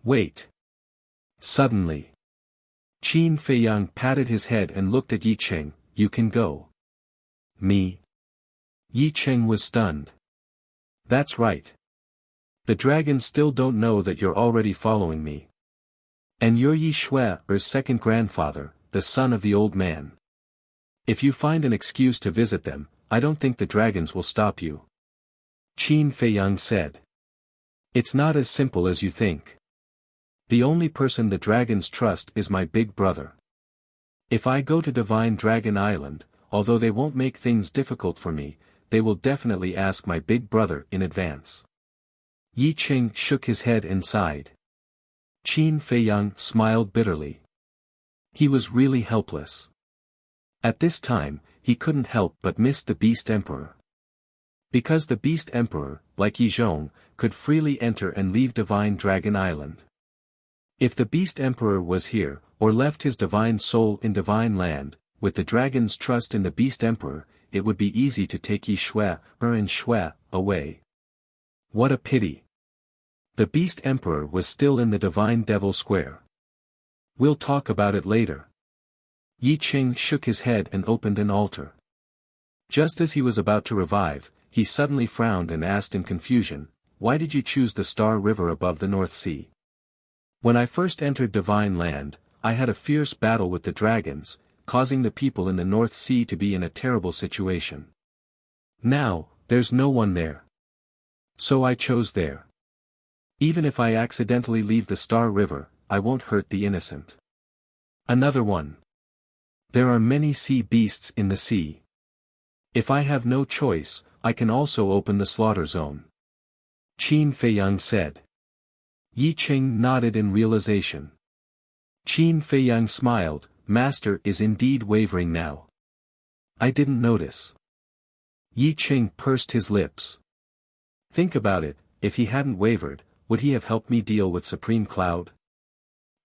Speaker 1: Wait. Suddenly, Qin Feiyang patted his head and looked at Yi Cheng. "You can go." "Me?" Yi Cheng was stunned. "That's right. The dragons still don't know that you're already following me. And you're Yi Shui's second grandfather, the son of the old man. If you find an excuse to visit them, I don't think the dragons will stop you." Qin Feiyang said. "It's not as simple as you think. The only person the dragons trust is my big brother. If I go to Divine Dragon Island, although they won't make things difficult for me, they will definitely ask my big brother in advance." Yi Cheng shook his head and sighed. Qin Feiyang smiled bitterly. He was really helpless. At this time, he couldn't help but miss the Beast Emperor. Because the Beast Emperor, like Yi Zhong, could freely enter and leave Divine Dragon Island. If the Beast Emperor was here, or left his divine soul in Divine Land, with the dragon's trust in the Beast Emperor, it would be easy to take Yi Shui and Shui away. What a pity. The Beast Emperor was still in the Divine Devil Square. "We'll talk about it later." Yi Cheng shook his head and opened an altar. Just as he was about to revive, he suddenly frowned and asked in confusion, "Why did you choose the Star River above the North Sea?" "When I first entered Divine Land, I had a fierce battle with the dragons, causing the people in the North Sea to be in a terrible situation. Now, there's no one there. So I chose there. Even if I accidentally leave the Star River, I won't hurt the innocent." Another one. "There are many sea beasts in the sea. If I have no choice, I can also open the slaughter zone." Qin Feiyang said. Yi Cheng nodded in realization. Qin Feiyang smiled, "Master is indeed wavering now. I didn't notice." Yi Cheng pursed his lips. Think about it, if he hadn't wavered, would he have helped me deal with Supreme Cloud?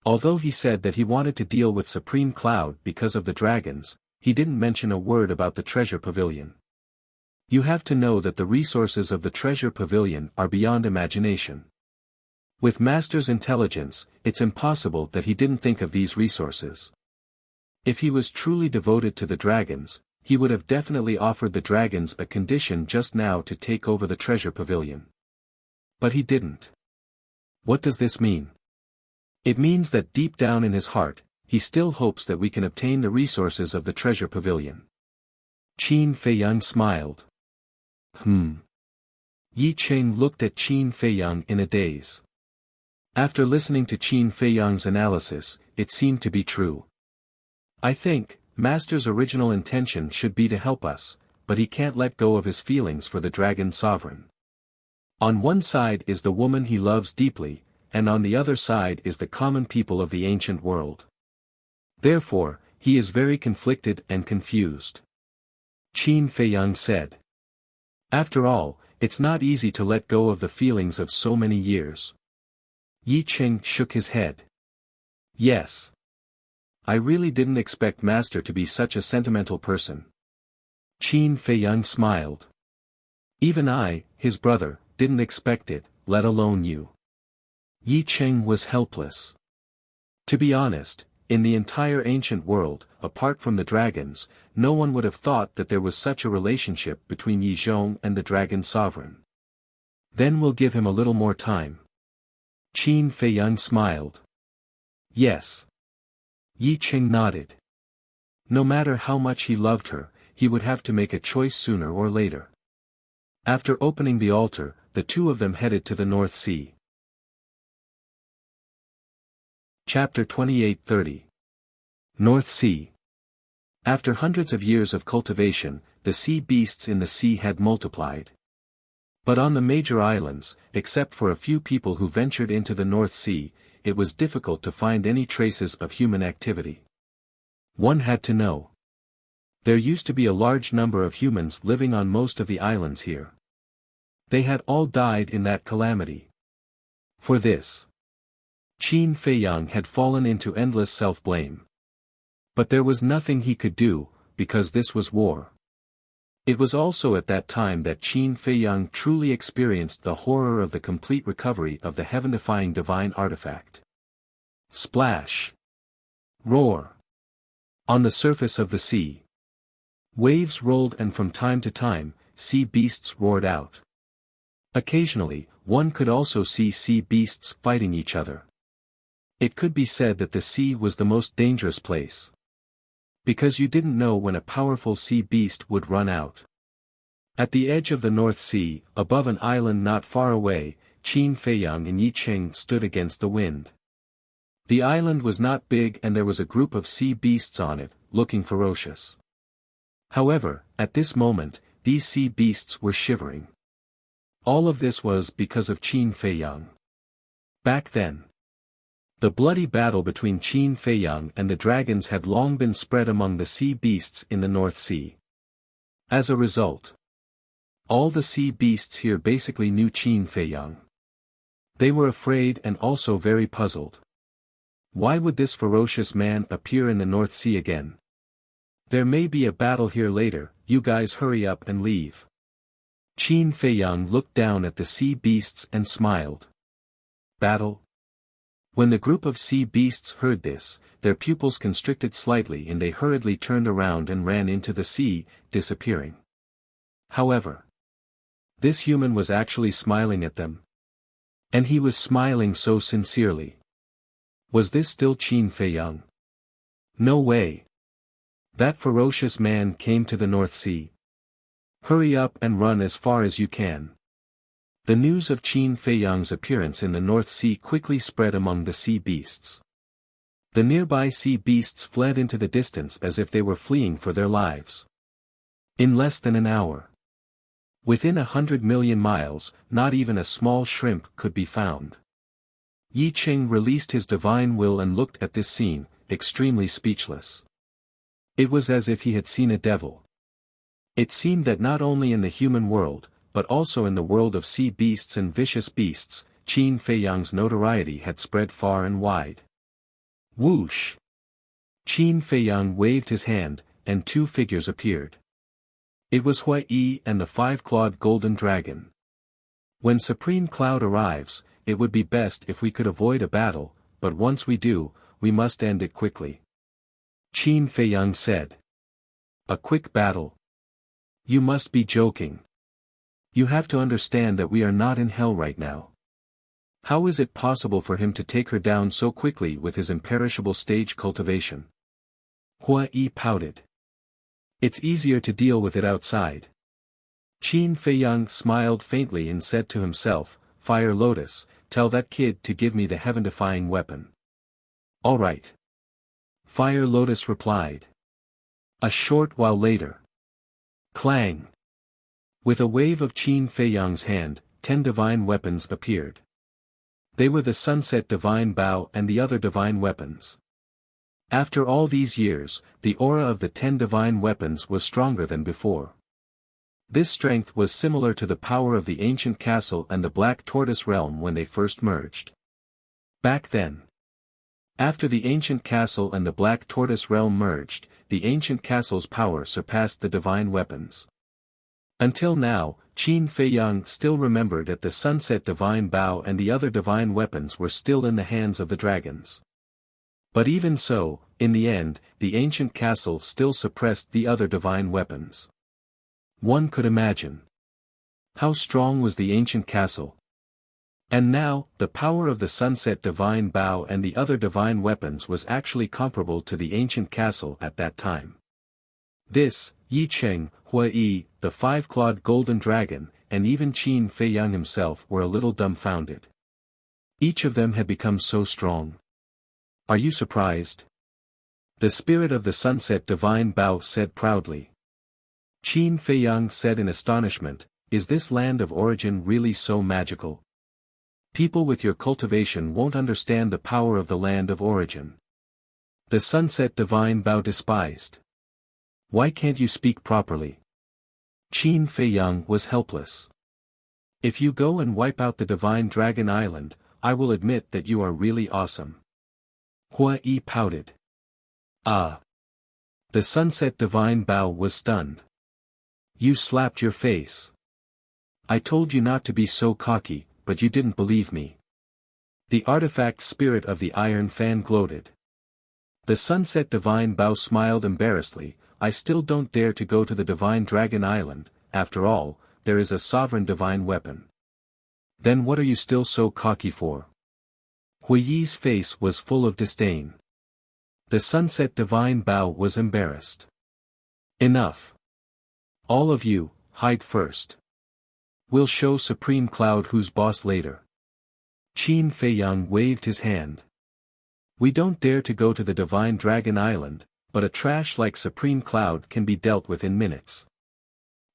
Speaker 1: Although he said that he wanted to deal with Supreme Cloud because of the dragons, he didn't mention a word about the treasure pavilion. You have to know that the resources of the treasure pavilion are beyond imagination. With Master's intelligence, it's impossible that he didn't think of these resources. If he was truly devoted to the dragons, he would have definitely offered the dragons a condition just now to take over the treasure pavilion. But he didn't. What does this mean? It means that deep down in his heart, he still hopes that we can obtain the resources of the treasure pavilion. Qin Feiyang smiled. Yi Cheng looked at Qin Feiyang in a daze. After listening to Qin Feiyang's analysis, it seemed to be true. "I think, Master's original intention should be to help us, but he can't let go of his feelings for the Dragon Sovereign. On one side is the woman he loves deeply, and on the other side is the common people of the ancient world. Therefore, he is very conflicted and confused." Qin Feiyang said. "After all, it's not easy to let go of the feelings of so many years." Yi Cheng shook his head. "Yes. I really didn't expect Master to be such a sentimental person." Qin Feiyang smiled. Even I, his brother, didn't expect it, let alone you. Yi Cheng was helpless. To be honest, in the entire ancient world, apart from the dragons, no one would have thought that there was such a relationship between Yi Zhong and the dragon sovereign. Then we'll give him a little more time. Qin Feiyang smiled. Yes. Yi Cheng nodded. No matter how much he loved her, he would have to make a choice sooner or later. After opening the altar, the two of them headed to the North Sea. Chapter 28-30. North Sea. After hundreds of years of cultivation, the sea beasts in the sea had multiplied. But on the major islands, except for a few people who ventured into the North Sea, it was difficult to find any traces of human activity. One had to know. There used to be a large number of humans living on most of the islands here. They had all died in that calamity. For this, Qin Feiyang had fallen into endless self-blame. But there was nothing he could do, because this was war. It was also at that time that Qin Feiyang truly experienced the horror of the complete recovery of the heaven-defying divine artifact. Splash! Roar! On the surface of the sea, waves rolled, and from time to time, sea beasts roared out. Occasionally, one could also see sea beasts fighting each other. It could be said that the sea was the most dangerous place. Because you didn't know when a powerful sea beast would run out. At the edge of the North Sea, above an island not far away, Qin Feiyang and Yi Cheng stood against the wind. The island was not big, and there was a group of sea beasts on it, looking ferocious. However, at this moment, these sea beasts were shivering. All of this was because of Qin Feiyang. Back then, the bloody battle between Qin Feiyang and the dragons had long been spread among the sea beasts in the North Sea. As a result, all the sea beasts here basically knew Qin Feiyang. They were afraid and also very puzzled. Why would this ferocious man appear in the North Sea again? There may be a battle here later, you guys hurry up and leave. Qin Feiyang looked down at the sea beasts and smiled. Battle? When the group of sea beasts heard this, their pupils constricted slightly, and they hurriedly turned around and ran into the sea, disappearing. However, this human was actually smiling at them. And he was smiling so sincerely. Was this still Qin Feiyang? No way. That ferocious man came to the North Sea. Hurry up and run as far as you can. The news of Qin Feiyang's appearance in the North Sea quickly spread among the sea beasts. The nearby sea beasts fled into the distance as if they were fleeing for their lives. In less than an hour, within 100 million miles, not even a small shrimp could be found. Yi Cheng released his divine will and looked at this scene, extremely speechless. It was as if he had seen a devil. It seemed that not only in the human world, but also in the world of sea beasts and vicious beasts, Qin Feiyang's notoriety had spread far and wide. Whoosh! Qin Feiyang waved his hand, and two figures appeared. It was Hui Yi and the five-clawed golden dragon. When Supreme Cloud arrives, it would be best if we could avoid a battle, but once we do, we must end it quickly. Qin Feiyang said. A quick battle? You must be joking. You have to understand that we are not in hell right now. How is it possible for him to take her down so quickly with his imperishable stage cultivation? Hui Yi pouted. It's easier to deal with it outside. Qin Feiyang smiled faintly and said to himself, Fire Lotus, tell that kid to give me the heaven-defying weapon. All right. Fire Lotus replied. A short while later. Clang! With a wave of Qin Feiyang's hand, 10 divine weapons appeared. They were the Sunset Divine Bow and the other divine weapons. After all these years, the aura of the 10 divine weapons was stronger than before. This strength was similar to the power of the ancient castle and the Black Tortoise realm when they first merged. Back then, after the ancient castle and the Black Tortoise realm merged, the ancient castle's power surpassed the divine weapons. Until now, Qin Feiyang still remembered that the sunset divine bow and the other divine weapons were still in the hands of the dragons. But even so, in the end, the ancient castle still suppressed the other divine weapons. One could imagine how strong was the ancient castle. And now, the power of the sunset divine bow and the other divine weapons was actually comparable to the ancient castle at that time. This, Yi Cheng, Hua Yi, the five-clawed golden dragon, and even Qin Feiyang himself were a little dumbfounded. Each of them had become so strong. Are you surprised? The spirit of the sunset divine bow said proudly. Qin Feiyang said in astonishment, is this land of origin really so magical? People with your cultivation won't understand the power of the land of origin. The sunset divine bow despised. Why can't you speak properly? Qin Feiyang was helpless. If you go and wipe out the divine dragon island, I will admit that you are really awesome. Hua Yi pouted. Ah. The sunset divine bow was stunned. You slapped your face. I told you not to be so cocky, but you didn't believe me. The artifact spirit of the iron fan gloated. The sunset divine bow smiled embarrassedly. I still don't dare to go to the divine dragon island, after all, there is a sovereign divine weapon. Then what are you still so cocky for? Hui Yi's face was full of disdain. The sunset divine bow was embarrassed. Enough. All of you, hide first. We'll show Supreme Cloud who's boss later. Qin Feiyang waved his hand. We don't dare to go to the divine dragon island, but a trash like Supreme Cloud can be dealt with in minutes.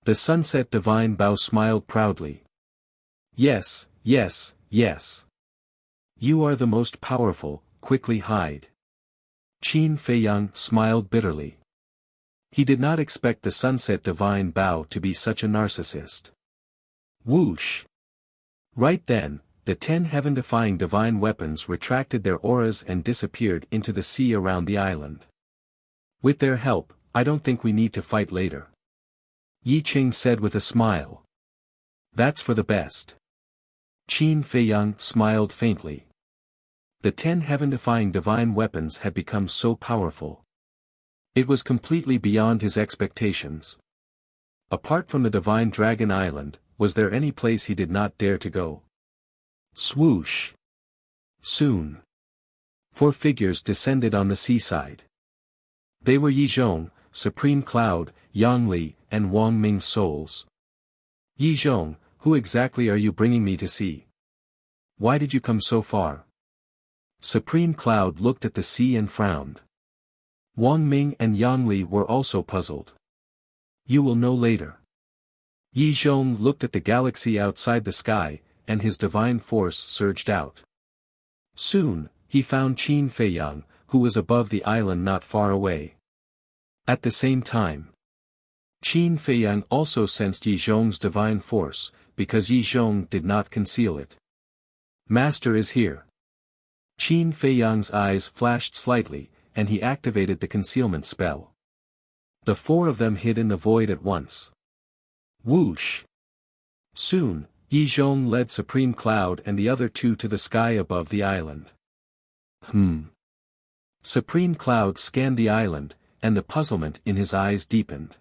Speaker 1: The sunset divine bow smiled proudly. Yes, yes, yes. You are the most powerful, quickly hide. Qin Feiyang smiled bitterly. He did not expect the sunset divine bow to be such a narcissist. Whoosh! Right then, the 10 heaven-defying divine weapons retracted their auras and disappeared into the sea around the island. With their help, I don't think we need to fight later. Yi Cheng said with a smile. That's for the best. Qin Feiyang smiled faintly. The 10 heaven-defying divine weapons had become so powerful. It was completely beyond his expectations. Apart from the divine dragon island, was there any place he did not dare to go? Swoosh! Soon. 4 figures descended on the seaside. They were Yi Zhong, Supreme Cloud, Yang Li, and Wang Ming's souls. Yi Zhong, who exactly are you bringing me to see? Why did you come so far? Supreme Cloud looked at the sea and frowned. Wang Ming and Yang Li were also puzzled. You will know later. Yi Zhong looked at the galaxy outside the sky, and his divine force surged out. Soon, he found Qin Feiyang, who was above the island not far away. At the same time, Qin Feiyang also sensed Yi Zhong's divine force, because Yi Zhong did not conceal it. Master is here. Qin Feiyang's eyes flashed slightly, and he activated the concealment spell. The 4 of them hid in the void at once. Whoosh! Soon, Yi Zhong led Supreme Cloud and the other 2 to the sky above the island. Supreme Cloud scanned the island, and the puzzlement in his eyes deepened.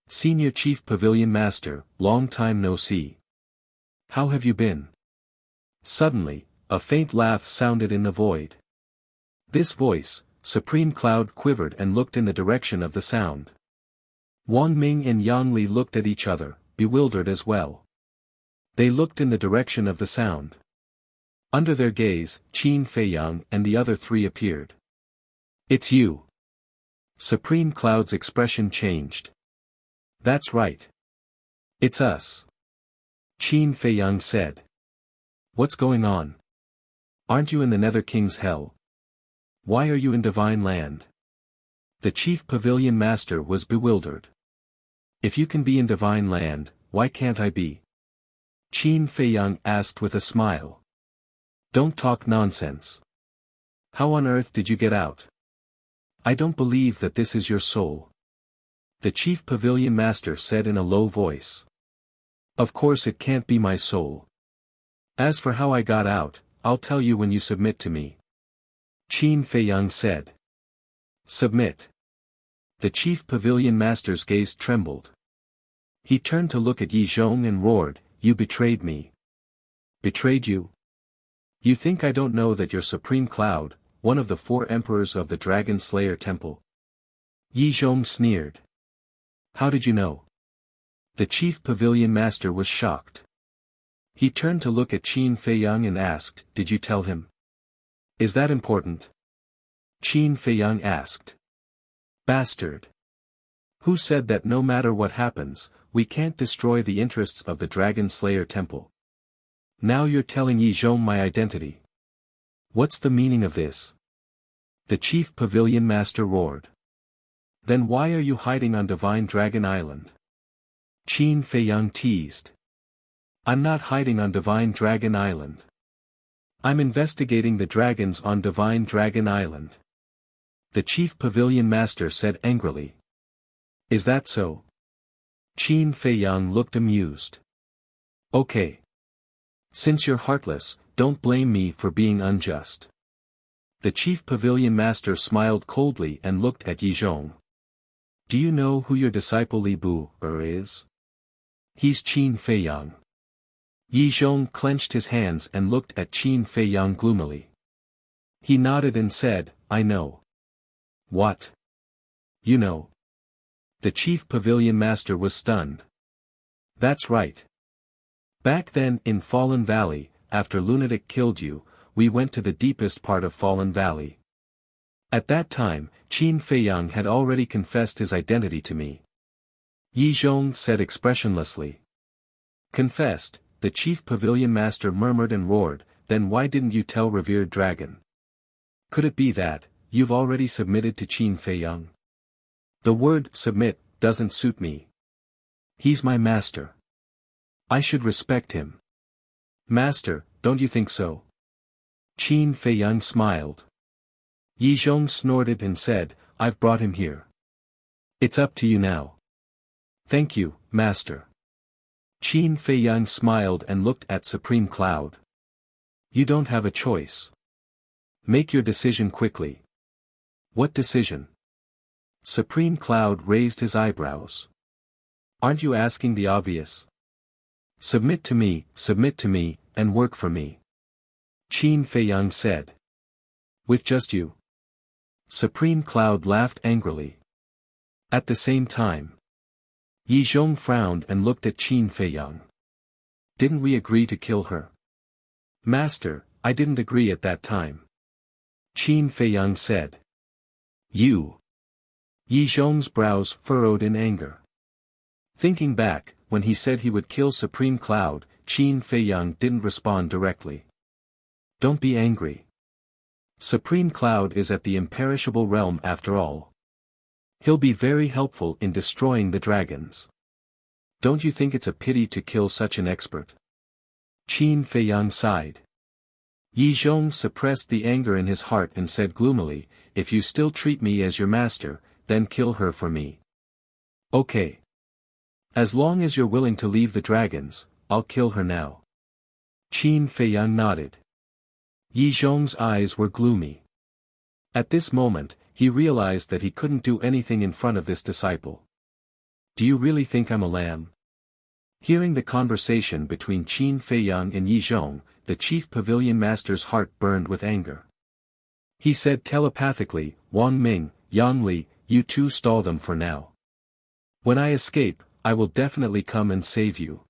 Speaker 1: Senior Chief Pavilion Master, long time no see. How have you been? Suddenly, a faint laugh sounded in the void. This voice, Supreme Cloud quivered and looked in the direction of the sound. Wang Ming and Yang Li looked at each other, bewildered as well. They looked in the direction of the sound. Under their gaze, Qin Feiyang and the other 3 appeared. It's you. Supreme Cloud's expression changed. That's right. It's us. Qin Feiyang said. What's going on? Aren't you in the Nether King's hell? Why are you in Divine Land? The Chief Pavilion Master was bewildered. If you can be in Divine Land, why can't I be? Qin Feiyang asked with a smile. Don't talk nonsense. How on earth did you get out? I don't believe that this is your soul. The Chief Pavilion Master said in a low voice. Of course it can't be my soul. As for how I got out, I'll tell you when you submit to me. Qin Feiyang said. Submit. The chief pavilion master's gaze trembled. He turned to look at Yi Zhong and roared, "You betrayed me." Betrayed you? You think I don't know that you're Supreme Cloud, one of the 4 emperors of the Dragon Slayer Temple? Yi Zhong sneered. How did you know? The chief pavilion master was shocked. He turned to look at Qin Feiyang and asked, "Did you tell him?" Is that important? Qin Feiyang asked. Bastard. Who said that no matter what happens, we can't destroy the interests of the Dragon Slayer Temple? Now you're telling Yi Zhong my identity. What's the meaning of this? The chief pavilion master roared. Then why are you hiding on Divine Dragon Island? Qin Feiyang teased. I'm not hiding on Divine Dragon Island. I'm investigating the dragons on Divine Dragon Island. The chief pavilion master said angrily. Is that so? Qin Feiyang looked amused. Okay. Since you're heartless, don't blame me for being unjust. The chief pavilion master smiled coldly and looked at Yi Zhong. Do you know who your disciple Li Bu is? He's Qin Feiyang. Yi Zhong clenched his hands and looked at Qin Feiyang gloomily. He nodded and said, I know. What? You know? The chief pavilion master was stunned. That's right. Back then in Fallen Valley, after Lunatic killed you, we went to the deepest part of Fallen Valley. At that time, Qin Feiyang had already confessed his identity to me. Yi Zhong said expressionlessly. Confessed, the chief pavilion master murmured and roared, then why didn't you tell revered dragon? Could it be that, you've already submitted to Qin Feiyang? The word submit doesn't suit me. He's my master. I should respect him. Master, don't you think so? Qin Feiyang smiled. Yi Zhong snorted and said, I've brought him here. It's up to you now. Thank you, master. Qin Feiyang smiled and looked at Supreme Cloud. You don't have a choice. Make your decision quickly. What decision? Supreme Cloud raised his eyebrows. Aren't you asking the obvious? Submit to me, and work for me. Qin Feiyang said. With just you? Supreme Cloud laughed angrily. At the same time, Yi Zhong frowned and looked at Qin Feiyang. Didn't we agree to kill her? Master, I didn't agree at that time. Qin Feiyang said. You. Yi Zhong's brows furrowed in anger. Thinking back, when he said he would kill Supreme Cloud, Qin Feiyang didn't respond directly. Don't be angry. Supreme Cloud is at the imperishable realm after all. He'll be very helpful in destroying the dragons. Don't you think it's a pity to kill such an expert? Qin Feiyang sighed. Yi Zhong suppressed the anger in his heart and said gloomily, if you still treat me as your master, then kill her for me. Okay. As long as you're willing to leave the dragons, I'll kill her now. Qin Feiyang nodded. Yi Zhong's eyes were gloomy. At this moment, he realized that he couldn't do anything in front of this disciple. Do you really think I'm a lamb? Hearing the conversation between Qin Feiyang and Yi Zhong, the chief pavilion master's heart burned with anger. He said telepathically, Wang Ming, Yang Li, you two stall them for now. When I escape, I will definitely come and save you.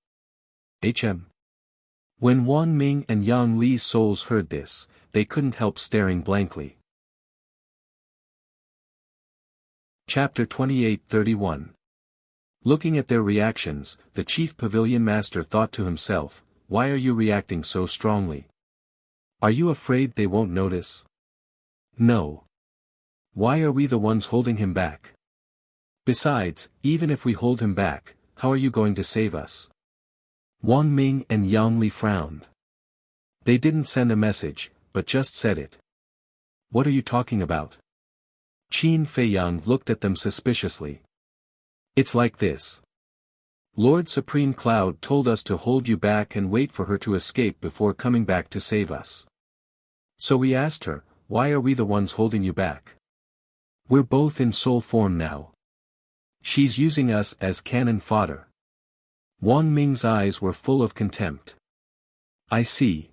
Speaker 1: When Wang Ming and Yang Li's souls heard this, they couldn't help staring blankly. Chapter 28:31. Looking at their reactions, the chief pavilion master thought to himself, why are you reacting so strongly? Are you afraid they won't notice? No. Why are we the ones holding him back? Besides, even if we hold him back, how are you going to save us? Wang Ming and Yang Li frowned. They didn't send a message, but just said it. What are you talking about? Qin Feiyang looked at them suspiciously. It's like this. Lord Supreme Cloud told us to hold you back and wait for her to escape before coming back to save us. So we asked her, why are we the ones holding you back? We're both in soul form now. She's using us as cannon fodder. Wang Ming's eyes were full of contempt. I see.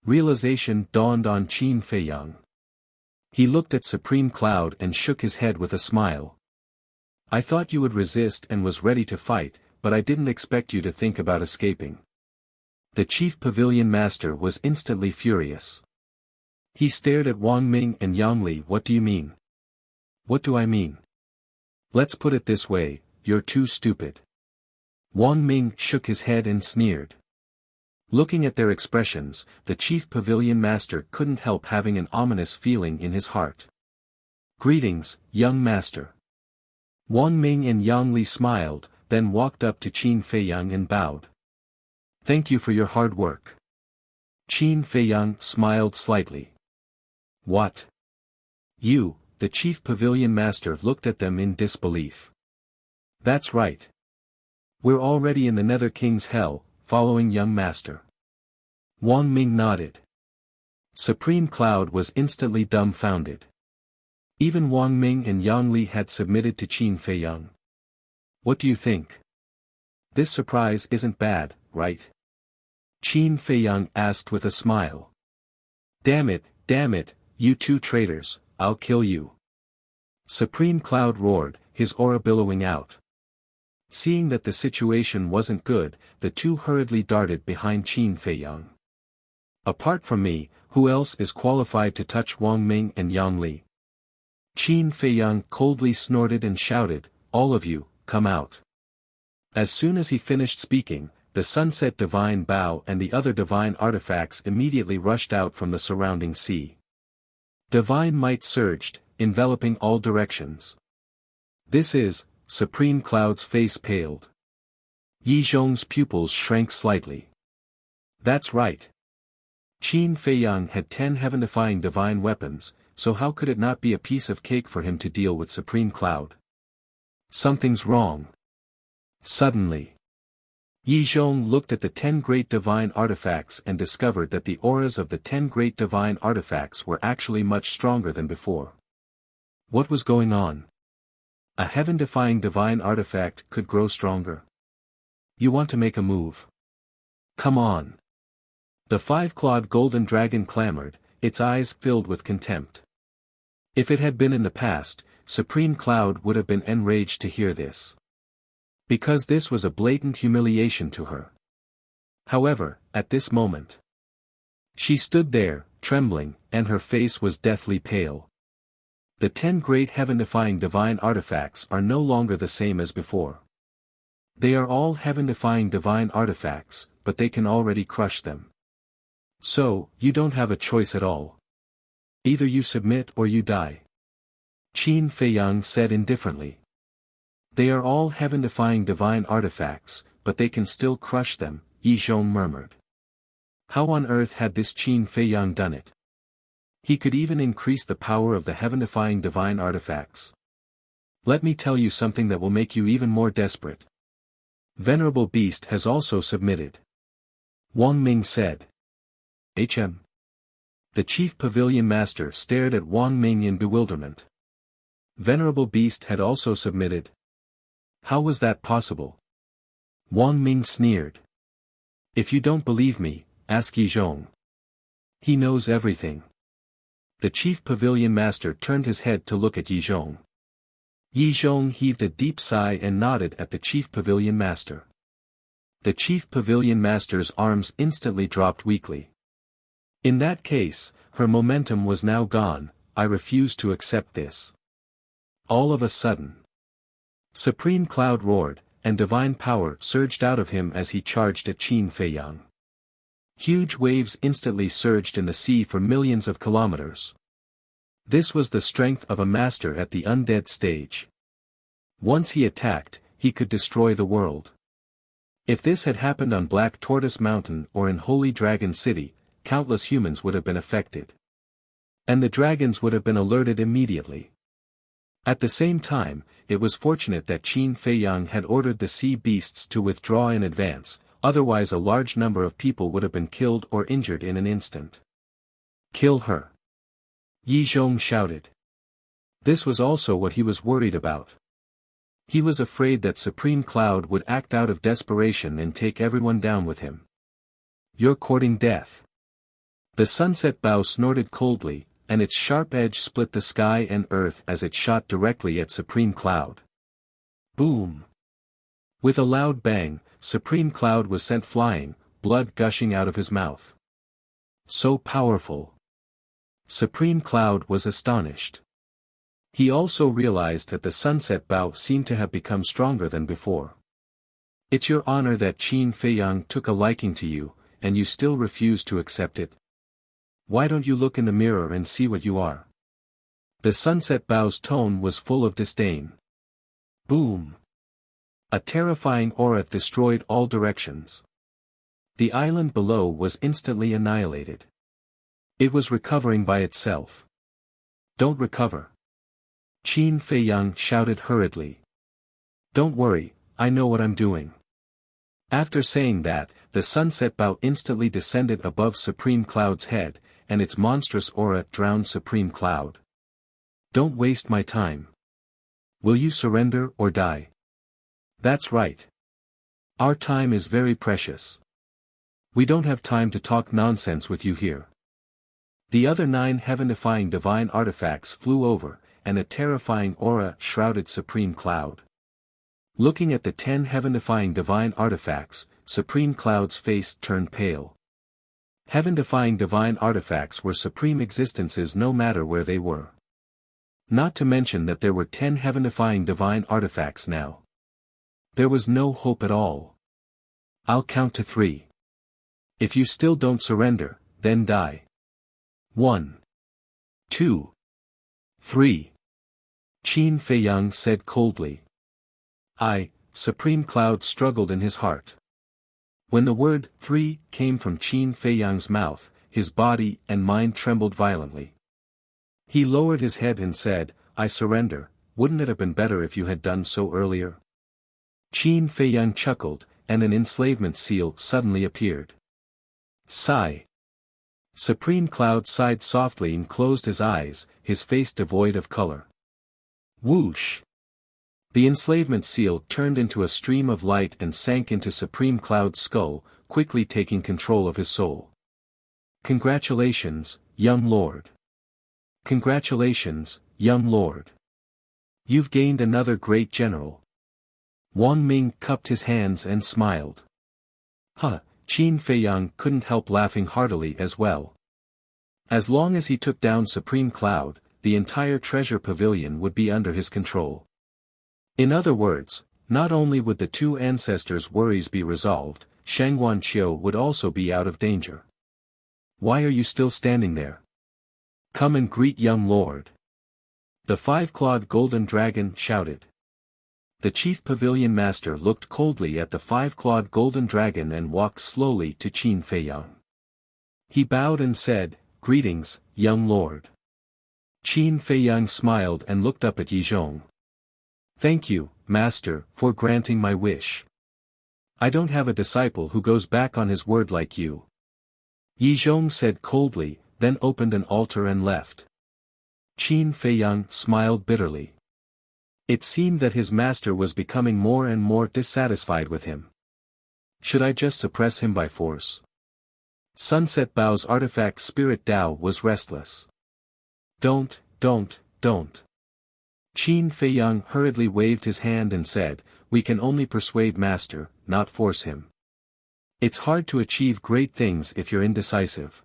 Speaker 1: Realization dawned on Qin Feiyang. He looked at Supreme Cloud and shook his head with a smile. I thought you would resist and was ready to fight, but I didn't expect you to think about escaping. The Chief Pavilion Master was instantly furious. He stared at Wang Ming and Yang Li. What do you mean? What do I mean? Let's put it this way, you're too stupid. Wang Ming shook his head and sneered. Looking at their expressions, the Chief Pavilion Master couldn't help having an ominous feeling in his heart. Greetings, young master. Wang Ming and Yang Li smiled, then walked up to Qin Feiyang and bowed. Thank you for your hard work. Qin Feiyang smiled slightly. What? You, the Chief Pavilion Master looked at them in disbelief. That's right. We're already in the Nether King's hell, following young master. Wang Ming nodded. Supreme Cloud was instantly dumbfounded. Even Wang Ming and Yang Li had submitted to Qin Feiyang. What do you think? This surprise isn't bad, right? Qin Feiyang asked with a smile. Damn it, you two traitors, I'll kill you. Supreme Cloud roared, his aura billowing out. Seeing that the situation wasn't good, the two hurriedly darted behind Qin Feiyang. Apart from me, who else is qualified to touch Wang Ming and Yang Li? Qin Feiyang coldly snorted and shouted, all of you, come out. As soon as he finished speaking, the Sunset Divine Bow and the other divine artifacts immediately rushed out from the surrounding sea. Divine might surged, enveloping all directions. This is, Supreme Cloud's face paled. Yi Zhong's pupils shrank slightly. That's right. Qin Feiyang had 10 heaven-defying divine weapons, so how could it not be a piece of cake for him to deal with Supreme Cloud? Something's wrong. Suddenly, Yi Zhong looked at the 10 great divine artifacts and discovered that the auras of the 10 great divine artifacts were actually much stronger than before. What was going on? A heaven-defying divine artifact could grow stronger. You want to make a move? Come on. The five-clawed golden dragon clamored, its eyes filled with contempt. If it had been in the past, Supreme Cloud would have been enraged to hear this. Because this was a blatant humiliation to her. However, at this moment, she stood there, trembling, and her face was deathly pale. The 10 great heaven-defying divine artifacts are no longer the same as before. They are all heaven-defying divine artifacts, but they can already crush them. So, you don't have a choice at all. Either you submit or you die. Qin Feiyang said indifferently. They are all heaven-defying divine artifacts, but they can still crush them, Yi Zhong murmured. How on earth had this Qin Feiyang done it? He could even increase the power of the heaven-defying divine artifacts. Let me tell you something that will make you even more desperate. Venerable Beast has also submitted. Wang Ming said. The Chief Pavilion Master stared at Wang Ming in bewilderment. Venerable Beast had also submitted. How was that possible? Wang Ming sneered. If you don't believe me, ask Yi Zhong. He knows everything. The Chief Pavilion Master turned his head to look at Yi Zhong. Yi Zhong heaved a deep sigh and nodded at the Chief Pavilion Master. The Chief Pavilion Master's arms instantly dropped weakly. In that case, her momentum was now gone. I refuse to accept this. All of a sudden, Supreme Cloud roared, and divine power surged out of him as he charged at Qin Feiyang. Huge waves instantly surged in the sea for millions of kilometers. This was the strength of a master at the undead stage. Once he attacked, he could destroy the world. If this had happened on Black Tortoise Mountain or in Holy Dragon City, countless humans would have been affected. And the dragons would have been alerted immediately. At the same time, it was fortunate that Qin Feiyang had ordered the sea beasts to withdraw in advance, otherwise a large number of people would have been killed or injured in an instant. Kill her! Yi Zhong shouted. This was also what he was worried about. He was afraid that Supreme Cloud would act out of desperation and take everyone down with him. You're courting death. The sunset bow snorted coldly, and its sharp edge split the sky and earth as it shot directly at Supreme Cloud. Boom! With a loud bang, Supreme Cloud was sent flying, blood gushing out of his mouth. So powerful! Supreme Cloud was astonished. He also realized that the sunset bow seemed to have become stronger than before. It's your honor that Qin Feiyang took a liking to you, and you still refuse to accept it? Why don't you look in the mirror and see what you are? The sunset bow's tone was full of disdain. Boom! A terrifying aura destroyed all directions. The island below was instantly annihilated. It was recovering by itself. Don't recover. Qin Feiyang shouted hurriedly. Don't worry, I know what I'm doing. After saying that, the sunset bow instantly descended above Supreme Cloud's head, and its monstrous aura drowned Supreme Cloud. Don't waste my time. Will you surrender or die? That's right. Our time is very precious. We don't have time to talk nonsense with you here. The other 9 heaven-defying divine artifacts flew over, and a terrifying aura shrouded Supreme Cloud. Looking at the 10 heaven-defying divine artifacts, Supreme Cloud's face turned pale. Heaven-defying divine artifacts were supreme existences no matter where they were. Not to mention that there were 10 heaven-defying divine artifacts now. There was no hope at all. I'll count to 3. If you still don't surrender, then die. 1. 2. 3. Qin Feiyang said coldly. Supreme Cloud struggled in his heart. When the word 3 came from Qin Feiyang's mouth, his body and mind trembled violently. He lowered his head and said, I surrender. Wouldn't it have been better if you had done so earlier? Qin Feiyang chuckled, and an enslavement seal suddenly appeared. Sigh. Supreme Cloud sighed softly and closed his eyes, his face devoid of color. Whoosh! The enslavement seal turned into a stream of light and sank into Supreme Cloud's skull, quickly taking control of his soul. Congratulations, young lord. Congratulations, young lord. You've gained another great general. Wang Ming cupped his hands and smiled. Qin Feiyang couldn't help laughing heartily as well. As long as he took down Supreme Cloud, the entire treasure pavilion would be under his control. In other words, not only would the 2 ancestors' worries be resolved, Shangguan Qiu would also be out of danger. Why are you still standing there? Come and greet young lord. The 5-clawed golden dragon shouted. The chief pavilion master looked coldly at the 5-clawed golden dragon and walked slowly to Qin Feiyang. He bowed and said, Greetings, young lord. Qin Feiyang smiled and looked up at Yi Zhong. Thank you, master, for granting my wish. I don't have a disciple who goes back on his word like you. Yi Zhong said coldly, then opened an altar and left. Qin Feiyang smiled bitterly. It seemed that his master was becoming more and more dissatisfied with him. Should I just suppress him by force? Sunset Bao's artifact Spirit Tao was restless. Don't. Qin Feiyang hurriedly waved his hand and said, We can only persuade master, not force him. It's hard to achieve great things if you're indecisive.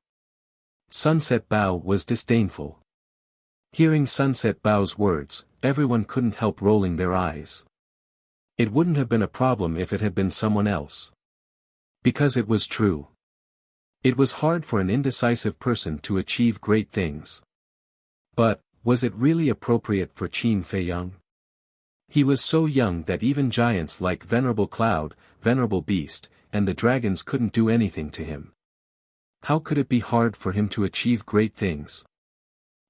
Speaker 1: Sunset Bao was disdainful. Hearing Sunset Bao's words, everyone couldn't help rolling their eyes. It wouldn't have been a problem if it had been someone else. Because it was true. It was hard for an indecisive person to achieve great things. But, was it really appropriate for Qin Feiyang? He was so young that even giants like Venerable Cloud, Venerable Beast, and the dragons couldn't do anything to him. How could it be hard for him to achieve great things?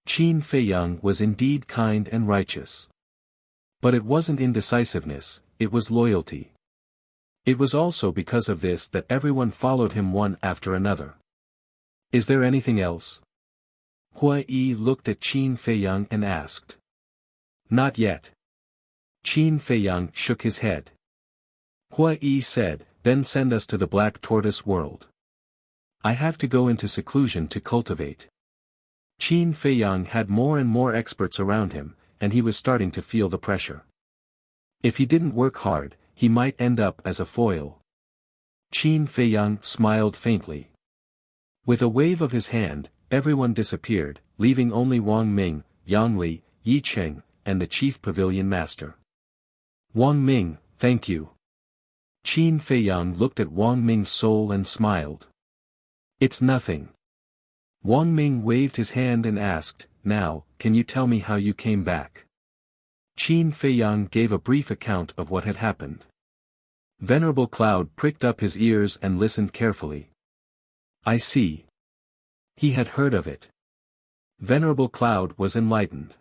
Speaker 1: Qin Feiyang was indeed kind and righteous. But it wasn't indecisiveness, it was loyalty. It was also because of this that everyone followed him one after another. Is there anything else? Hua Yi looked at Qin Feiyang and asked. Not yet. Qin Feiyang shook his head. Hua Yi said, then send us to the Black Tortoise world. I have to go into seclusion to cultivate. Qin Feiyang had more and more experts around him, and he was starting to feel the pressure. If he didn't work hard, he might end up as a foil. Qin Feiyang smiled faintly. With a wave of his hand, everyone disappeared, leaving only Wang Ming, Yang Li, Yi Cheng, and the chief pavilion master. Wang Ming, thank you. Qin Feiyang looked at Wang Ming's soul and smiled. It's nothing. Wang Ming waved his hand and asked, now, can you tell me how you came back? Qin Feiyang gave a brief account of what had happened. Venerable Cloud pricked up his ears and listened carefully. I see. He had heard of it. Venerable Cloud was enlightened.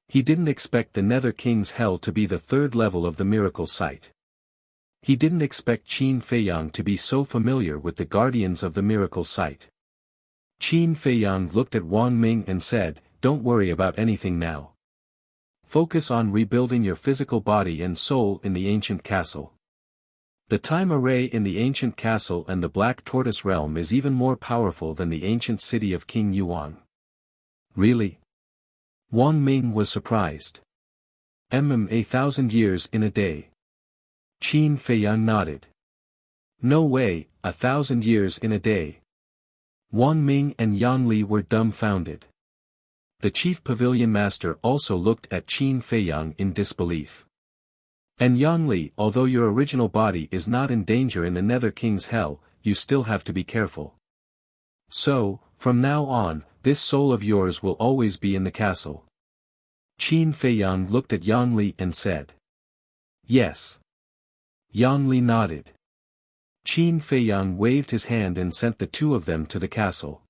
Speaker 1: He didn't expect the Nether King's Hell to be the third level of the miracle site. He didn't expect Qin Feiyang to be so familiar with the guardians of the miracle site. Qin Feiyang looked at Wang Ming and said, don't worry about anything now. Focus on rebuilding your physical body and soul in the ancient castle. The time array in the ancient castle and the Black Tortoise realm is even more powerful than the ancient city of King Yuan. Really? Wang Ming was surprised. A 1,000 years in a day. Qin Feiyang nodded. No way, 1,000 years in a day. Wang Ming and Yang Li were dumbfounded. The chief pavilion master also looked at Qin Feiyang in disbelief. And Yang Li, although your original body is not in danger in the Nether King's Hell, you still have to be careful. So, from now on, this soul of yours will always be in the castle. Qin Feiyang looked at Yang Li and said. Yes. Yang Li nodded. Qin Feiyang waved his hand and sent the two of them to the castle.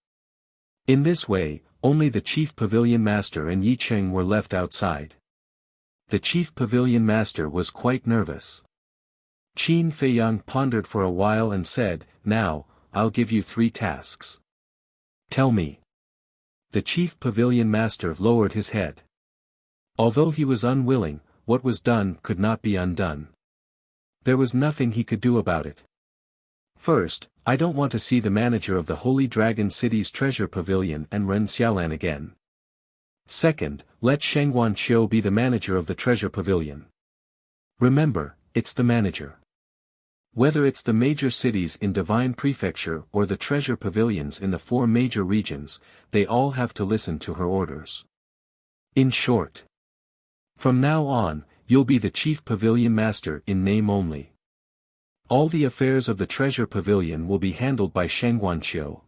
Speaker 1: In this way, only the chief pavilion master and Yi Cheng were left outside. The chief pavilion master was quite nervous. Qin Feiyang pondered for a while and said, now, I'll give you 3 tasks. Tell me. The chief pavilion master lowered his head. Although he was unwilling, what was done could not be undone. There was nothing he could do about it. First, I don't want to see the manager of the Holy Dragon City's treasure pavilion and Ren Xiaolan again. Second, let Shengguan Qiu be the manager of the treasure pavilion. Remember, it's the manager. Whether it's the major cities in Divine Prefecture or the treasure pavilions in the 4 major regions, they all have to listen to her orders. In short, from now on, you'll be the chief pavilion master in name only. All the affairs of the treasure pavilion will be handled by Shengguan Qiu.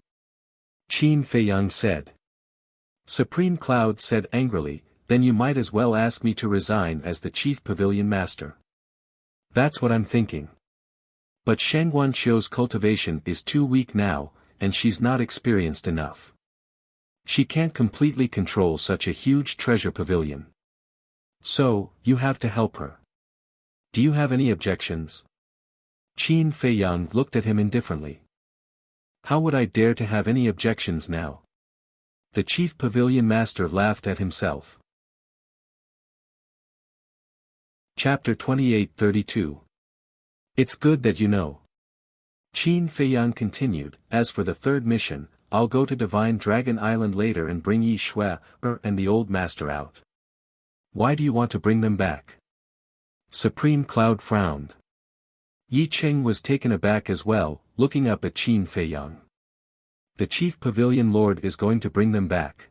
Speaker 1: Qin Feiyang said. Supreme Cloud said angrily, then you might as well ask me to resign as the chief pavilion master. That's what I'm thinking. But Shengguan Qiu's cultivation is too weak now, and she's not experienced enough. She can't completely control such a huge treasure pavilion. So, you have to help her. Do you have any objections? Qin Feiyang looked at him indifferently. How would I dare to have any objections now? The chief pavilion master laughed at himself. Chapter 28-32. It's good that you know. Qin Feiyang continued, as for the third mission, I'll go to Divine Dragon Island later and bring Yi Shui and the old master out. Why do you want to bring them back? Supreme Cloud frowned. Yi Cheng was taken aback as well, looking up at Qin Feiyang. The chief pavilion lord is going to bring them back.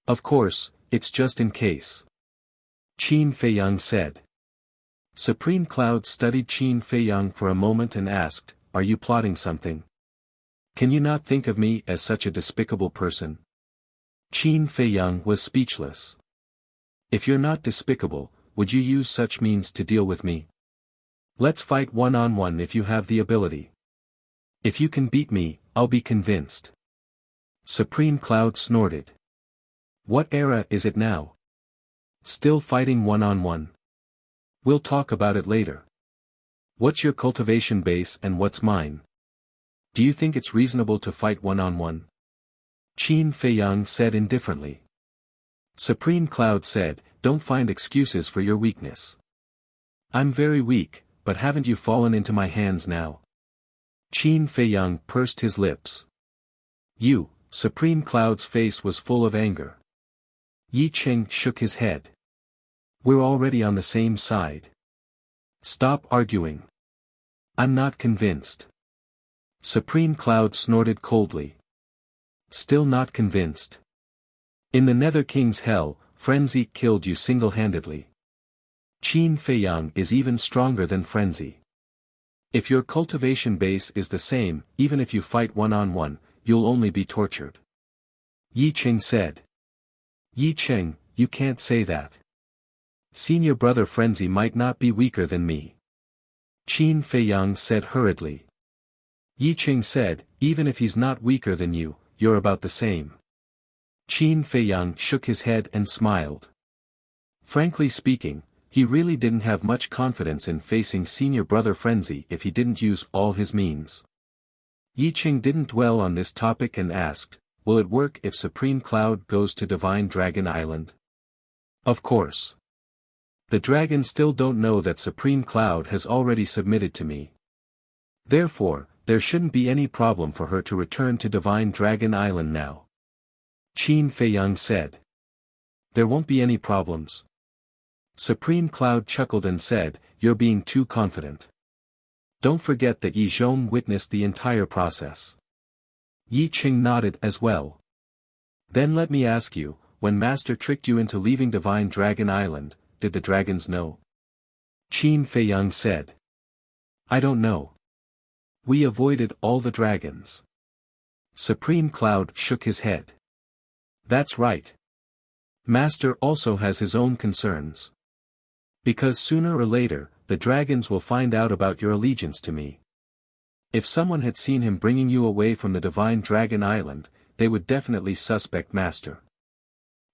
Speaker 1: Of course, it's just in case. Qin Feiyang said. Supreme Cloud studied Qin Feiyang for a moment and asked, are you plotting something? Can you not think of me as such a despicable person? Qin Feiyang was speechless. If you're not despicable, would you use such means to deal with me? Let's fight one-on-one if you have the ability. If you can beat me, I'll be convinced. Supreme Cloud snorted. What era is it now? Still fighting one-on-one? We'll talk about it later. What's your cultivation base and what's mine? Do you think it's reasonable to fight one-on-one? Qin Feiyang said indifferently. Supreme Cloud said, don't find excuses for your weakness. I'm very weak, but haven't you fallen into my hands now? Qin Feiyang pursed his lips. You, Supreme Cloud's face was full of anger. Yi Cheng shook his head. We're already on the same side. Stop arguing. I'm not convinced. Supreme Cloud snorted coldly. Still not convinced. In the Nether King's hell, Frenzy killed you single-handedly. Qin Feiyang is even stronger than Frenzy. If your cultivation base is the same, even if you fight one-on-one, you'll only be tortured. Yi Cheng said. Yi Cheng, you can't say that. Senior brother Frenzy might not be weaker than me. Qin Feiyang said hurriedly. Yi Cheng said, even if he's not weaker than you, you're about the same. Qin Feiyang shook his head and smiled. Frankly speaking, he really didn't have much confidence in facing senior brother Frenzy if he didn't use all his means. Yi Cheng didn't dwell on this topic and asked, will it work if Supreme Cloud goes to Divine Dragon Island? Of course. The dragons still don't know that Supreme Cloud has already submitted to me. Therefore, there shouldn't be any problem for her to return to Divine Dragon Island now. Qin Feiyang said. There won't be any problems. Supreme Cloud chuckled and said, you're being too confident. Don't forget that Yi Zhong witnessed the entire process. Yi Cheng nodded as well. Then let me ask you, when Master tricked you into leaving Divine Dragon Island, did the dragons know? Qin Feiyang said. I don't know. We avoided all the dragons. Supreme Cloud shook his head. That's right. Master also has his own concerns. Because sooner or later, the dragons will find out about your allegiance to me. If someone had seen him bringing you away from the Divine Dragon Island, they would definitely suspect Master.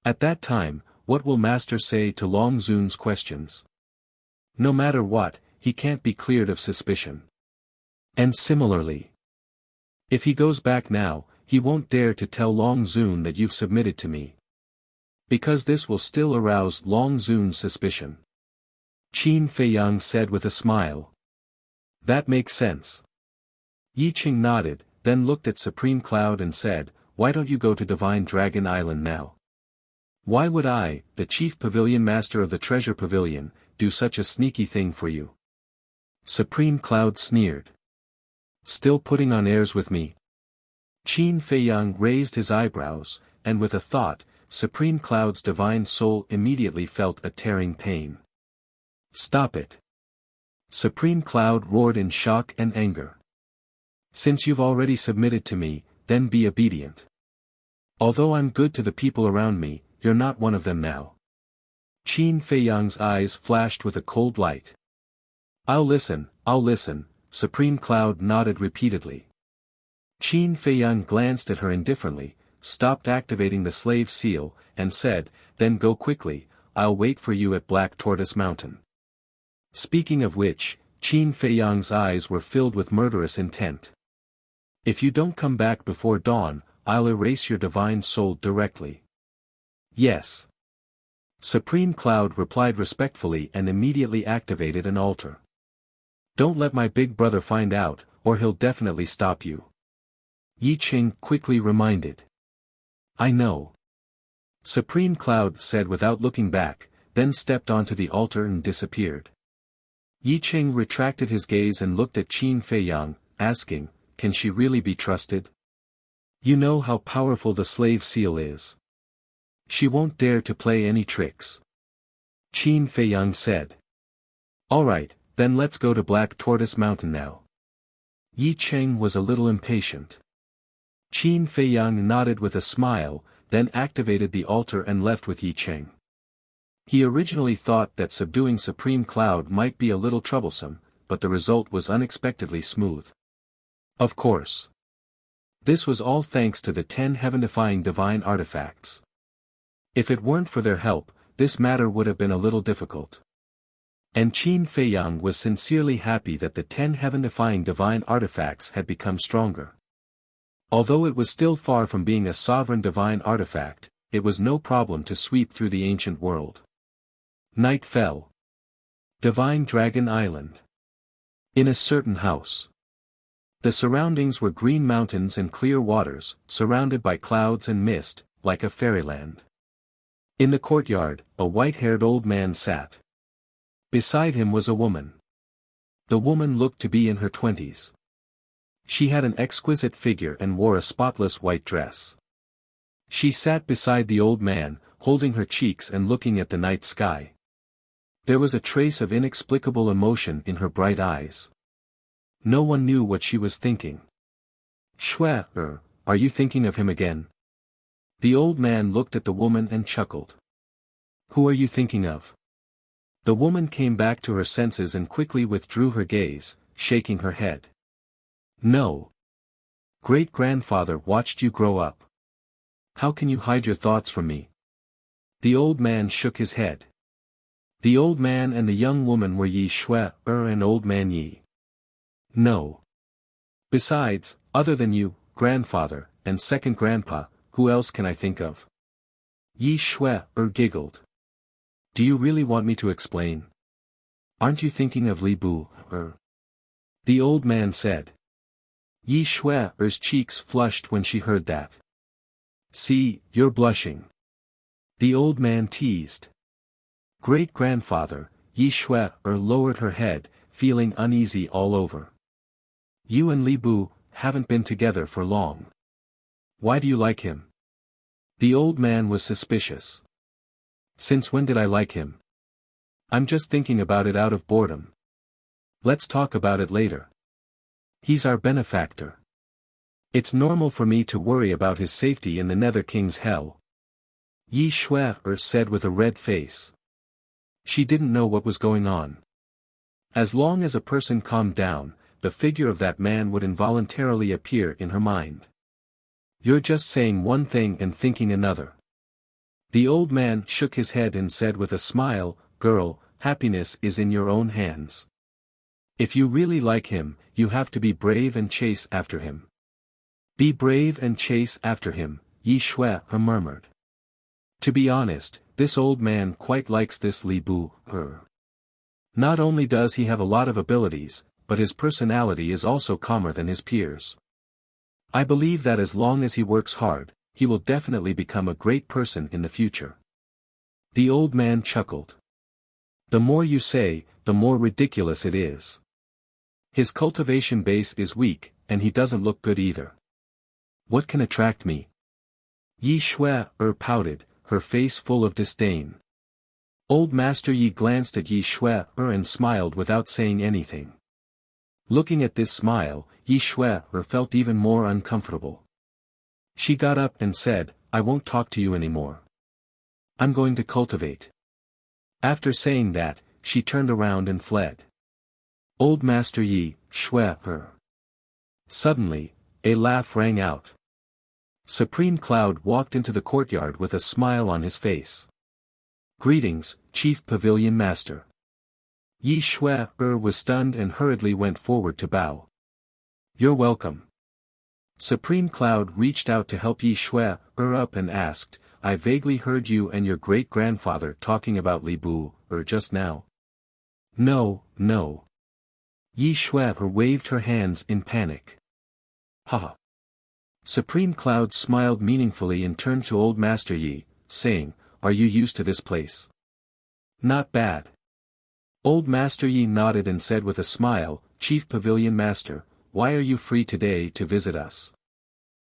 Speaker 1: At that time, what will Master say to Long Zun's questions? No matter what, he can't be cleared of suspicion. And similarly, if he goes back now, he won't dare to tell Long Zun that you've submitted to me. Because this will still arouse Long Zun's suspicion. Qin Feiyang said with a smile. That makes sense. Yi Cheng nodded, then looked at Supreme Cloud and said, why don't you go to Divine Dragon Island now? Why would I, the Chief Pavilion Master of the Treasure Pavilion, do such a sneaky thing for you? Supreme Cloud sneered. Still putting on airs with me? Qin Feiyang raised his eyebrows, and with a thought, Supreme Cloud's divine soul immediately felt a tearing pain. Stop it. Supreme Cloud roared in shock and anger. Since you've already submitted to me, then be obedient. Although I'm good to the people around me, you're not one of them now. Qin Feiyang's eyes flashed with a cold light. I'll listen, Supreme Cloud nodded repeatedly. Qin Feiyang glanced at her indifferently, stopped activating the slave seal, and said, then go quickly, I'll wait for you at Black Tortoise Mountain. Speaking of which, Qin Feiyang's eyes were filled with murderous intent. If you don't come back before dawn, I'll erase your divine soul directly. Yes. Supreme Cloud replied respectfully and immediately activated an altar. Don't let my big brother find out, or he'll definitely stop you. Yi Cheng quickly reminded. I know. Supreme Cloud said without looking back, then stepped onto the altar and disappeared. Yi Cheng retracted his gaze and looked at Qin Feiyang, asking, can she really be trusted? You know how powerful the slave seal is. She won't dare to play any tricks. Qin Feiyang said. Alright, then let's go to Black Tortoise Mountain now. Yi Cheng was a little impatient. Qin Feiyang nodded with a smile, then activated the altar and left with Yi Cheng. He originally thought that subduing Supreme Cloud might be a little troublesome, but the result was unexpectedly smooth. Of course. This was all thanks to the 10 heaven-defying divine artifacts. If it weren't for their help, this matter would have been a little difficult. And Qin Feiyang was sincerely happy that the 10 heaven-defying divine artifacts had become stronger. Although it was still far from being a sovereign divine artifact, it was no problem to sweep through the ancient world. Night fell. Divine Dragon Island. In a certain house. The surroundings were green mountains and clear waters, surrounded by clouds and mist, like a fairyland. In the courtyard, a white-haired old man sat. Beside him was a woman. The woman looked to be in her 20s. She had an exquisite figure and wore a spotless white dress. She sat beside the old man, holding her cheeks and looking at the night sky. There was a trace of inexplicable emotion in her bright eyes. No one knew what she was thinking. Shue, are you thinking of him again? The old man looked at the woman and chuckled. Who are you thinking of? The woman came back to her senses and quickly withdrew her gaze, shaking her head. No. Great-grandfather watched you grow up. How can you hide your thoughts from me? The old man shook his head. The old man and the young woman were Yi Shue and Old Man Yi. No. Besides, other than you, grandfather, and second grandpa, who else can I think of? Yi Shue giggled. Do you really want me to explain? Aren't you thinking of Li Bu, The old man said. Yi Shue's cheeks flushed when she heard that. See, you're blushing. The old man teased. Great-grandfather, Yi Shue lowered her head, feeling uneasy all over. You and Li Bu haven't been together for long. Why do you like him? The old man was suspicious. Since when did I like him? I'm just thinking about it out of boredom. Let's talk about it later. He's our benefactor. It's normal for me to worry about his safety in the Nether King's hell. Yi Shue said with a red face. She didn't know what was going on. As long as a person calmed down, the figure of that man would involuntarily appear in her mind. You're just saying one thing and thinking another. The old man shook his head and said with a smile, Girl, happiness is in your own hands. If you really like him, you have to be brave and chase after him. Be brave and chase after him, Yi Shue murmured. To be honest, this old man quite likes this Li Bu. Not only does he have a lot of abilities, but his personality is also calmer than his peers. I believe that as long as he works hard, he will definitely become a great person in the future. The old man chuckled. The more you say, the more ridiculous it is. His cultivation base is weak, and he doesn't look good either. What can attract me? Yi Shue pouted, her face full of disdain. Old Master Yi glanced at Yi Shue and smiled without saying anything. Looking at this smile, Yi Shue felt even more uncomfortable. She got up and said, I won't talk to you anymore. I'm going to cultivate. After saying that, she turned around and fled. Old Master Yi Shue. Suddenly, a laugh rang out. Supreme Cloud walked into the courtyard with a smile on his face. Greetings, Chief Pavilion Master. Yi Shue was stunned and hurriedly went forward to bow. You're welcome. Supreme Cloud reached out to help Yi Shue up and asked, I vaguely heard you and your great-grandfather talking about Li Bu, just now. No. Yi Shue waved her hands in panic. Ha! Supreme Cloud smiled meaningfully and turned to Old Master Yi, saying, Are you used to this place? Not bad. Old Master Yi nodded and said with a smile, Chief Pavilion Master, why are you free today to visit us?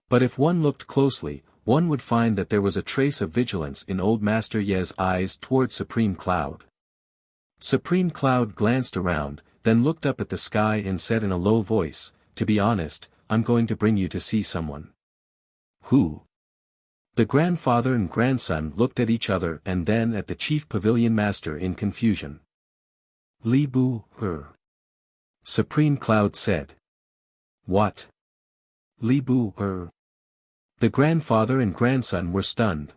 Speaker 1: But if one looked closely, one would find that there was a trace of vigilance in Old Master Ye's eyes toward Supreme Cloud. Supreme Cloud glanced around, then looked up at the sky and said in a low voice, To be honest, I'm going to bring you to see someone. Who? The grandfather and grandson looked at each other and then at the Chief Pavilion Master in confusion. Li Bu, Supreme Cloud said. What? Li Bu, The grandfather and grandson were stunned.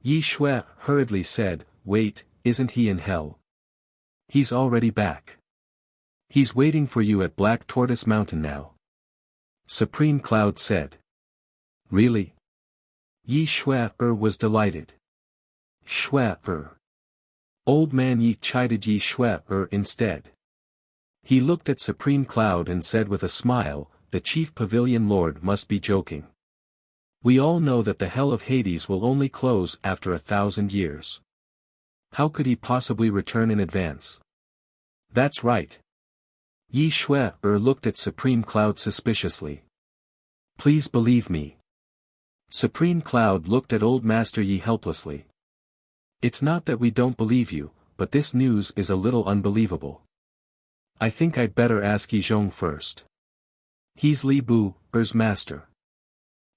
Speaker 1: Yi Shue hurriedly said, Wait, isn't he in hell? He's already back. He's waiting for you at Black Tortoise Mountain now. Supreme Cloud said. Really? Yi Shui was delighted. Shui. Old Man Yi chided Yi Shui instead. He looked at Supreme Cloud and said with a smile, the Chief Pavilion Lord must be joking. We all know that the Hell of Hades will only close after 1,000 years. How could he possibly return in advance? That's right. Yi Shui looked at Supreme Cloud suspiciously. Please believe me. Supreme Cloud looked at Old Master Yi helplessly. It's not that we don't believe you, but this news is a little unbelievable. I think I'd better ask Yi Zhong first. He's Li Bu's master.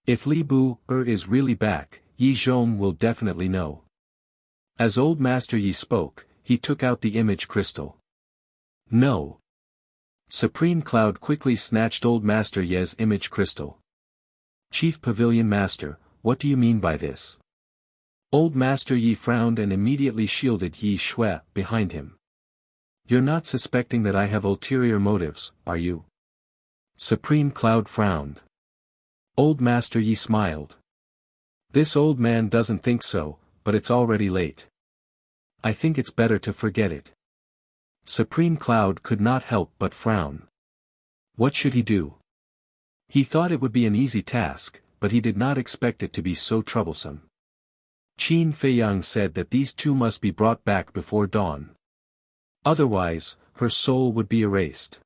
Speaker 1: If Li Bu is really back, Yi Zhong will definitely know. As Old Master Yi spoke, he took out the image crystal. No. Supreme Cloud quickly snatched Old Master Yi's image crystal. Chief Pavilion Master, what do you mean by this? Old Master Yi frowned and immediately shielded Yi Shui behind him. You're not suspecting that I have ulterior motives, are you? Supreme Cloud frowned. Old Master Yi smiled. This old man doesn't think so, but it's already late. I think it's better to forget it. Supreme Cloud could not help but frown. What should he do? He thought it would be an easy task, but he did not expect it to be so troublesome. Qin Feiyang said that these two must be brought back before dawn. Otherwise, her soul would be erased.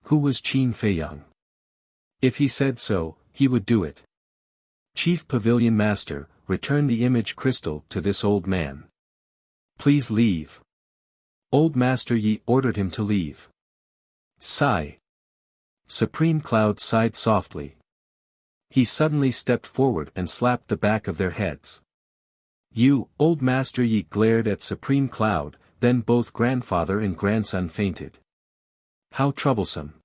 Speaker 1: Who was Qin Feiyang? If he said so, he would do it. Chief Pavilion Master, return the image crystal to this old man. Please leave. Old Master Yi ordered him to leave. Sigh. Supreme Cloud sighed softly. He suddenly stepped forward and slapped the back of their heads. You, Old Master Yi glared at Supreme Cloud, then both grandfather and grandson fainted. How troublesome.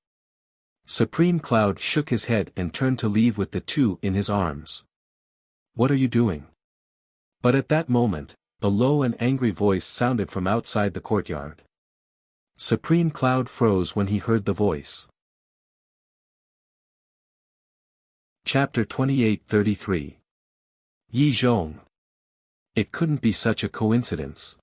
Speaker 1: Supreme Cloud shook his head and turned to leave with the two in his arms. What are you doing? But at that moment, a low and angry voice sounded from outside the courtyard. Supreme Cloud froze when he heard the voice. Chapter 28:33. Yi Zhong. It couldn't be such a coincidence.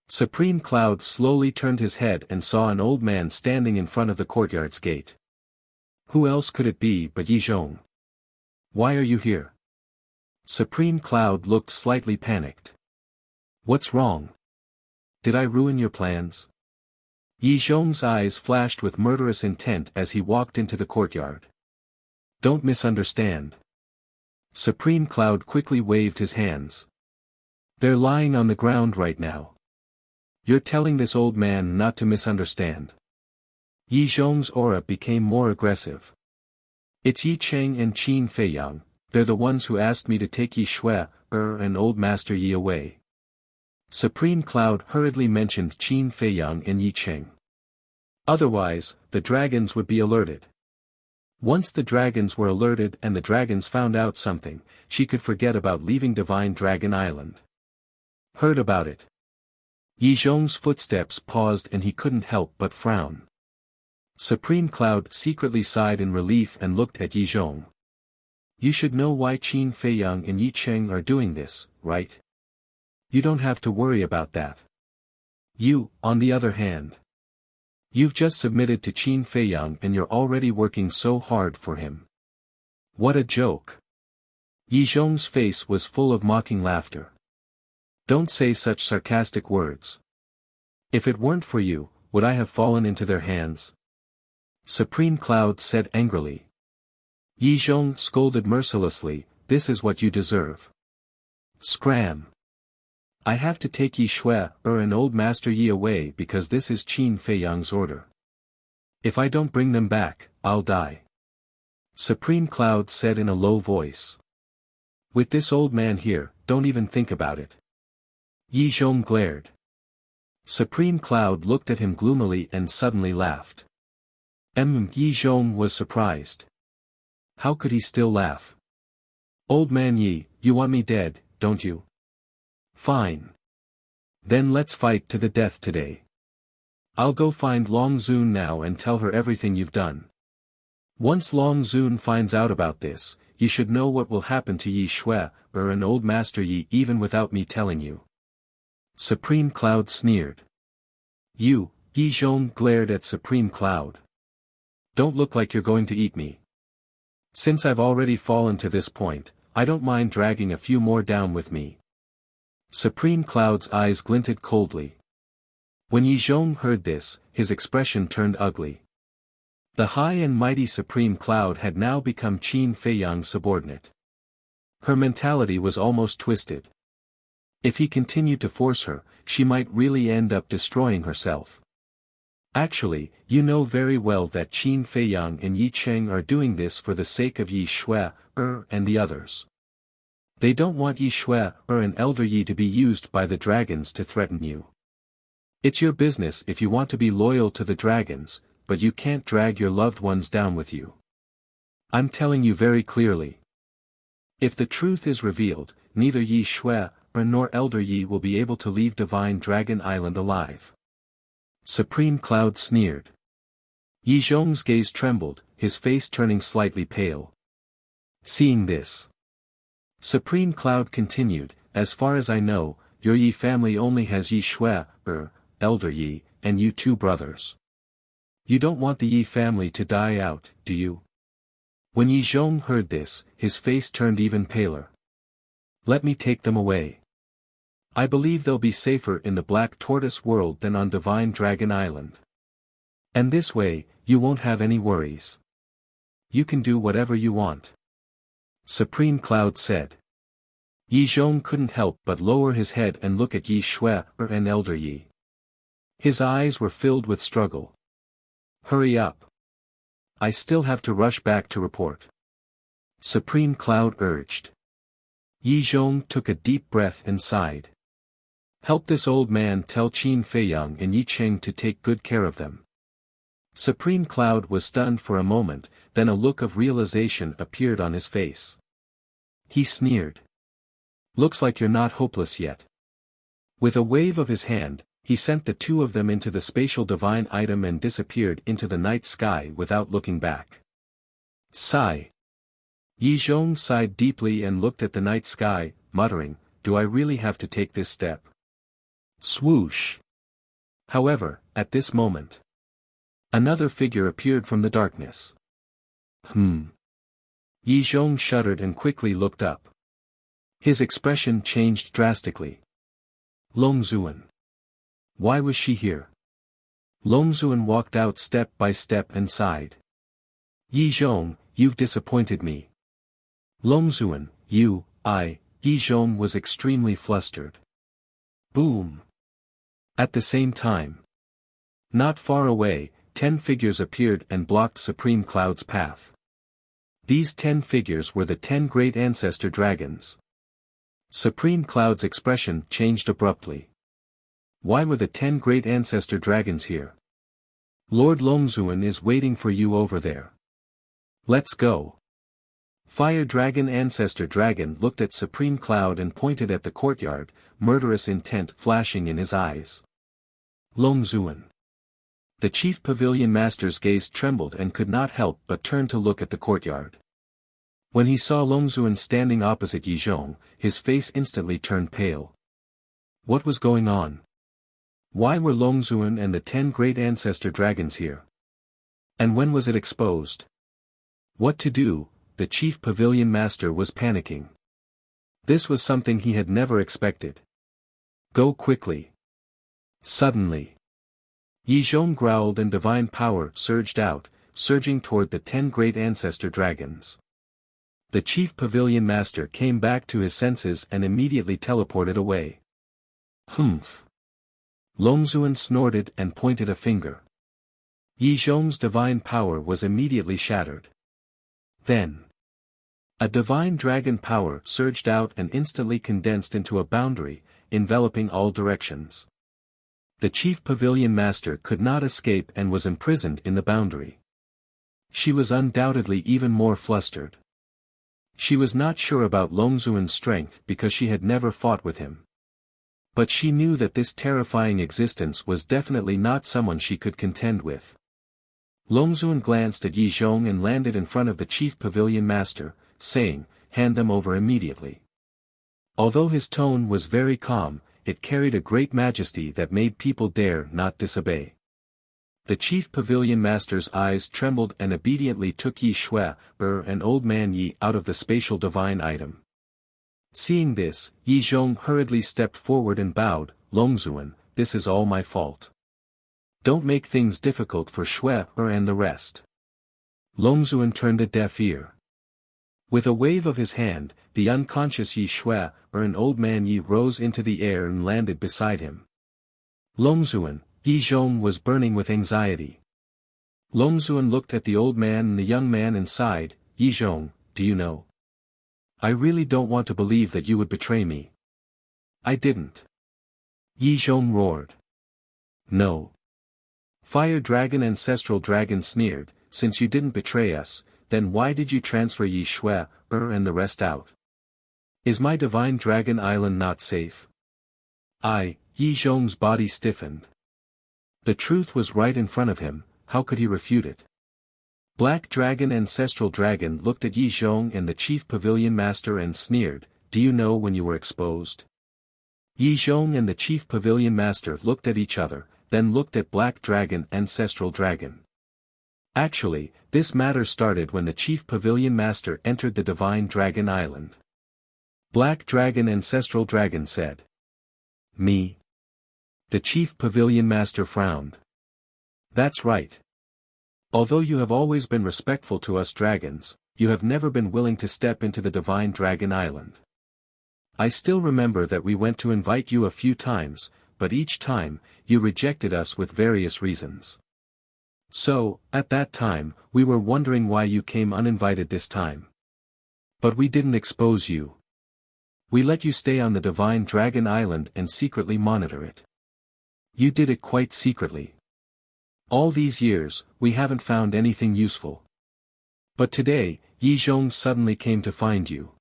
Speaker 1: Supreme Cloud slowly turned his head and saw an old man standing in front of the courtyard's gate. Who else could it be but Yi Zhong? Why are you here? Supreme Cloud looked slightly panicked. What's wrong? Did I ruin your plans? Yi Zhong's eyes flashed with murderous intent as he walked into the courtyard. Don't misunderstand. Supreme Cloud quickly waved his hands. They're lying on the ground right now. You're telling this old man not to misunderstand. Yi Zhong's aura became more aggressive. It's Yi Cheng and Qin Feiyang, they're the ones who asked me to take Yi Shui and Old Master Yi away. Supreme Cloud hurriedly mentioned Qin Feiyang and Yi Cheng. Otherwise, the dragons would be alerted. Once the dragons were alerted and the dragons found out something, she could forget about leaving Divine Dragon Island. Heard about it. Yi Zhong's footsteps paused and he couldn't help but frown. Supreme Cloud secretly sighed in relief and looked at Yi Zhong. You should know why Qin Feiyang and Yi Cheng are doing this, right? You don't have to worry about that. You, on the other hand. You've just submitted to Qin Feiyang and you're already working so hard for him. What a joke. Yi Zhong's face was full of mocking laughter. Don't say such sarcastic words. If it weren't for you, would I have fallen into their hands? Supreme Cloud said angrily. Yi Zhong scolded mercilessly, this is what you deserve. Scram. I have to take Yi Shui and Old Master Yi away because this is Qin Feiyang's order. If I don't bring them back, I'll die. Supreme Cloud said in a low voice. With this old man here, don't even think about it. Yi Zhong glared. Supreme Cloud looked at him gloomily and suddenly laughed. Yi Zhong was surprised. How could he still laugh? Old man Yi, you want me dead, don't you? Fine. Then let's fight to the death today. I'll go find Long Zun now and tell her everything you've done. Once Long Zun finds out about this, you should know what will happen to Yi Shui, an old master Yi, even without me telling you. Supreme Cloud sneered. You, Yi Zhong glared at Supreme Cloud. Don't look like you're going to eat me. Since I've already fallen to this point, I don't mind dragging a few more down with me. Supreme Cloud's eyes glinted coldly. When Yi Zhong heard this, his expression turned ugly. The high and mighty Supreme Cloud had now become Qin Feiyang's subordinate. Her mentality was almost twisted. If he continued to force her, she might really end up destroying herself. Actually, you know very well that Qin Feiyang and Yi Cheng are doing this for the sake of Yi Shui, and the others. They don't want Yi Shui, and Elder Yi to be used by the dragons to threaten you. It's your business if you want to be loyal to the dragons, but you can't drag your loved ones down with you. I'm telling you very clearly. If the truth is revealed, neither Yi Shui, nor Elder Yi will be able to leave Divine Dragon Island alive. Supreme Cloud sneered. Yi Zhong's gaze trembled, his face turning slightly pale. Seeing this, Supreme Cloud continued, as far as I know, your Yi family only has Yi Shui, Elder Yi, and you two brothers. You don't want the Yi family to die out, do you? When Yi Zhong heard this, his face turned even paler. Let me take them away. I believe they'll be safer in the Black Tortoise world than on Divine Dragon Island. And this way, you won't have any worries. You can do whatever you want. Supreme Cloud said. Yi Zhong couldn't help but lower his head and look at Yi Shui, and Elder Yi. His eyes were filled with struggle. Hurry up. I still have to rush back to report. Supreme Cloud urged. Yi Zhong took a deep breath and sighed. Help this old man tell Qin Feiyang and Yi Cheng to take good care of them. Supreme Cloud was stunned for a moment, then a look of realization appeared on his face. He sneered. Looks like you're not hopeless yet. With a wave of his hand, he sent the two of them into the spatial divine item and disappeared into the night sky without looking back. Sigh. Yi Zhong sighed deeply and looked at the night sky, muttering, do I really have to take this step? Swoosh. However, at this moment, another figure appeared from the darkness. Yi Zhong shuddered and quickly looked up. His expression changed drastically. Long Zun. Why was she here? Long Zun walked out step by step and sighed. Yi Zhong, you've disappointed me. Long Zun, Yi Zhong was extremely flustered. Boom. At the same time, not far away, 10 figures appeared and blocked Supreme Cloud's path. These 10 figures were the 10 great ancestor dragons. Supreme Cloud's expression changed abruptly. Why were the 10 great ancestor dragons here? Lord Longzhuan is waiting for you over there. Let's go. Fire Dragon Ancestor Dragon looked at Supreme Cloud and pointed at the courtyard, murderous intent flashing in his eyes. Longzhuan. The Chief Pavilion Master's gaze trembled and could not help but turn to look at the courtyard. When he saw Longzhuan standing opposite Yi Zhong, his face instantly turned pale. What was going on? Why were Longzhuan and the 10 great ancestor dragons here? And when was it exposed? What to do? The Chief Pavilion Master was panicking. This was something he had never expected. Go quickly. Suddenly, Yi Zhong growled and divine power surged out, surging toward the 10 great ancestor dragons. The Chief Pavilion Master came back to his senses and immediately teleported away. Humph. Longzhuan snorted and pointed a finger. Yi Zhong's divine power was immediately shattered. Then, a divine dragon power surged out and instantly condensed into a boundary, enveloping all directions. The Chief Pavilion Master could not escape and was imprisoned in the boundary. She was undoubtedly even more flustered. She was not sure about Longzhuan's strength because she had never fought with him. But she knew that this terrifying existence was definitely not someone she could contend with. Longzhuan glanced at Yi Zhong and landed in front of the chief pavilion master, saying, "Hand them over immediately." Although his tone was very calm, it carried a great majesty that made people dare not disobey. The chief pavilion master's eyes trembled and obediently took Yi Shui, and old man Yi out of the spatial divine item. Seeing this, Yi Zhong hurriedly stepped forward and bowed, "Longzhuan, this is all my fault. Don't make things difficult for Shui and the rest." Longzhuan turned a deaf ear. With a wave of his hand, the unconscious Yi Shui and old man Yi rose into the air and landed beside him. Longzhuan, Yi Zhong was burning with anxiety. Longzhuan looked at the old man and the young man and sighed, "Yi Zhong, do you know? I really don't want to believe that you would betray me." "I didn't." Yi Zhong roared. "No. Fire Dragon Ancestral Dragon sneered, "Since you didn't betray us, then why did you transfer Yi Shui and the rest out? Is my divine dragon island not safe?" Yi Zhong's body stiffened. The truth was right in front of him, how could he refute it? Black Dragon Ancestral Dragon looked at Yi Zhong and the chief pavilion master and sneered, "Do you know when you were exposed?" Yi Zhong and the chief pavilion master looked at each other, then looked at Black Dragon Ancestral Dragon. Actually, this matter started when the chief pavilion master entered the divine dragon island. Black Dragon Ancestral Dragon said, "Me?" The chief pavilion master frowned. "That's right. Although you have always been respectful to us dragons, you have never been willing to step into the divine dragon island. I still remember that we went to invite you a few times, but each time, you rejected us with various reasons. So, at that time, we were wondering why you came uninvited this time. But we didn't expose you. We let you stay on the divine dragon island and secretly monitor it. You did it quite secretly. All these years, we haven't found anything useful. But today, Yi Zhong suddenly came to find you.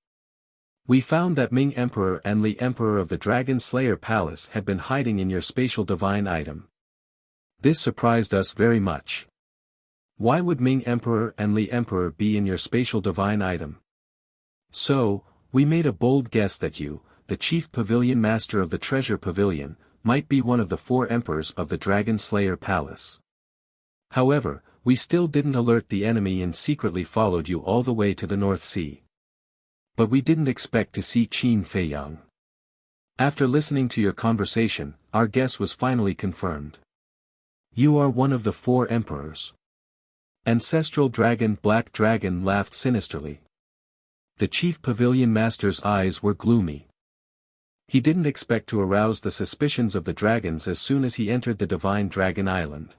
Speaker 1: We found that Ming Emperor and Li Emperor of the Dragon Slayer Palace had been hiding in your spatial divine item. This surprised us very much. Why would Ming Emperor and Li Emperor be in your spatial divine item? So, we made a bold guess that you, the chief pavilion master of the treasure pavilion, might be one of the 4 emperors of the Dragon Slayer Palace. However, we still didn't alert the enemy and secretly followed you all the way to the North Sea. But we didn't expect to see Qin Feiyang. After listening to your conversation, our guess was finally confirmed. You are one of the 4 emperors." Ancestral Dragon Black Dragon laughed sinisterly. The chief pavilion master's eyes were gloomy. He didn't expect to arouse the suspicions of the dragons as soon as he entered the divine dragon island.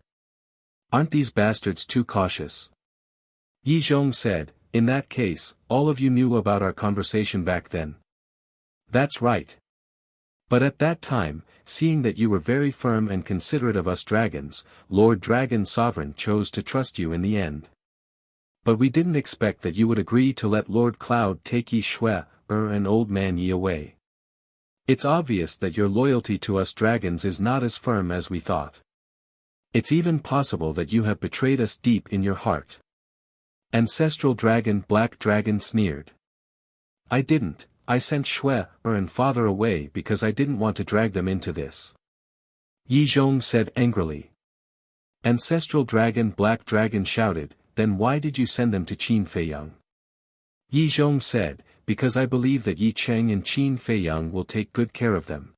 Speaker 1: "Aren't these bastards too cautious?" Yi Zhong said, "In that case, all of you knew about our conversation back then." "That's right. But at that time, seeing that you were very firm and considerate of us dragons, Lord Dragon Sovereign chose to trust you in the end. But we didn't expect that you would agree to let Lord Cloud take Yi Shui and old man Yi away. It's obvious that your loyalty to us dragons is not as firm as we thought. It's even possible that you have betrayed us deep in your heart." Ancestral Dragon Black Dragon sneered. "I didn't, I sent Shui and father away because I didn't want to drag them into this," Yi Zhong said angrily. Ancestral Dragon Black Dragon shouted, "Then why did you send them to Qin Feiyang?" Yi Zhong said, "Because I believe that Yi Cheng and Qin Feiyang will take good care of them."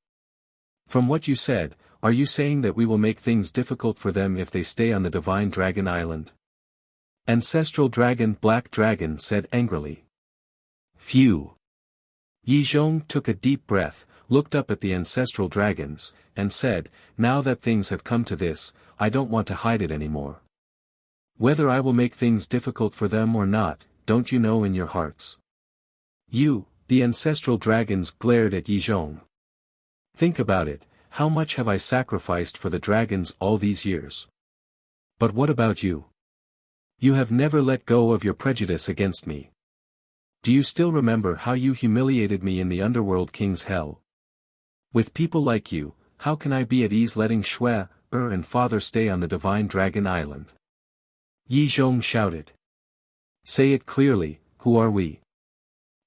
Speaker 1: "From what you said, are you saying that we will make things difficult for them if they stay on the divine dragon island?" Ancestral Dragon Black Dragon said angrily. "Phew." Yi Zhong took a deep breath, looked up at the ancestral dragons, and said, "Now that things have come to this, I don't want to hide it anymore. Whether I will make things difficult for them or not, don't you know in your hearts?" "You," the ancestral dragons glared at Yi Zhong. "Think about it, how much have I sacrificed for the dragons all these years? But what about you? You have never let go of your prejudice against me. Do you still remember how you humiliated me in the underworld king's hell? With people like you, how can I be at ease letting Shui, and father stay on the Divine Dragon Island? Yi Zhong shouted. Say it clearly, who are we?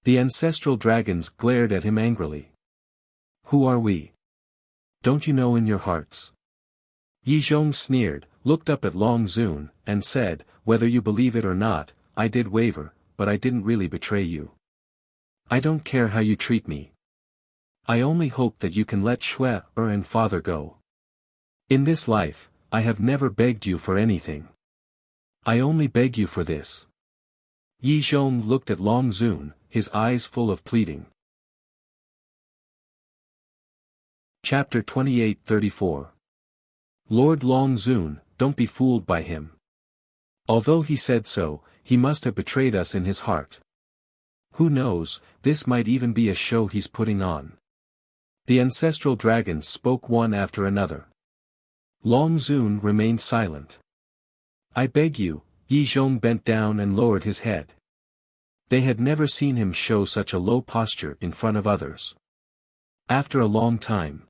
Speaker 1: The ancestral dragons glared at him angrily. Who are we? Don't you know in your hearts? Yi Zhong sneered, looked up at Long Zun, and said, whether you believe it or not, I did waver, but I didn't really betray you. I don't care how you treat me. I only hope that you can let Shui and father go. In this life, I have never begged you for anything. I only beg you for this. Yi Zhong looked at Long Zun, his eyes full of pleading. Chapter 28-34. Lord Long Zun, don't be fooled by him. Although he said so, he must have betrayed us in his heart. Who knows, this might even be a show he's putting on. The ancestral dragons spoke one after another. Long Zun remained silent. I beg you, Yi Zhong bent down and lowered his head. They had never seen him show such a low posture in front of others. After a long time,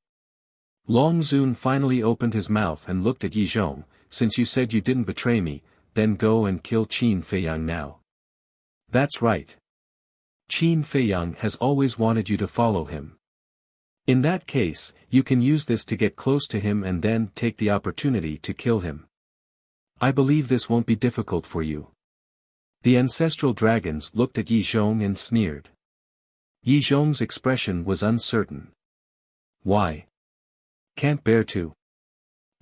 Speaker 1: Long Zun finally opened his mouth and looked at Yi Zhong. Since you said you didn't betray me, then go and kill Qin Feiyang now. That's right. Qin Feiyang has always wanted you to follow him. In that case, you can use this to get close to him and then take the opportunity to kill him. I believe this won't be difficult for you. The ancestral dragons looked at Yi Zhong and sneered. Yi Zhong's expression was uncertain. Why? Can't bear to.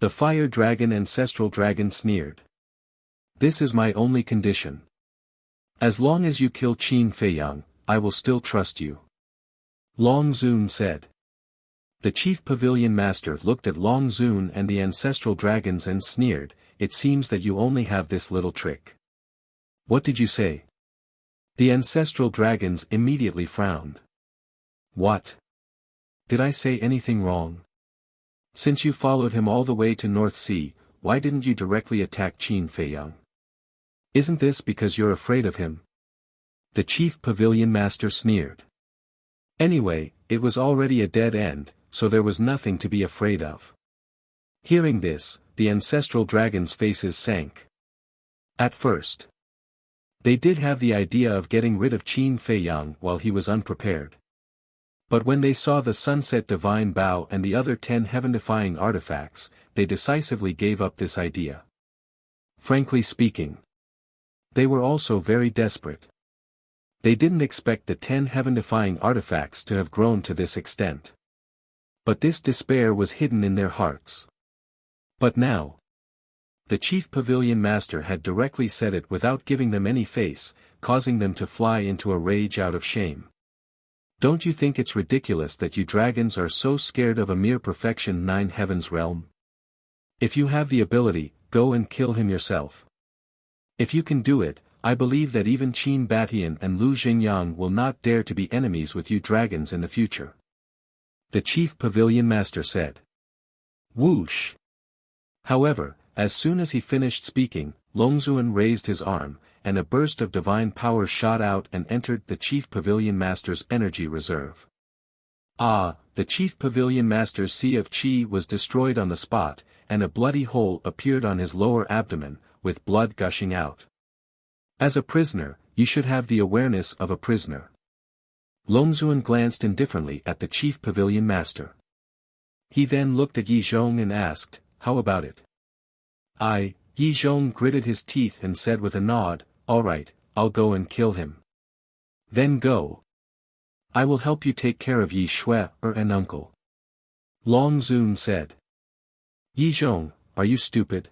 Speaker 1: The fire dragon ancestral dragon sneered. This is my only condition. As long as you kill Qin Feiyang, I will still trust you. Long Zun said. The chief pavilion master looked at Long Zun and the ancestral dragons and sneered, it seems that you only have this little trick. What did you say? The ancestral dragons immediately frowned. What? Did I say anything wrong? Since you followed him all the way to North Sea, why didn't you directly attack Qin Feiyang? Isn't this because you're afraid of him? The chief pavilion master sneered. Anyway, it was already a dead end, so there was nothing to be afraid of. Hearing this, the ancestral dragons' faces sank. At first, they did have the idea of getting rid of Qin Feiyang while he was unprepared. But when they saw the Sunset Divine Bow and the other 10 heaven-defying artifacts, they decisively gave up this idea. Frankly speaking, they were also very desperate. They didn't expect the 10 heaven-defying artifacts to have grown to this extent. But this despair was hidden in their hearts. But now, the chief pavilion master had directly said it without giving them any face, causing them to fly into a rage out of shame. Don't you think it's ridiculous that you dragons are so scared of a mere perfection 9 heavens realm? If you have the ability, go and kill him yourself. If you can do it, I believe that even Qin Batian and Lu Xingyang will not dare to be enemies with you dragons in the future. The chief pavilion master said. Whoosh! However, as soon as he finished speaking, Longzuan raised his arm, and a burst of divine power shot out and entered the chief pavilion master's energy reserve. The chief pavilion master's sea of qi was destroyed on the spot, and a bloody hole appeared on his lower abdomen, with blood gushing out. As a prisoner, you should have the awareness of a prisoner. Longzuan glanced indifferently at the chief pavilion master. He then looked at Yi Zhong and asked, how about it? Yi Zhong gritted his teeth and said with a nod, all right, I'll go and kill him. Then go. I will help you take care of Yi Shui and uncle. Long Zun said. Yi Zhong, are you stupid?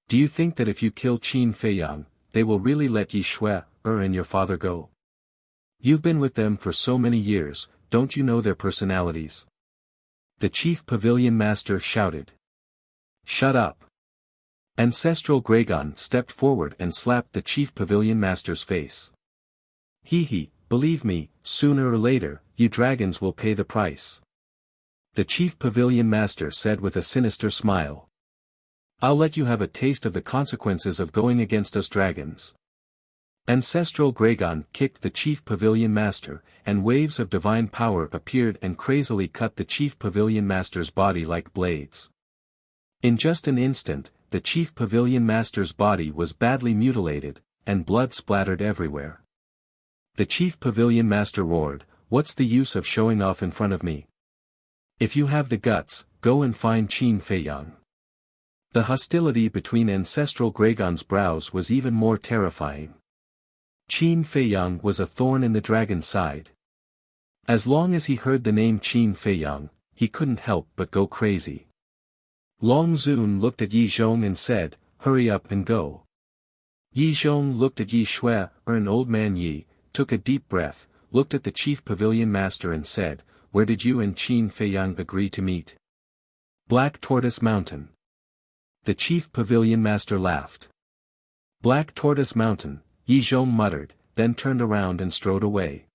Speaker 1: Do you think that if you kill Qin Feiyang, they will really let Yi Shui and your father go? You've been with them for so many years, don't you know their personalities? The chief pavilion master shouted. Shut up. Ancestral Gragon stepped forward and slapped the chief pavilion master's face. Believe me, sooner or later, you dragons will pay the price. The chief pavilion master said with a sinister smile. I'll let you have a taste of the consequences of going against us dragons. Ancestral Gragon kicked the chief pavilion master, and waves of divine power appeared and crazily cut the chief pavilion master's body like blades. In just an instant, the chief pavilion master's body was badly mutilated, and blood splattered everywhere. The chief pavilion master roared, "What's the use of showing off in front of me? If you have the guts, go and find Qin Feiyang." The hostility between Ancestral Gragon's brows was even more terrifying. Qin Feiyang was a thorn in the dragon's side. As long as he heard the name Qin Feiyang, he couldn't help but go crazy. Long Zun looked at Yi Zhong and said, "Hurry up and go." Yi Zhong looked at Yi Shui, an old man Yi, took a deep breath, looked at the chief pavilion master and said, "Where did you and Qin Feiyang agree to meet?" "Black Tortoise Mountain." The chief pavilion master laughed. "Black Tortoise Mountain," Yi Zhong muttered, then turned around and strode away.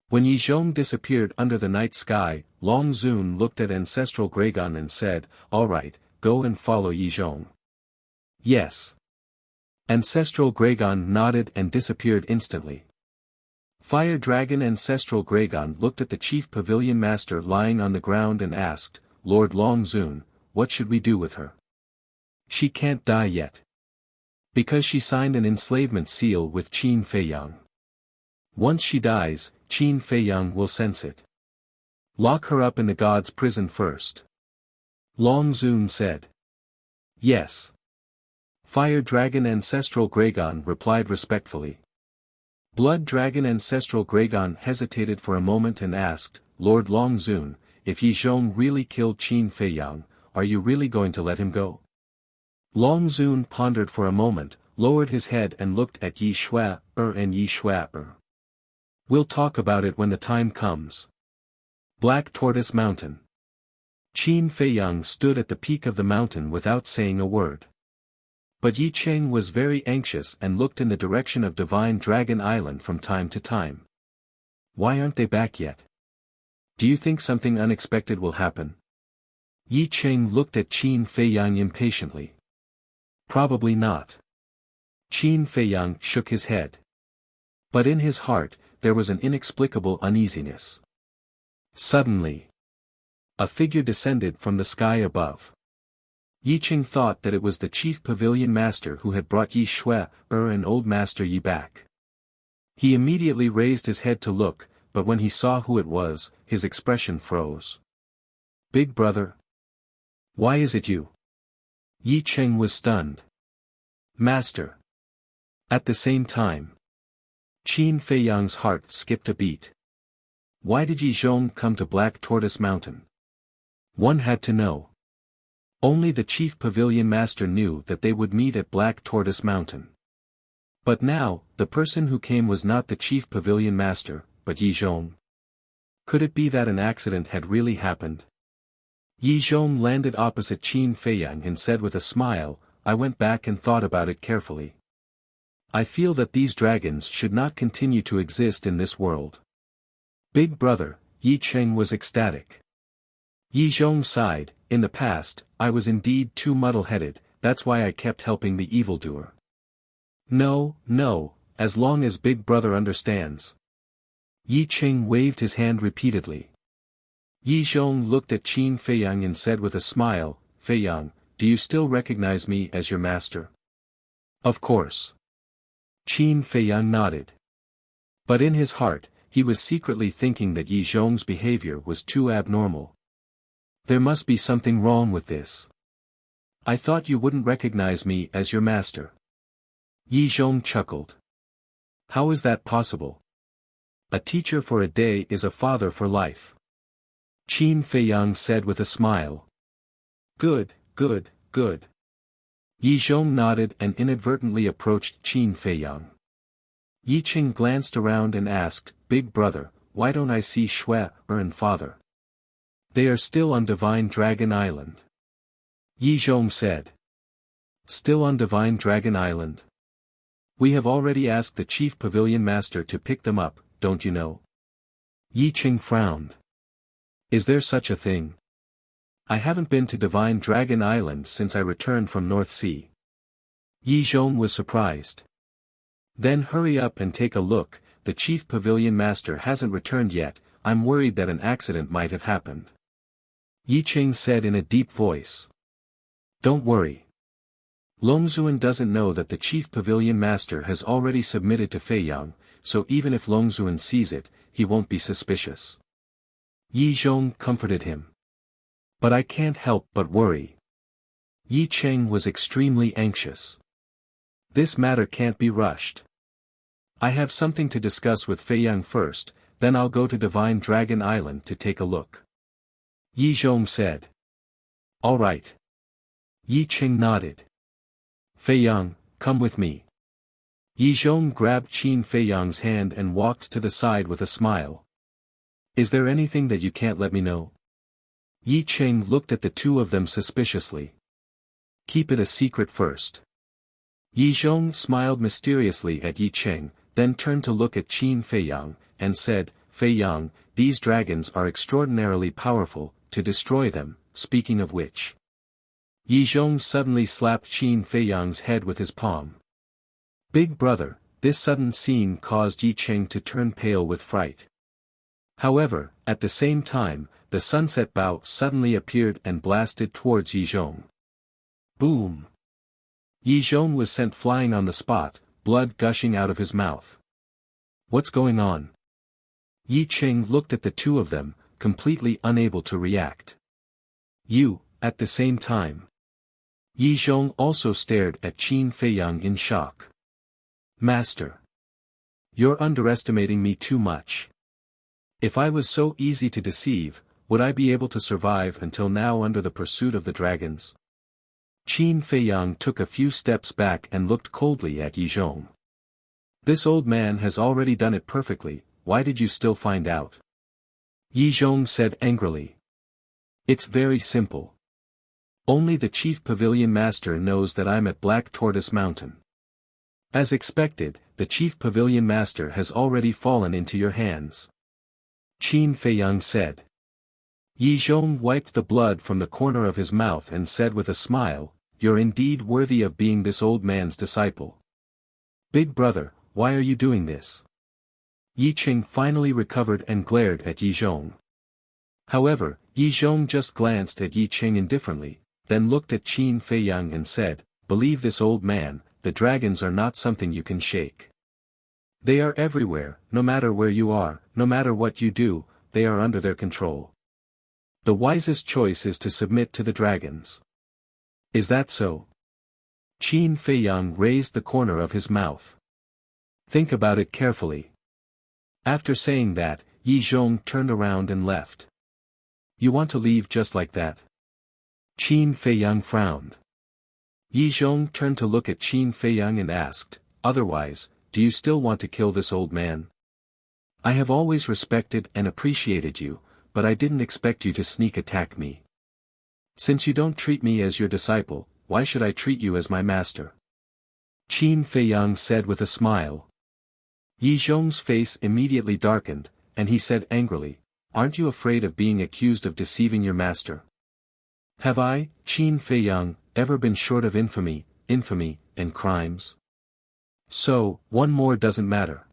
Speaker 1: When Yi Zhong disappeared under the night sky, Long Zun looked at Ancestral Gragon and said, "All right, go and follow Yi Zhong." "Yes." Ancestral Gragon nodded and disappeared instantly. Fire Dragon Ancestral Gragon looked at the chief pavilion master lying on the ground and asked, "Lord Long Zun, what should we do with her?" "She can't die yet. Because she signed an enslavement seal with Qin Feiyang. Once she dies, Qin Feiyang will sense it. Lock her up in the god's prison first." Long Zun said. "Yes." Fire Dragon Ancestral Gragon replied respectfully. Blood Dragon Ancestral Gragon hesitated for a moment and asked, "Lord Long Zun, if Yi Zhong really killed Qin Feiyang, are you really going to let him go?" Long Zun pondered for a moment, lowered his head and looked at Yi Shui and Yi Shui. "We'll talk about it when the time comes." Black Tortoise Mountain. Qin Feiyang stood at the peak of the mountain without saying a word. But Yi Cheng was very anxious and looked in the direction of Divine Dragon Island from time to time. "Why aren't they back yet? Do you think something unexpected will happen?" Yi Cheng looked at Qin Feiyang impatiently. "Probably not." Qin Feiyang shook his head. But in his heart, there was an inexplicable uneasiness. Suddenly, a figure descended from the sky above. Yi Cheng thought that it was the chief pavilion master who had brought Yi Shui and old master Yi back. He immediately raised his head to look, but when he saw who it was, his expression froze. "Big brother? Why is it you?" Yi Cheng was stunned. "Master." At the same time, Qin Feiyang's heart skipped a beat. Why did Yi Zhong come to Black Tortoise Mountain? One had to know. Only the chief pavilion master knew that they would meet at Black Tortoise Mountain. But now, the person who came was not the chief pavilion master, but Yi Zhong. Could it be that an accident had really happened? Yi Zhong landed opposite Qin Feiyang and said with a smile, "I went back and thought about it carefully. I feel that these dragons should not continue to exist in this world." "Big brother," Yi Cheng was ecstatic. Yi Zhong sighed, "In the past, I was indeed too muddle-headed, that's why I kept helping the evildoer. No, as long as Big Brother understands." Yi Cheng waved his hand repeatedly. Yi Zhong looked at Qin Feiyang and said with a smile, "Feiyang, do you still recognize me as your master?" "Of course." Qin Feiyang nodded. But in his heart, he was secretly thinking that Yi Zhong's behavior was too abnormal. There must be something wrong with this. "I thought you wouldn't recognize me as your master." Yi Zhong chuckled. "How is that possible? A teacher for a day is a father for life." Qin Feiyang said with a smile. Good. Yi Zhong nodded and inadvertently approached Qin Feiyang. Yi Cheng glanced around and asked, "Big brother, why don't I see Shui and father?" "They are still on Divine Dragon Island." Yi Zhong said. "Still on Divine Dragon Island? We have already asked the chief pavilion master to pick them up, don't you know?" Yi Cheng frowned. "Is there such a thing? I haven't been to Divine Dragon Island since I returned from North Sea." Yi Zhong was surprised. Then hurry up and take a look, the chief pavilion master hasn't returned yet, I'm worried that an accident might have happened. Yi Ching said in a deep voice. Don't worry. Longzuan doesn't know that the chief pavilion master has already submitted to Fei Yang, so even if Longzuan sees it, he won't be suspicious. Yi Zhong comforted him. But I can't help but worry. Yi Cheng was extremely anxious. This matter can't be rushed. I have something to discuss with Fei Yang first, then I'll go to Divine Dragon Island to take a look. Yi Zhong said. All right. Yi Cheng nodded. Fei Yang, come with me. Yi Zhong grabbed Qin Fei Yang's hand and walked to the side with a smile. Is there anything that you can't let me know? Yi Cheng looked at the two of them suspiciously. Keep it a secret first. Yi Zhong smiled mysteriously at Yi Cheng, then turned to look at Qin Fei Yang, and said, Fei Yang, these dragons are extraordinarily powerful, to destroy them, speaking of which. Yi Zhong suddenly slapped Qin Fei Yang's head with his palm. Big brother, this sudden scene caused Yi Cheng to turn pale with fright. However, at the same time, the sunset bow suddenly appeared and blasted towards Yi Zhong. Boom! Yi Zhong was sent flying on the spot, blood gushing out of his mouth. What's going on? Yi Cheng looked at the two of them, completely unable to react. You, at the same time. Yi Zhong also stared at Qin Fei Yang in shock. Master. You're underestimating me too much. If I was so easy to deceive, would I be able to survive until now under the pursuit of the dragons? Qin Fei Yang took a few steps back and looked coldly at Yi Zhong. This old man has already done it perfectly, why did you still find out? Yi Zhong said angrily. It's very simple. Only the chief pavilion master knows that I'm at Black Tortoise Mountain. As expected, the chief pavilion master has already fallen into your hands. Qin Fei Yang said. Yi Zhong wiped the blood from the corner of his mouth and said with a smile, You're indeed worthy of being this old man's disciple. Big brother, why are you doing this? Yi Cheng finally recovered and glared at Yi Zhong. However, Yi Zhong just glanced at Yi Cheng indifferently, then looked at Qin Fei Yang and said, Believe this old man, the dragons are not something you can shake. They are everywhere, no matter where you are, no matter what you do, they are under their control. The wisest choice is to submit to the dragons. Is that so? Qin Fei Yang raised the corner of his mouth. Think about it carefully. After saying that, Yi Zhong turned around and left. You want to leave just like that? Qin Fei Yang frowned. Yi Zhong turned to look at Qin Fei Yang and asked, Otherwise, do you still want to kill this old man? I have always respected and appreciated you, but I didn't expect you to sneak attack me. Since you don't treat me as your disciple, why should I treat you as my master? Qin Fei Yang said with a smile. Yi Zhong's face immediately darkened, and he said angrily, Aren't you afraid of being accused of deceiving your master? Have I, Qin Fei Yang, ever been short of infamy, and crimes? So, one more doesn't matter.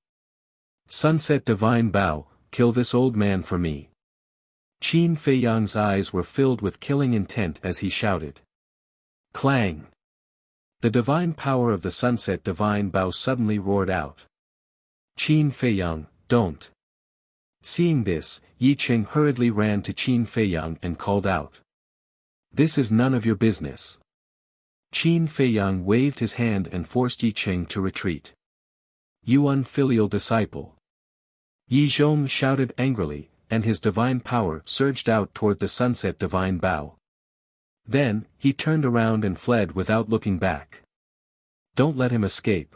Speaker 1: Sunset Divine Bow, kill this old man for me. Qin Fei Yang's eyes were filled with killing intent as he shouted. Clang! The divine power of the Sunset Divine Bow suddenly roared out. Qin Fei Yang, don't. Seeing this, Yi Cheng hurriedly ran to Qin Fei Yang and called out. This is none of your business. Qin Fei Yang waved his hand and forced Yi Cheng to retreat. You unfilial disciple. Yi Zhong shouted angrily, and his divine power surged out toward the Sunset Divine Bow. Then, he turned around and fled without looking back. Don't let him escape.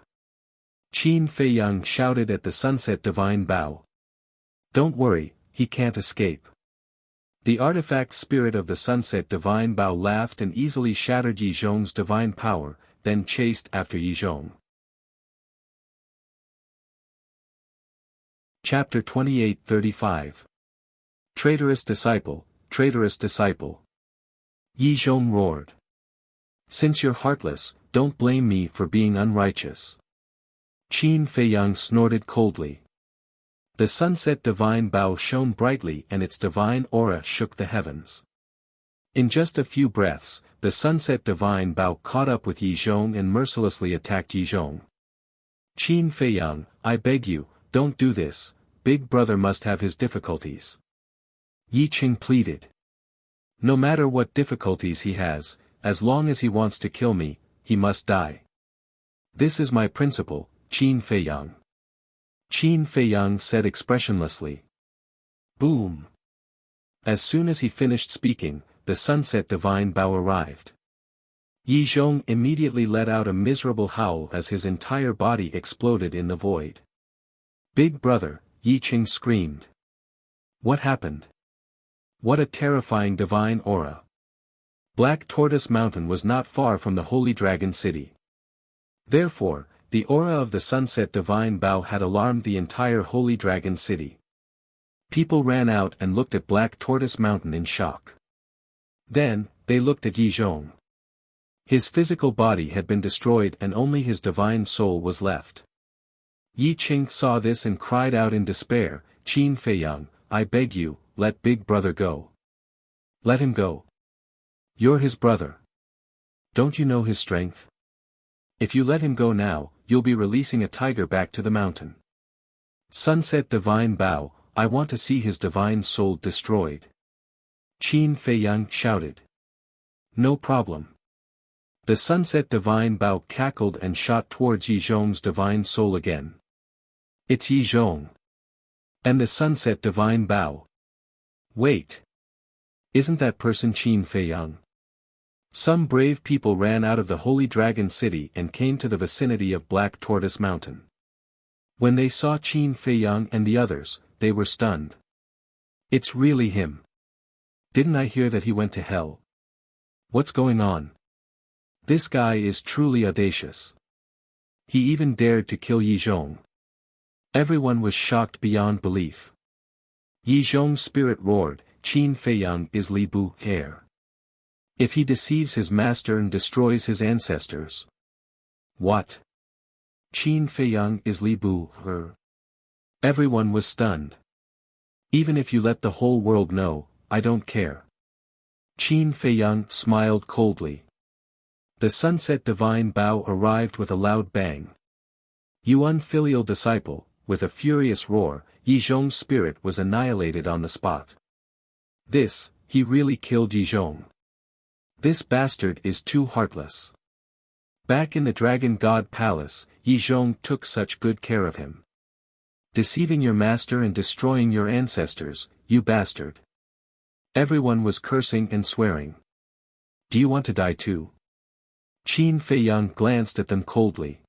Speaker 1: Qin Fei Yang shouted at the Sunset Divine Bow. Don't worry, he can't escape. The artifact spirit of the Sunset Divine Bow laughed and easily shattered Yi Zhong's divine power, then chased after Yi Zhong. Chapter 28-35. Traitorous disciple, traitorous disciple. Yi Zhong roared. Since you're heartless, don't blame me for being unrighteous. Qin Feiyang snorted coldly. The sunset divine bow shone brightly and its divine aura shook the heavens. In just a few breaths, the sunset divine bow caught up with Yi Zhong and mercilessly attacked Yi Zhong. Qin Feiyang, I beg you, don't do this, big brother must have his difficulties. Yi Qing pleaded. No matter what difficulties he has, as long as he wants to kill me, he must die. This is my principle, Qin Feiyang. Qin Feiyang said expressionlessly. Boom! As soon as he finished speaking, the sunset divine bow arrived. Yi Zhong immediately let out a miserable howl as his entire body exploded in the void. Big brother, Yi Qing screamed. What happened? What a terrifying divine aura. Black Tortoise Mountain was not far from the Holy Dragon City. Therefore, the aura of the sunset divine bow had alarmed the entire Holy Dragon City. People ran out and looked at Black Tortoise Mountain in shock. Then, they looked at Yi Zhong. His physical body had been destroyed and only his divine soul was left. Yi Qing saw this and cried out in despair, Qin Feiyang, I beg you, let big brother go. Let him go. You're his brother. Don't you know his strength? If you let him go now, you'll be releasing a tiger back to the mountain. Sunset divine bow, I want to see his divine soul destroyed. Qin Feiyang shouted. No problem. The sunset divine bow cackled and shot towards Yi Zhong's divine soul again. It's Yi Zhong. And the sunset divine bow. Wait. Isn't that person Qin Feiyang? Some brave people ran out of the Holy Dragon City and came to the vicinity of Black Tortoise Mountain. When they saw Qin Feiyang and the others, they were stunned. It's really him. Didn't I hear that he went to hell? What's going on? This guy is truly audacious. He even dared to kill Yi Zhong. Everyone was shocked beyond belief. Yi Zhong's spirit roared, Qin Feiyang is Li Bu heir. If he deceives his master and destroys his ancestors. What? Qin Feiyang is Li Bu heir. Everyone was stunned. Even if you let the whole world know, I don't care. Qin Feiyang smiled coldly. The sunset divine bow arrived with a loud bang. You unfilial disciple, with a furious roar, Yi Zhong's spirit was annihilated on the spot. This, he really killed Yi Zhong. This bastard is too heartless. Back in the Dragon God Palace, Yi Zhong took such good care of him. Deceiving your master and destroying your ancestors, you bastard. Everyone was cursing and swearing. Do you want to die too? Qin Feiyang glanced at them coldly.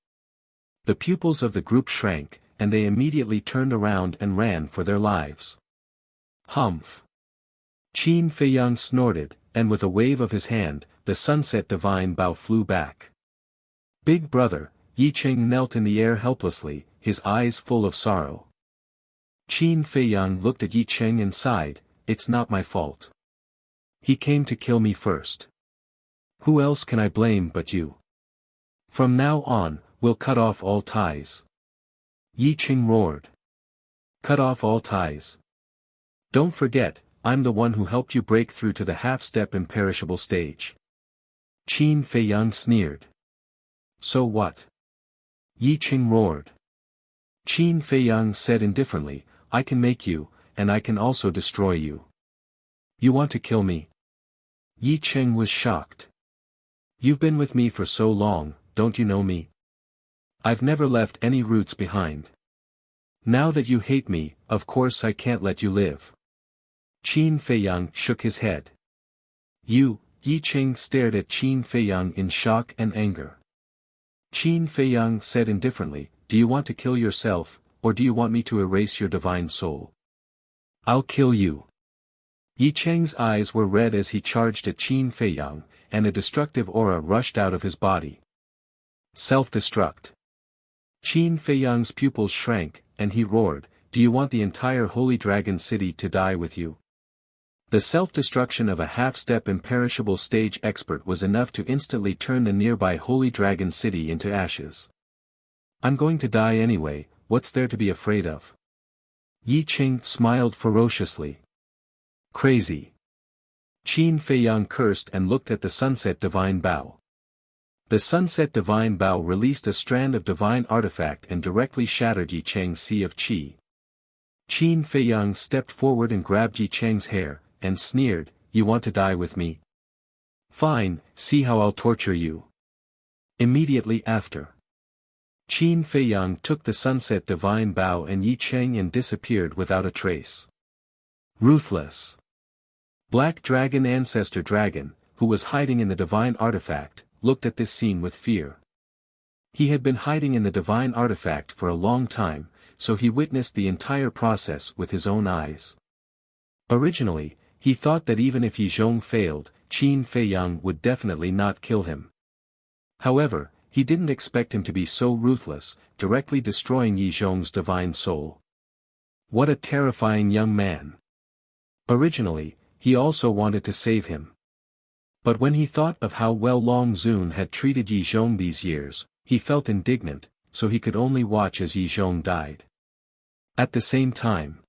Speaker 1: The pupils of the group shrank, and they immediately turned around and ran for their lives. Humph! Qin Feiyang snorted, and with a wave of his hand, the sunset divine bow flew back. Big brother, Yi Qing knelt in the air helplessly, his eyes full of sorrow. Qin Feiyang looked at Yi Qing and sighed, it's not my fault. He came to kill me first. Who else can I blame but you? From now on, we'll cut off all ties. Yi Qing roared. Cut off all ties. Don't forget, I'm the one who helped you break through to the half-step imperishable stage. Qin Feiyang sneered. So what? Yi Qing roared. Qin Feiyang said indifferently, I can make you, and I can also destroy you. You want to kill me? Yi Qing was shocked. You've been with me for so long, don't you know me? I've never left any roots behind. Now that you hate me, of course I can't let you live. Qin Feiyang shook his head. You, Yi Qing stared at Qin Feiyang in shock and anger. Qin Feiyang said indifferently, do you want to kill yourself, or do you want me to erase your divine soul? I'll kill you. Yi Qing's eyes were red as he charged at Qin Feiyang, and a destructive aura rushed out of his body. Self-destruct. Qin Feiyang's pupils shrank, and he roared, do you want the entire Holy Dragon City to die with you? The self-destruction of a half-step imperishable stage expert was enough to instantly turn the nearby Holy Dragon City into ashes. I'm going to die anyway, what's there to be afraid of? Yi Qing smiled ferociously. Crazy. Qin Feiyang cursed and looked at the sunset divine bow. The sunset divine bow released a strand of divine artifact and directly shattered Yi Cheng's sea of qi. Qin Feiyang stepped forward and grabbed Yi Cheng's hair, and sneered, "You want to die with me? Fine, see how I'll torture you." Immediately after, Qin Feiyang took the sunset divine bow and Yi Cheng and disappeared without a trace. Ruthless. Black Dragon Ancestor Dragon, who was hiding in the divine artifact, looked at this scene with fear. He had been hiding in the divine artifact for a long time, so he witnessed the entire process with his own eyes. Originally, he thought that even if Yi Zhong failed, Qin Feiyang would definitely not kill him. However, he didn't expect him to be so ruthless, directly destroying Yi Zhong's divine soul. What a terrifying young man. Originally, he also wanted to save him. But when he thought of how well Long Zun had treated Yi Zhong these years, he felt indignant, so he could only watch as Yi Zhong died. At the same time,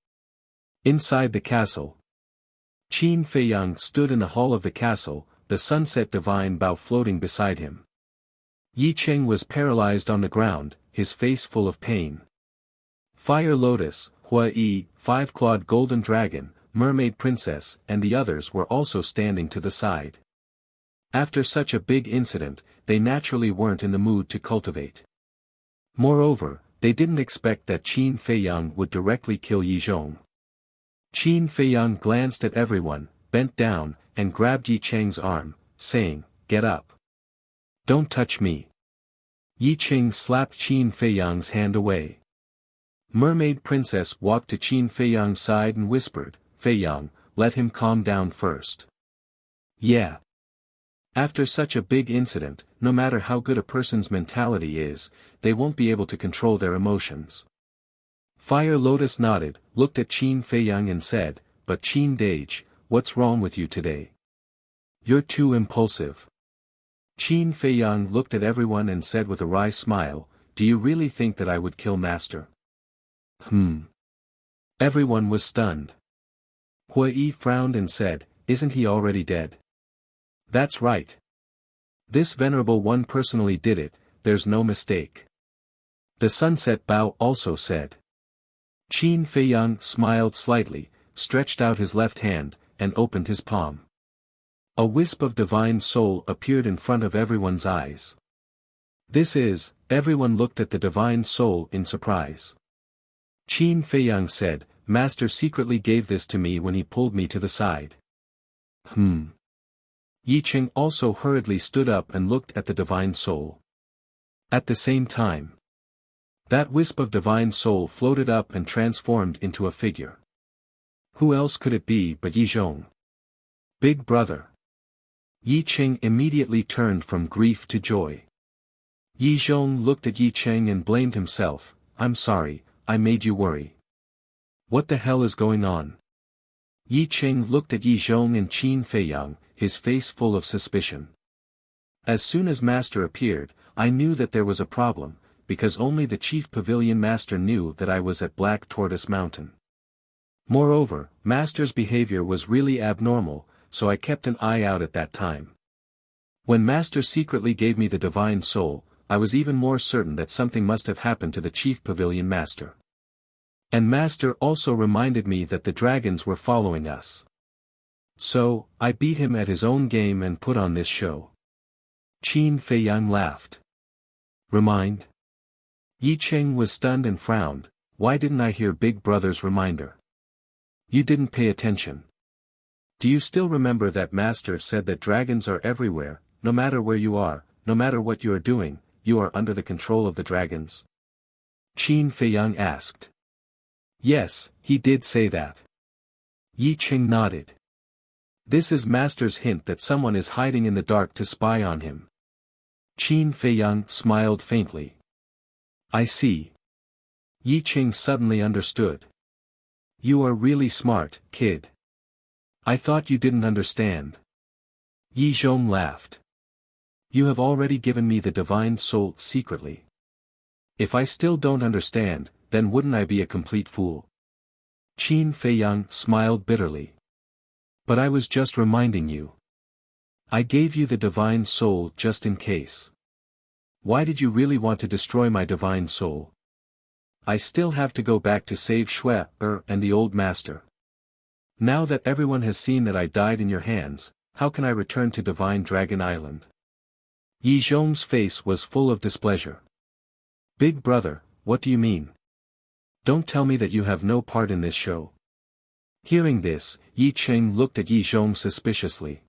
Speaker 1: inside the castle, Qin Feiyang stood in the hall of the castle, the sunset divine bow floating beside him. Yi Cheng was paralyzed on the ground, his face full of pain. Fire Lotus, Hua Yi, Five-Clawed Golden Dragon, Mermaid Princess, and the others were also standing to the side. After such a big incident, they naturally weren't in the mood to cultivate. Moreover, they didn't expect that Qin Feiyang would directly kill Yi Zhong. Qin Feiyang glanced at everyone, bent down, and grabbed Yi Cheng's arm, saying, "Get up. Don't touch me." Yi Cheng slapped Qin Feiyang's hand away. Mermaid Princess walked to Qin Feiyang's side and whispered, "Feiyang, let him calm down first." Yeah. After such a big incident, no matter how good a person's mentality is, they won't be able to control their emotions. Fire Lotus nodded, looked at Qin Feiyang and said, "But Qin Dage, what's wrong with you today? You're too impulsive." Qin Feiyang looked at everyone and said with a wry smile, "Do you really think that I would kill Master?" Everyone was stunned. Hua Yi frowned and said, "Isn't he already dead?" "That's right. This venerable one personally did it, there's no mistake." The sunset bow also said. Qin Feiyang smiled slightly, stretched out his left hand, and opened his palm. A wisp of divine soul appeared in front of everyone's eyes. Everyone looked at the divine soul in surprise. Qin Feiyang said, "Master secretly gave this to me when he pulled me to the side." Yi Cheng also hurriedly stood up and looked at the divine soul. At the same time, that wisp of divine soul floated up and transformed into a figure. Who else could it be but Yi Zhong? Big brother. Yi Cheng immediately turned from grief to joy. Yi Zhong looked at Yi Cheng and blamed himself, "I'm sorry, I made you worry. What the hell is going on?" Yi Cheng looked at Yi Zhong and Qin Feiyang, his face full of suspicion. As soon as Master appeared, I knew that there was a problem, because only the Chief Pavilion Master knew that I was at Black Tortoise Mountain. Moreover, Master's behavior was really abnormal, so I kept an eye out at that time. When Master secretly gave me the divine soul, I was even more certain that something must have happened to the Chief Pavilion Master. And Master also reminded me that the dragons were following us. So, I beat him at his own game and put on this show. Qin Feiyang laughed. Remind? Yi Cheng was stunned and frowned, "Why didn't I hear Big Brother's reminder? You didn't pay attention. Do you still remember that Master said that dragons are everywhere, no matter where you are, no matter what you are doing, you are under the control of the dragons?" Qin Feiyang asked. "Yes, he did say that." Yi Cheng nodded. "This is Master's hint that someone is hiding in the dark to spy on him." Qin Feiyang smiled faintly. "I see." Yi Cheng suddenly understood. "You are really smart, kid. I thought you didn't understand." Yi Zhong laughed. "You have already given me the divine soul secretly. If I still don't understand, then wouldn't I be a complete fool? Qin Feiyang smiled bitterly. But I was just reminding you. I gave you the divine soul just in case. Why did you really want to destroy my divine soul? I still have to go back to save Xue and the old master. Now that everyone has seen that I died in your hands, how can I return to Divine Dragon Island? Yi Zhong's face was full of displeasure. Big brother, what do you mean? Don't tell me that you have no part in this show. Hearing this, Yi Cheng looked at Yi Zhong suspiciously.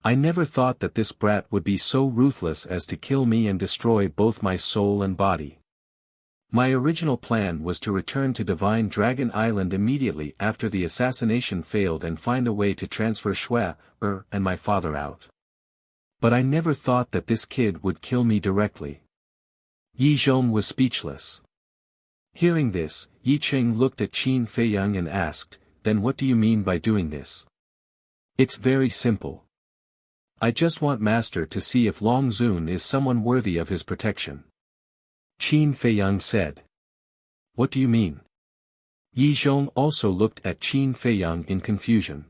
Speaker 1: I never thought that this brat would be so ruthless as to kill me and destroy both my soul and body. My original plan was to return to Divine Dragon Island immediately after the assassination failed and find a way to transfer Xue and my father out. But I never thought that this kid would kill me directly. Yi Zhong was speechless. Hearing this, Yi Cheng looked at Qin Feiyang and asked, then what do you mean by doing this? It's very simple. I just want Master to see if Long Zun is someone worthy of his protection. Qin Feiyang said. What do you mean? Yi Zhong also looked at Qin Feiyang in confusion.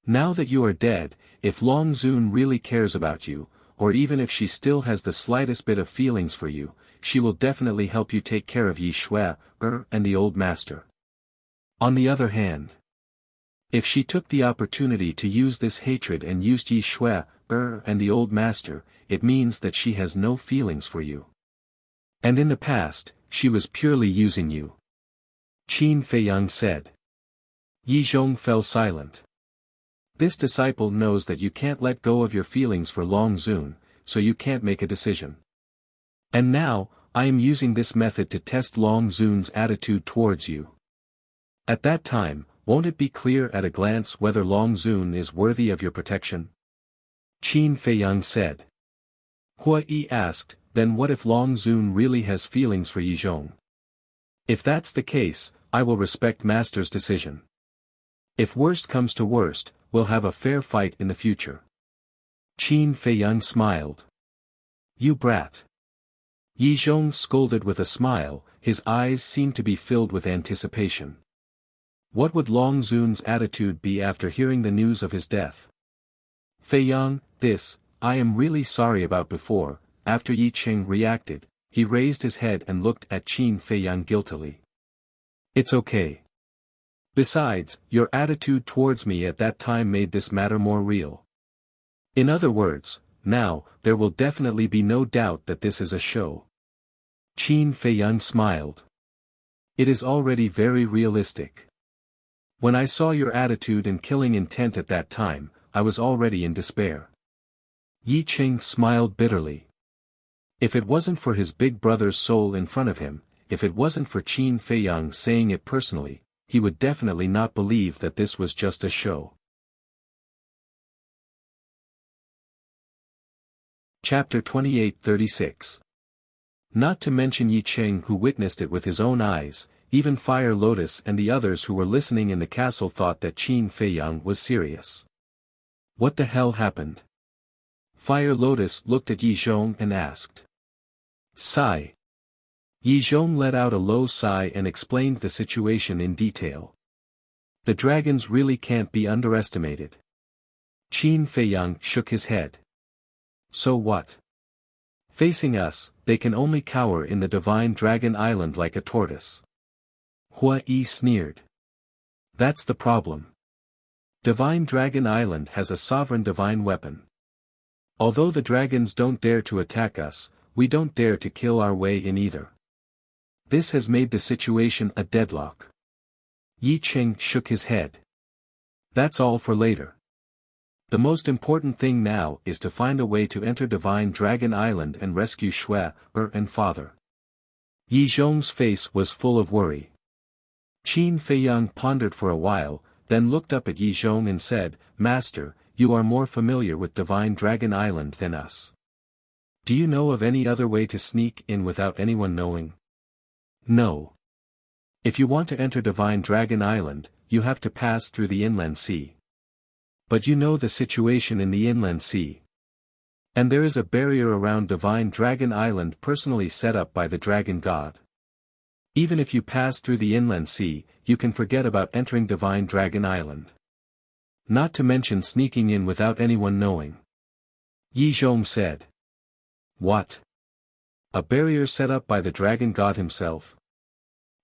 Speaker 1: Now that you are dead, if Long Zun really cares about you, or even if she still has the slightest bit of feelings for you, she will definitely help you take care of Yi Xue and the old master. On the other hand, if she took the opportunity to use this hatred and used Yi Xue and the old master, it means that she has no feelings for you. And in the past, she was purely using you. Qin Feiyang said. Yi Zhong fell silent. This disciple knows that you can't let go of your feelings for Long Zun, so you can't make a decision. And now, I am using this method to test Long Zun's attitude towards you. At that time, won't it be clear at a glance whether Long Zun is worthy of your protection? Qin Feiyang said. Hua Yi asked, then what if Long Zun really has feelings for Yi Zhong? If that's the case, I will respect Master's decision. If worst comes to worst, we'll have a fair fight in the future. Qin Feiyang smiled. You brat. Yi Zhong scolded with a smile, his eyes seemed to be filled with anticipation. What would Long Zun's attitude be after hearing the news of his death? Feiyang, this, I am really sorry about before. After Yi Cheng reacted, he raised his head and looked at Qin Feiyang guiltily. It's okay. Besides, your attitude towards me at that time made this matter more real. In other words, now, there will definitely be no doubt that this is a show. Qin Feiyang smiled. It is already very realistic. When I saw your attitude and killing intent at that time, I was already in despair. Yi Cheng smiled bitterly. If it wasn't for his big brother's soul in front of him, if it wasn't for Qin Feiyang saying it personally, he would definitely not believe that this was just a show. Chapter 28-36. Not to mention Yi Cheng who witnessed it with his own eyes, even Fire Lotus and the others who were listening in the castle thought that Qin Feiyang was serious. What the hell happened? Fire Lotus looked at Yi Zhong and asked. Sigh. Yi Zhong let out a low sigh and explained the situation in detail. The dragons really can't be underestimated. Qin Feiyang shook his head. So what? Facing us, they can only cower in the Divine Dragon Island like a tortoise. Hua Yi sneered. That's the problem. Divine Dragon Island has a sovereign divine weapon. Although the dragons don't dare to attack us, we don't dare to kill our way in either. This has made the situation a deadlock. Yi Cheng shook his head. That's all for later. The most important thing now is to find a way to enter Divine Dragon Island and rescue Xue and father. Yi Zhong's face was full of worry. Qin Feiyang pondered for a while, then looked up at Yi Zhong and said, Master, you are more familiar with Divine Dragon Island than us. Do you know of any other way to sneak in without anyone knowing? No. If you want to enter Divine Dragon Island, you have to pass through the inland sea. But you know the situation in the inland sea. And there is a barrier around Divine Dragon Island personally set up by the Dragon God. Even if you pass through the inland sea, you can forget about entering Divine Dragon Island. Not to mention sneaking in without anyone knowing. Yi Zhong said. What? A barrier set up by the Dragon God himself?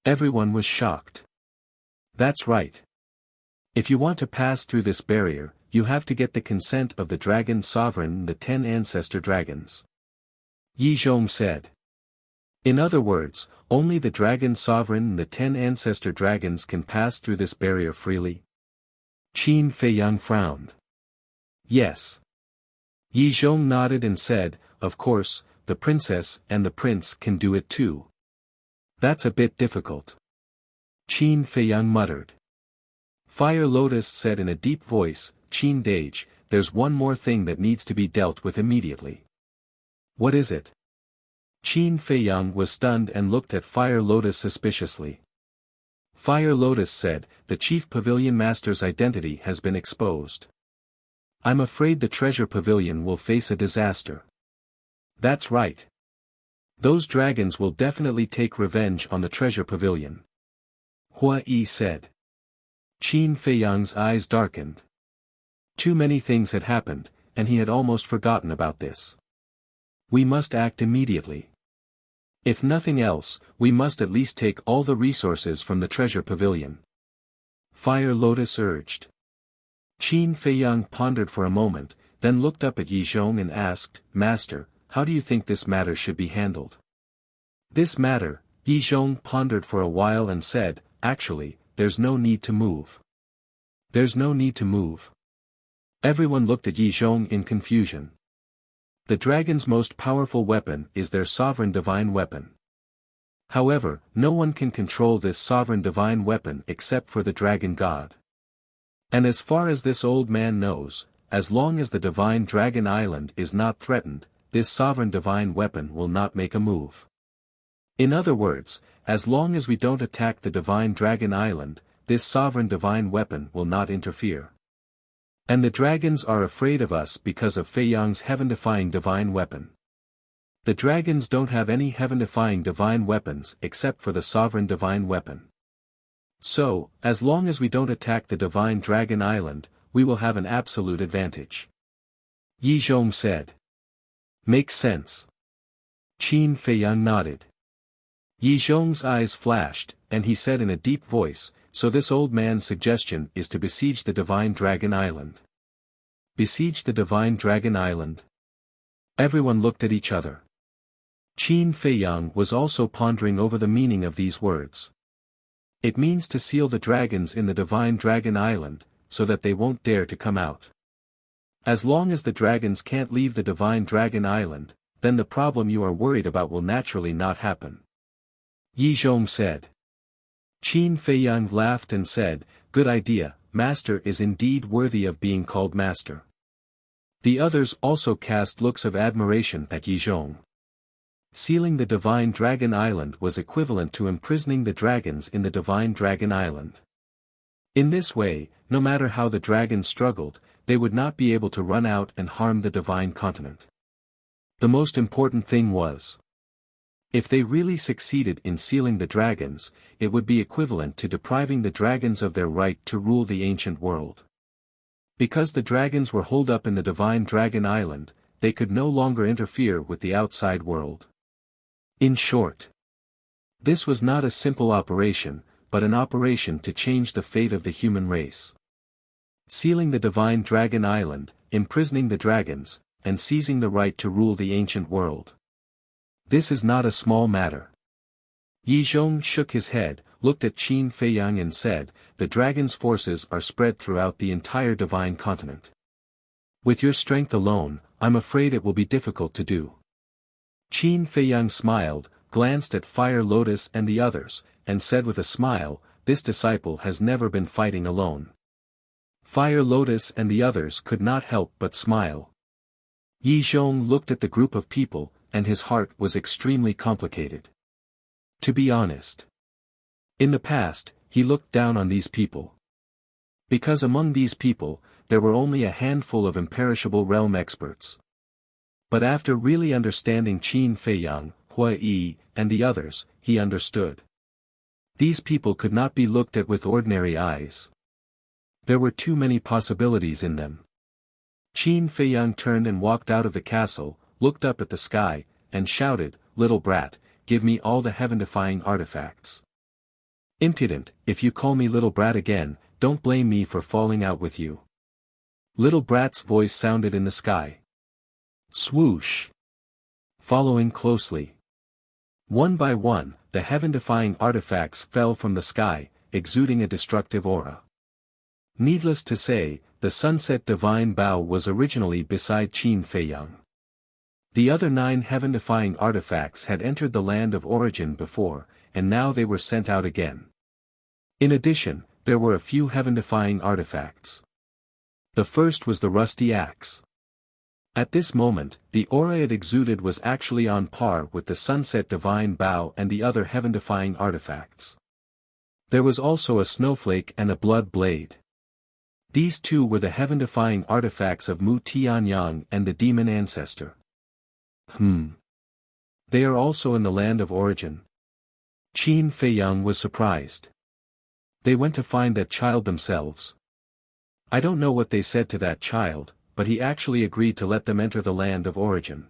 Speaker 1: Everyone was shocked. That's right. If you want to pass through this barrier, you have to get the consent of the Dragon Sovereign and the 10 ancestor dragons. Yi Zhong said. In other words, only the Dragon Sovereign and the 10 ancestor dragons can pass through this barrier freely? Qin Feiyang frowned. Yes. Yi Zhong nodded and said, of course, the princess and the prince can do it too. That's a bit difficult. Qin Feiyang muttered. Fire Lotus said in a deep voice, Qin Dage, there's one more thing that needs to be dealt with immediately. What is it? Qin Feiyang was stunned and looked at Fire Lotus suspiciously. Fire Lotus said, the Chief Pavilion Master's identity has been exposed. I'm afraid the Treasure Pavilion will face a disaster. That's right. Those dragons will definitely take revenge on the Treasure Pavilion. Hua Yi said. Qin Feiyang's eyes darkened. Too many things had happened, and he had almost forgotten about this. We must act immediately. If nothing else, we must at least take all the resources from the Treasure Pavilion. Fire Lotus urged. Qin Feiyang pondered for a moment, then looked up at Yi Zhong and asked, Master, how do you think this matter should be handled? This matter, Yi Zhong pondered for a while and said, actually, there's no need to move. There's no need to move. Everyone looked at Yi Zhong in confusion. The dragon's most powerful weapon is their sovereign divine weapon. However, no one can control this sovereign divine weapon except for the dragon god. And as far as this old man knows, as long as the divine dragon island is not threatened, this sovereign divine weapon will not make a move. In other words, as long as we don't attack the divine dragon island, this sovereign divine weapon will not interfere. And the dragons are afraid of us because of Feiyang's heaven-defying divine weapon. The dragons don't have any heaven-defying divine weapons except for the sovereign divine weapon. So, as long as we don't attack the divine dragon island, we will have an absolute advantage. Yi Zhong said. Makes sense. Qin Feiyang nodded. Yi Zhong's eyes flashed, and he said in a deep voice, so this old man's suggestion is to besiege the divine dragon island. Besiege the divine dragon island? Everyone looked at each other. Qin Feiyang was also pondering over the meaning of these words. It means to seal the dragons in the divine dragon island, so that they won't dare to come out. As long as the dragons can't leave the divine dragon island, then the problem you are worried about will naturally not happen. Yi Zhong said. Qin Feiyang laughed and said, good idea, Master is indeed worthy of being called Master. The others also cast looks of admiration at Yi Zhong. Sealing the divine dragon island was equivalent to imprisoning the dragons in the divine dragon island. In this way, no matter how the dragons struggled, they would not be able to run out and harm the divine continent. The most important thing was, if they really succeeded in sealing the dragons, it would be equivalent to depriving the dragons of their right to rule the ancient world. Because the dragons were holed up in the divine dragon island, they could no longer interfere with the outside world. In short, this was not a simple operation, but an operation to change the fate of the human race. Sealing the divine dragon island, imprisoning the dragons, and seizing the right to rule the ancient world. This is not a small matter. Yi Zhong shook his head, looked at Qin Feiyang and said, the dragon's forces are spread throughout the entire divine continent. With your strength alone, I'm afraid it will be difficult to do. Qin Feiyang smiled, glanced at Fire Lotus and the others, and said with a smile, this disciple has never been fighting alone. Fire Lotus and the others could not help but smile. Yi Zhong looked at the group of people, and his heart was extremely complicated. To be honest. In the past, he looked down on these people. Because among these people, there were only a handful of imperishable realm experts. But after really understanding Qin Feiyang, Hua Yi, and the others, he understood. These people could not be looked at with ordinary eyes. There were too many possibilities in them. Qin Feiyang turned and walked out of the castle, looked up at the sky, and shouted, "Little brat, give me all the heaven-defying artifacts." "Impudent, if you call me little brat again, don't blame me for falling out with you." Little brat's voice sounded in the sky. Swoosh! Following closely. One by one, the heaven-defying artifacts fell from the sky, exuding a destructive aura. Needless to say, the sunset divine bow was originally beside Qin Feiyang. The other 9 heaven-defying artifacts had entered the land of origin before, and now they were sent out again. In addition, there were a few heaven-defying artifacts. The first was the rusty axe. At this moment, the aura it exuded was actually on par with the sunset divine bow and the other heaven-defying artifacts. There was also a snowflake and a blood blade. These two were the heaven-defying artifacts of Mu Tianyang and the demon ancestor. They are also in the land of origin. Qin Feiyang was surprised. They went to find that child themselves. I don't know what they said to that child, but he actually agreed to let them enter the land of origin.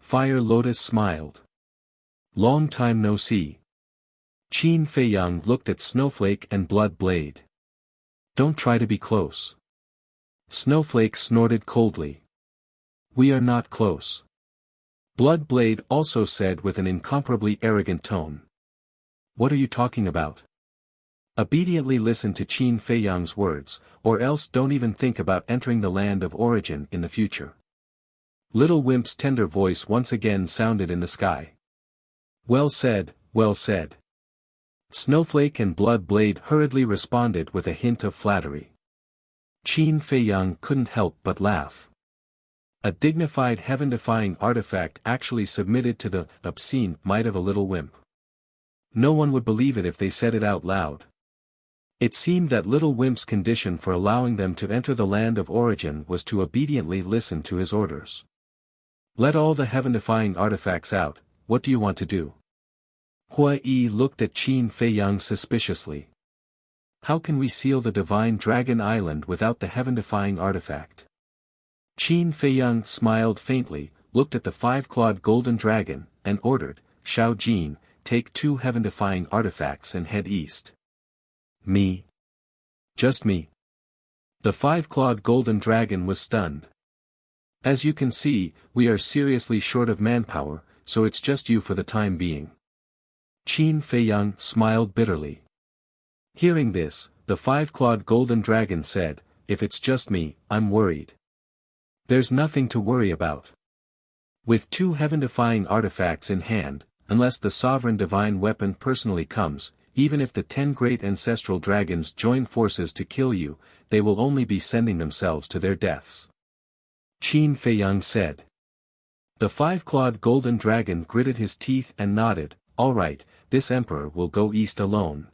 Speaker 1: Fire Lotus smiled. Long time no see. Qin Feiyang looked at Snowflake and Blood Blade. Don't try to be close. Snowflake snorted coldly. We are not close. Blood Blade also said with an incomparably arrogant tone. What are you talking about? Obediently listen to Qin Feiyang's words, or else don't even think about entering the land of origin in the future. Little Wimp's tender voice once again sounded in the sky. Well said, well said. Snowflake and Blood Blade hurriedly responded with a hint of flattery. Qin Feiyang couldn't help but laugh. A dignified heaven-defying artifact actually submitted to the obscene might of a little wimp. No one would believe it if they said it out loud. It seemed that Little Wimp's condition for allowing them to enter the land of origin was to obediently listen to his orders. Let all the heaven-defying artifacts out, what do you want to do? Hua Yi looked at Qin Feiyang suspiciously. How can we seal the divine dragon island without the heaven-defying artifact? Qin Feiyang smiled faintly, looked at the 5-clawed golden dragon, and ordered, Shao Jin, take 2 heaven-defying artifacts and head east. Me? Just me? The 5-clawed golden dragon was stunned. As you can see, we are seriously short of manpower, so it's just you for the time being. Qin Feiyang smiled bitterly. Hearing this, the 5-clawed golden dragon said, if it's just me, I'm worried. There's nothing to worry about. With 2 heaven-defying artifacts in hand, unless the sovereign divine weapon personally comes, even if the 10 great ancestral dragons join forces to kill you, they will only be sending themselves to their deaths. Qin Feiyang said. The 5-clawed golden dragon gritted his teeth and nodded, all right, this emperor will go east alone.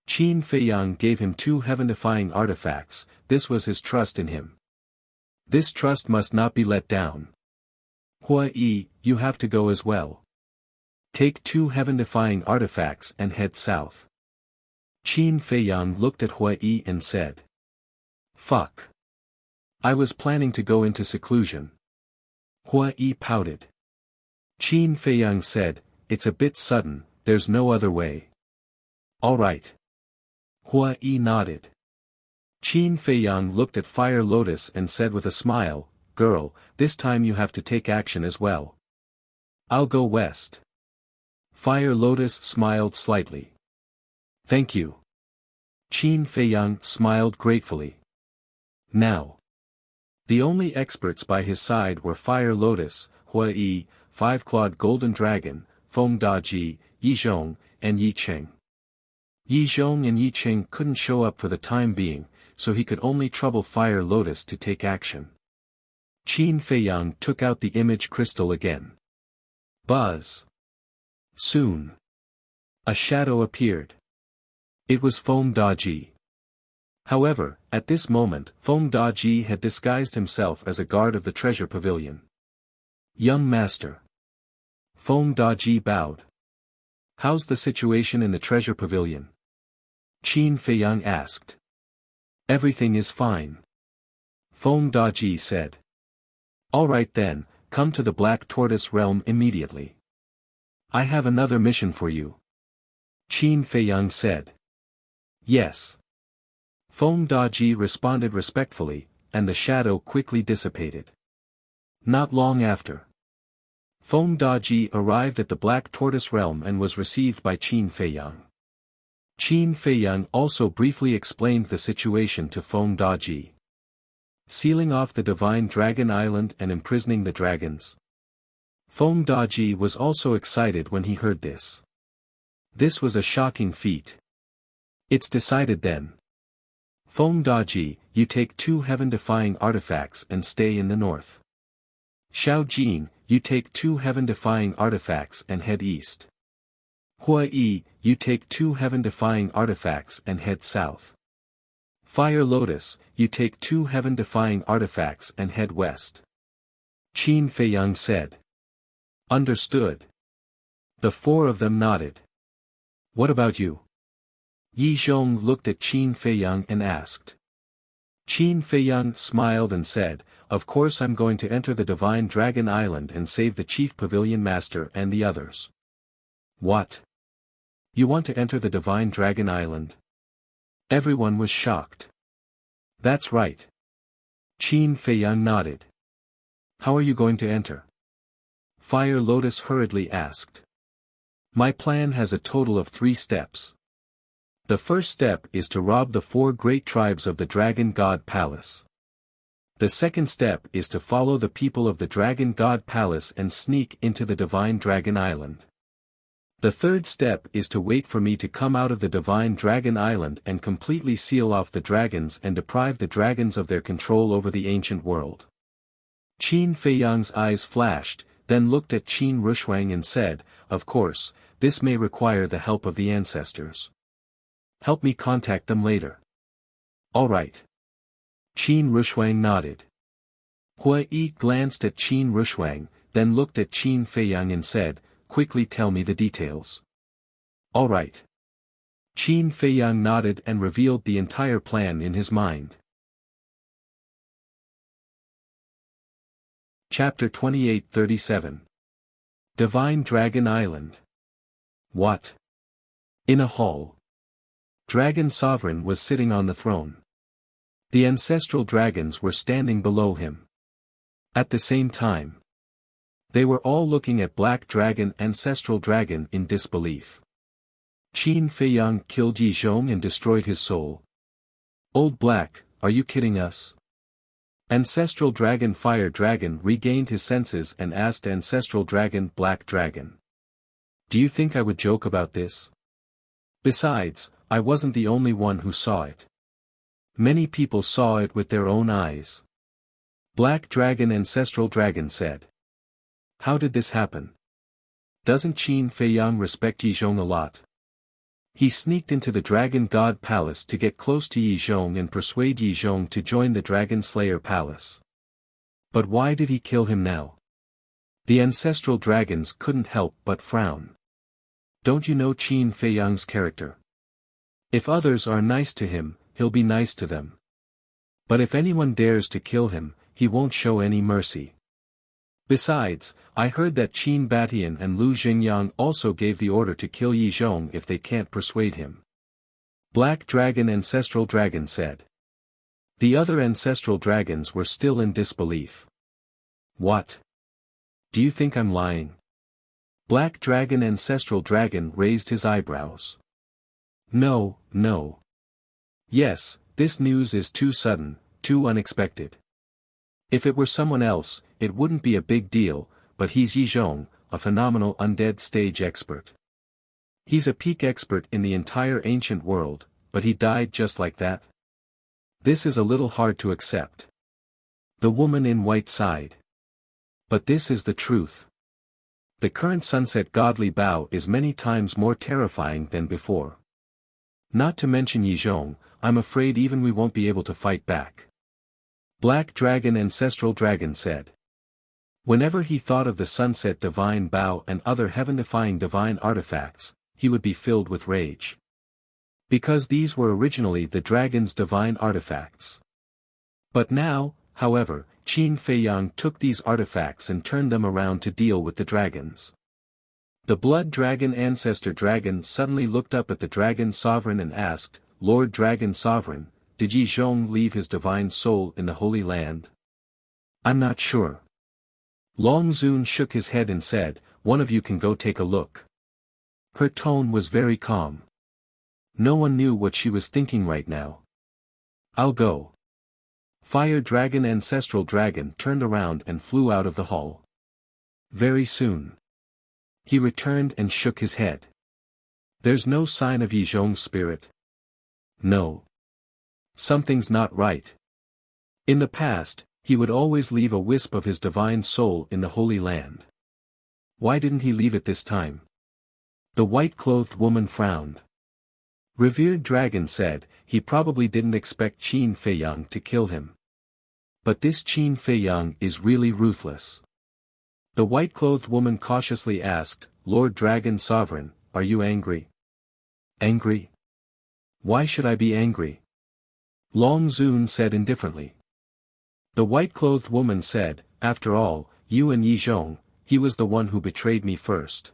Speaker 1: Qin Feiyang gave him 2 heaven-defying artifacts, this was his trust in him. This trust must not be let down. Hua Yi, you have to go as well. Take 2 heaven-defying artifacts and head south. Qin Feiyang looked at Hua Yi and said. Fuck. I was planning to go into seclusion. Hua Yi pouted. Qin Feiyang said, it's a bit sudden, there's no other way. All right. Hua Yi nodded. Qin Feiyang looked at Fire Lotus and said with a smile, girl, this time you have to take action as well. I'll go west. Fire Lotus smiled slightly. Thank you. Qin Feiyang smiled gratefully. Now. The only experts by his side were Fire Lotus, Hua Yi, 5-clawed golden dragon, Feng Daji, Yi Zhong, and Yi Cheng. Yi Zhong and Yi Cheng couldn't show up for the time being, so he could only trouble Fire Lotus to take action. Qin Feiyang took out the image crystal again. Buzz. Soon. A shadow appeared. It was Feng Daji. However, at this moment, Feng Daji had disguised himself as a guard of the treasure pavilion. Young master. Feng Daji bowed. How's the situation in the treasure pavilion? Qin Feiyang asked. Everything is fine. Feng Daji said. All right then, come to the Black Tortoise realm immediately. I have another mission for you. Qin Feiyang said. Yes. Feng Daji responded respectfully, and the shadow quickly dissipated. Not long after, Feng Daji arrived at the Black Tortoise realm and was received by Qin Feiyang. Qin Feiyang also briefly explained the situation to Feng Daji. Sealing off the Divine Dragon Island and imprisoning the dragons. Feng Daji was also excited when he heard this. This was a shocking feat. It's decided then. Feng Daji, you take 2 heaven-defying artifacts and stay in the north. Xiao Jin, you take 2 heaven-defying artifacts and head east. Hua Yi, you take 2 heaven-defying artifacts and head south. Fire Lotus, you take 2 heaven-defying artifacts and head west. Qin Feiyang said. Understood. The 4 of them nodded. What about you? Yi Zhong looked at Qin Feiyang and asked. Qin Feiyang smiled and said, of course I'm going to enter the Divine Dragon Island and save the Chief Pavilion Master and the others. What? You want to enter the Divine Dragon Island? Everyone was shocked. That's right. Qin Feiyang nodded. How are you going to enter? Fire Lotus hurriedly asked. My plan has a total of 3 steps. The first step is to rob the 4 great tribes of the Dragon God Palace. The second step is to follow the people of the Dragon God Palace and sneak into the Divine Dragon Island. The third step is to wait for me to come out of the Divine Dragon Island and completely seal off the dragons and deprive the dragons of their control over the ancient world. Qin Feiyang's eyes flashed, then looked at Qin Rushuang and said, of course, this may require the help of the ancestors. Help me contact them later. All right. Qin Rushuang nodded. Hua Yi glanced at Qin Rushuang, then looked at Qin Feiyang and said, quickly tell me the details. All right. Qin Feiyang nodded and revealed the entire plan in his mind. Chapter 28-37. Divine Dragon Island. What? In a hall. Dragon Sovereign was sitting on the throne. The ancestral dragons were standing below him. At the same time, they were all looking at Black Dragon Ancestral Dragon in disbelief. Qin Feiyang killed Yi Zhong and destroyed his soul. Old Black, are you kidding us? Ancestral Dragon Fire Dragon regained his senses and asked Ancestral Dragon Black Dragon. Do you think I would joke about this? Besides, I wasn't the only one who saw it. Many people saw it with their own eyes. Black Dragon Ancestral Dragon said. How did this happen? Doesn't Qin Feiyang respect Yi Zhong a lot? He sneaked into the Dragon God Palace to get close to Yi Zhong and persuade Yi Zhong to join the Dragon Slayer Palace. But why did he kill him now? The ancestral dragons couldn't help but frown. Don't you know Qin Feiyang's character? If others are nice to him, he'll be nice to them. But if anyone dares to kill him, he won't show any mercy. Besides, I heard that Qin Batian and Lu Xingyang also gave the order to kill Yi Zhong if they can't persuade him. Black Dragon Ancestral Dragon said. The other ancestral dragons were still in disbelief. What? Do you think I'm lying? Black Dragon Ancestral Dragon raised his eyebrows. No, no. Yes, this news is too sudden, too unexpected. If it were someone else, it wouldn't be a big deal, but he's Yi Zhong, a phenomenal undead stage expert. He's a peak expert in the entire ancient world, but he died just like that? This is a little hard to accept. The woman in white sighed. But this is the truth. The current Sunset Godly Bow is many times more terrifying than before. Not to mention Yi Zhong, I'm afraid even we won't be able to fight back. Black Dragon Ancestral Dragon said. Whenever he thought of the sunset divine bow and other heaven-defying divine artifacts, he would be filled with rage. Because these were originally the dragon's divine artifacts. But now, however, Qin Feiyang took these artifacts and turned them around to deal with the dragons. The blood dragon ancestor dragon suddenly looked up at the dragon sovereign and asked, "Lord Dragon Sovereign, did Yi Zhong leave his divine soul in the Holy Land?" "I'm not sure." Long Zun shook his head and said, "One of you can go take a look." Her tone was very calm. No one knew what she was thinking right now. "I'll go." Fire Dragon Ancestral Dragon turned around and flew out of the hall. Very soon. He returned and shook his head. "There's no sign of Yi Zhong's spirit." "No. Something's not right." In the past, he would always leave a wisp of his divine soul in the Holy Land. Why didn't he leave it this time? The white-clothed woman frowned. Revered Dragon said, he probably didn't expect Qin Feiyang to kill him. But this Qin Feiyang is really ruthless. The white-clothed woman cautiously asked, "Lord Dragon Sovereign, are you angry?" "Angry? Why should I be angry?" Long Zun said indifferently. The white-clothed woman said, "After all, you and Yi Zhong, he was the one who betrayed me first.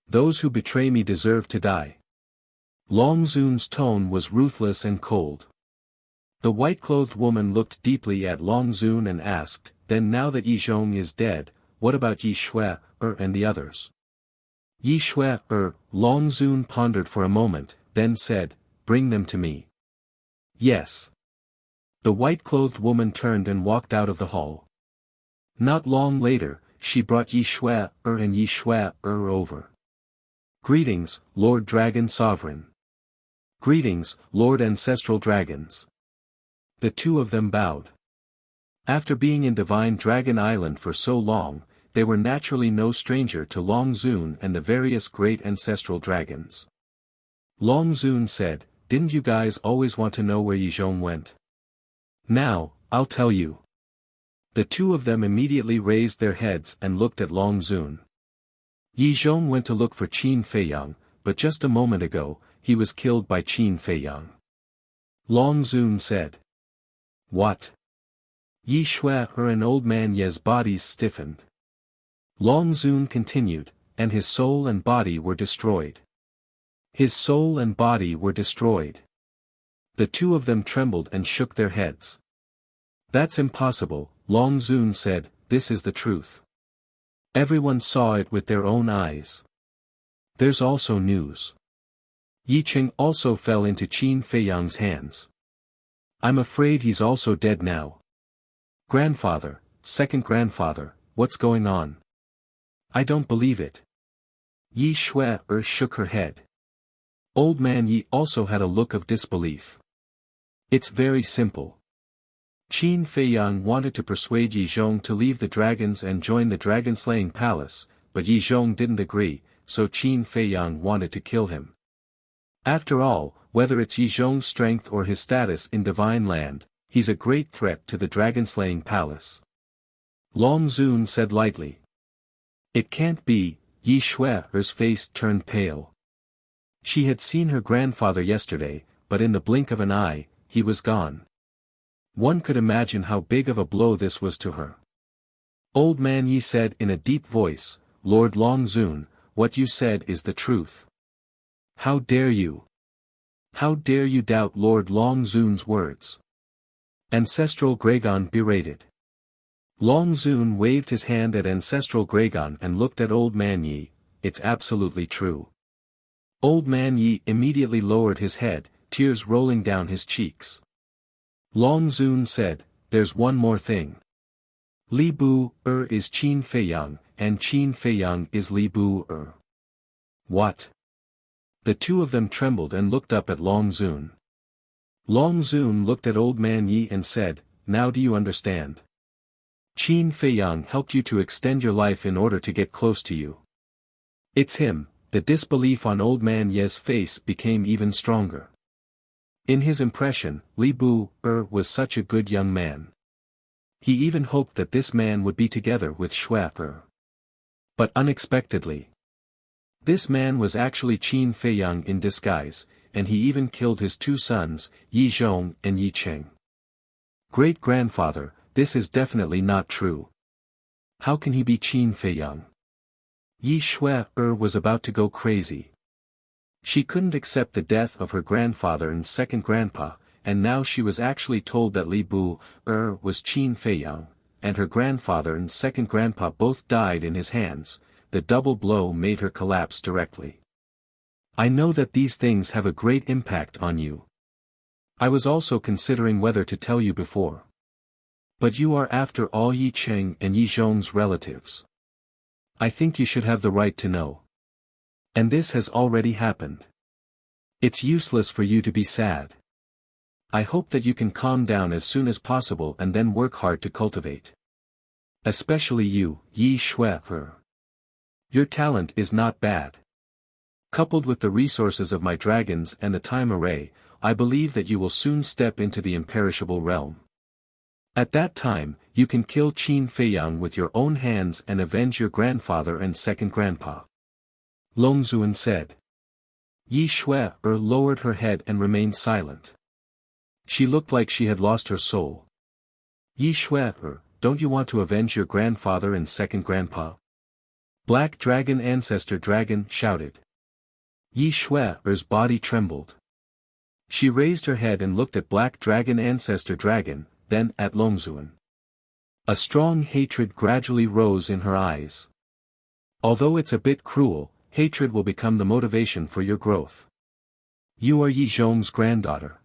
Speaker 1: Those who betray me deserve to die." Long Zun's tone was ruthless and cold. The white-clothed woman looked deeply at Long Zun and asked, "Then now that Yi Zhong is dead, what about Yi Shui, and the others?" "Yi Shui, Long Zun pondered for a moment, then said, "Bring them to me." "Yes." The white-clothed woman turned and walked out of the hall. Not long later, she brought Yi Shui, and Yi Shui, over. "Greetings, Lord Dragon Sovereign." "Greetings, Lord Ancestral Dragons." The two of them bowed. After being in Divine Dragon Island for so long, they were naturally no stranger to Long Zun and the various great ancestral dragons. Long Zun said, "Didn't you guys always want to know where Yi Zhong went? Now, I'll tell you." The two of them immediately raised their heads and looked at Long Zun. Yi Zhong went to look for Qin Feiyang, but just a moment ago, he was killed by Qin Feiyang. Long Zun said. "What?" Yi Shui and Old Man Ye's bodies stiffened. Long Zun continued, "And his soul and body were destroyed." His soul and body were destroyed. The two of them trembled and shook their heads. "That's impossible," Long Zun said, "this is the truth. Everyone saw it with their own eyes. There's also news. Yi Cheng also fell into Qin Feiyang's hands. I'm afraid he's also dead now." "Grandfather, second grandfather, what's going on?" "I don't believe it." Yi Shui shook her head. Old Man Yi also had a look of disbelief. "It's very simple. Qin Feiyang wanted to persuade Yi Zhong to leave the dragons and join the dragon-slaying palace, but Yi Zhong didn't agree, so Qin Feiyang wanted to kill him. After all, whether it's Yi Zhong's strength or his status in Divine Land, he's a great threat to the dragon-slaying palace." Long Zun said lightly. "It can't be." Yi Shui's face turned pale. She had seen her grandfather yesterday, but in the blink of an eye, he was gone. One could imagine how big of a blow this was to her. Old Man Yi said in a deep voice, "Lord Long Zun, what you said is the truth. How dare you? How dare you doubt Lord Long Zun's words?" Ancestral Gragon berated. Long Zun waved his hand at Ancestral Gragon and looked at Old Man Yi. "It's absolutely true." Old Man Yi immediately lowered his head, tears rolling down his cheeks. Long Zun said, "There's one more thing. Li Bu is Qin Feiyang, and Qin Feiyang is Li Bu. What?" The two of them trembled and looked up at Long Zun. Long Zun looked at Old Man Yi and said, "Now do you understand? Qin Feiyang helped you to extend your life in order to get close to you. It's him." The disbelief on Old Man Ye's face became even stronger. In his impression, Li Bu was such a good young man. He even hoped that this man would be together with Schwager. But unexpectedly, this man was actually Qin Feiyang in disguise, and he even killed his two sons, Yi Zhong and Yi Cheng. Great-grandfather, this is definitely not true. How can he be Qin Feiyang? Yi Shuai was about to go crazy. She couldn't accept the death of her grandfather and second grandpa, and now she was actually told that Li Bu was Qin Feiyang, and her grandfather and second grandpa both died in his hands. The double blow made her collapse directly. I know that these things have a great impact on you. I was also considering whether to tell you before. But you are after all Yi Cheng and Yi Zhong's relatives. I think you should have the right to know. And this has already happened. It's useless for you to be sad. I hope that you can calm down as soon as possible and then work hard to cultivate. Especially you, Yi Shuai. Your talent is not bad. Coupled with the resources of my dragons and the time array, I believe that you will soon step into the imperishable realm. At that time, you can kill Qin Feiyang with your own hands and avenge your grandfather and second grandpa. Longzuan said. Yi Shuai lowered her head and remained silent. She looked like she had lost her soul. Yi Shuai, don't you want to avenge your grandfather and second grandpa? Black Dragon Ancestor Dragon shouted. Yi Shuai's body trembled. She raised her head and looked at Black Dragon Ancestor Dragon, then at Longzuan. A strong hatred gradually rose in her eyes. Although it's a bit cruel, hatred will become the motivation for your growth. You are Yi Zhong's granddaughter.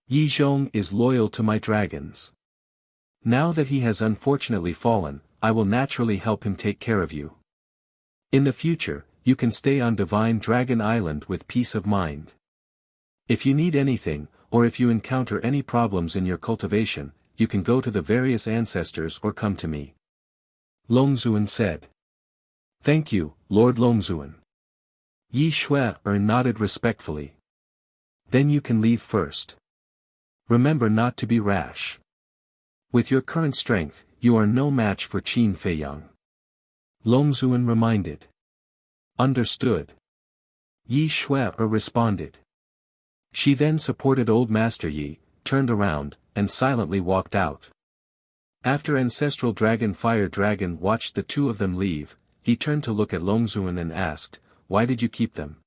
Speaker 1: Yi Zhong is loyal to my dragons. Now that he has unfortunately fallen, I will naturally help him take care of you. In the future, you can stay on Divine Dragon Island with peace of mind. If you need anything, or if you encounter any problems in your cultivation, you can go to the various ancestors or come to me. Longzuan said. Thank you, Lord Longzuan. Yi Shuai nodded respectfully. Then you can leave first. Remember not to be rash. With your current strength, you are no match for Qin Feiyang. Longzuan reminded. Understood. Yi Shuai responded. She then supported Old Master Yi, turned around, and silently walked out. After Ancestral Dragon Fire Dragon watched the two of them leave, he turned to look at Longzuan and asked, Why did you keep them?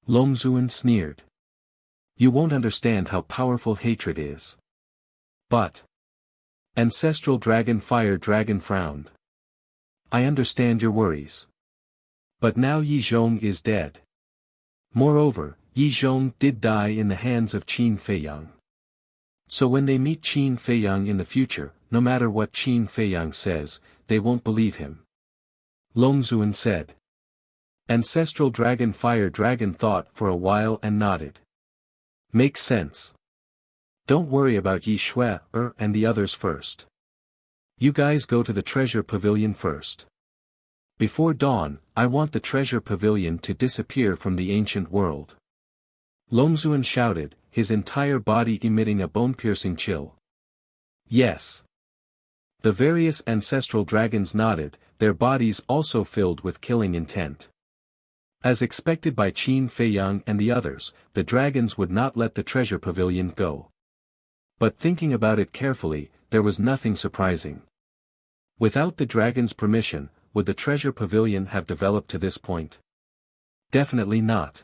Speaker 1: Longzuan sneered. You won't understand how powerful hatred is. But. Ancestral Dragon Fire Dragon frowned. I understand your worries. But now Yi Zhong is dead. Moreover, Yi Zhong did die in the hands of Qin Feiyang. So when they meet Qin Feiyang in the future, no matter what Qin Feiyang says, they won't believe him. Longzuan said. Ancestral Dragon Fire Dragon thought for a while and nodded. Makes sense. Don't worry about Yi Shuai and the others first. You guys go to the treasure pavilion first. Before dawn, I want the treasure pavilion to disappear from the ancient world. Longzuan shouted, his entire body emitting a bone-piercing chill. Yes. The various ancestral dragons nodded, their bodies also filled with killing intent. As expected by Qin Feiyang and the others, the dragons would not let the treasure pavilion go. But thinking about it carefully, there was nothing surprising. Without the dragon's permission, would the treasure pavilion have developed to this point? Definitely not.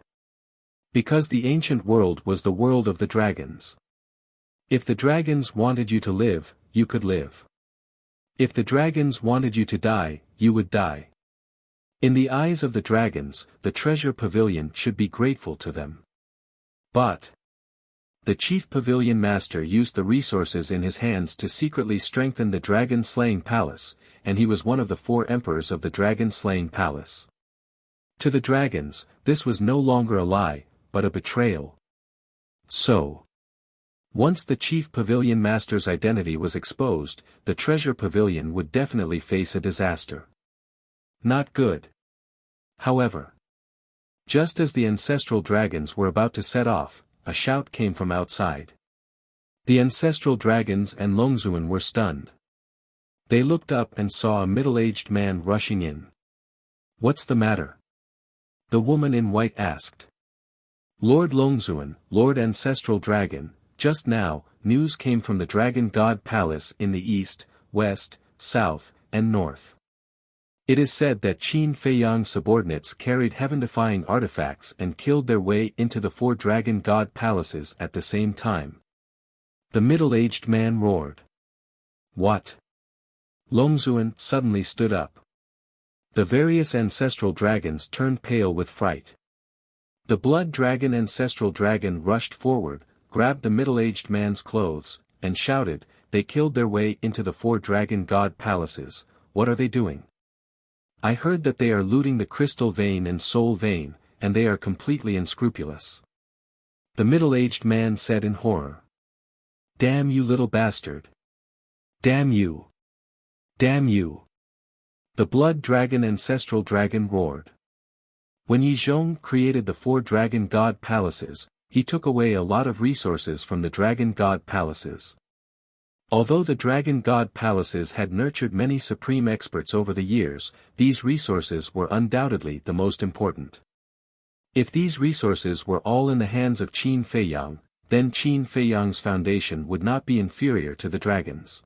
Speaker 1: Because the ancient world was the world of the dragons. If the dragons wanted you to live, you could live. If the dragons wanted you to die, you would die. In the eyes of the dragons, the treasure pavilion should be grateful to them. But the chief pavilion master used the resources in his hands to secretly strengthen the dragon-slaying palace, and he was one of the 4 emperors of the dragon-slaying palace. To the dragons, this was no longer a lie, but a betrayal. So, once the chief pavilion master's identity was exposed, the treasure pavilion would definitely face a disaster. Not good. However, just as the ancestral dragons were about to set off, a shout came from outside. The ancestral dragons and Longzuan were stunned. They looked up and saw a middle-aged man rushing in. "What's the matter?" the woman in white asked. "Lord Longzuan, Lord Ancestral Dragon, just now, news came from the Dragon God Palace in the east, west, south, and north. It is said that Qin Feiyang's subordinates carried heaven-defying artifacts and killed their way into the 4 Dragon God Palaces at the same time." The middle-aged man roared. "What?" Longzuan suddenly stood up. The various ancestral dragons turned pale with fright. The blood dragon Ancestral Dragon rushed forward, grabbed the middle-aged man's clothes, and shouted, "They killed their way into the 4 Dragon God Palaces, what are they doing? I heard that they are looting the crystal vein and soul vein, and they are completely unscrupulous." The middle-aged man said in horror. "Damn you little bastard! Damn you! Damn you!" The blood dragon Ancestral Dragon roared. When Yi Zhong created the 4 Dragon God Palaces, he took away a lot of resources from the Dragon God Palaces. Although the Dragon God Palaces had nurtured many supreme experts over the years, these resources were undoubtedly the most important. If these resources were all in the hands of Qin Feiyang, then Qin Feiyang's foundation would not be inferior to the dragons.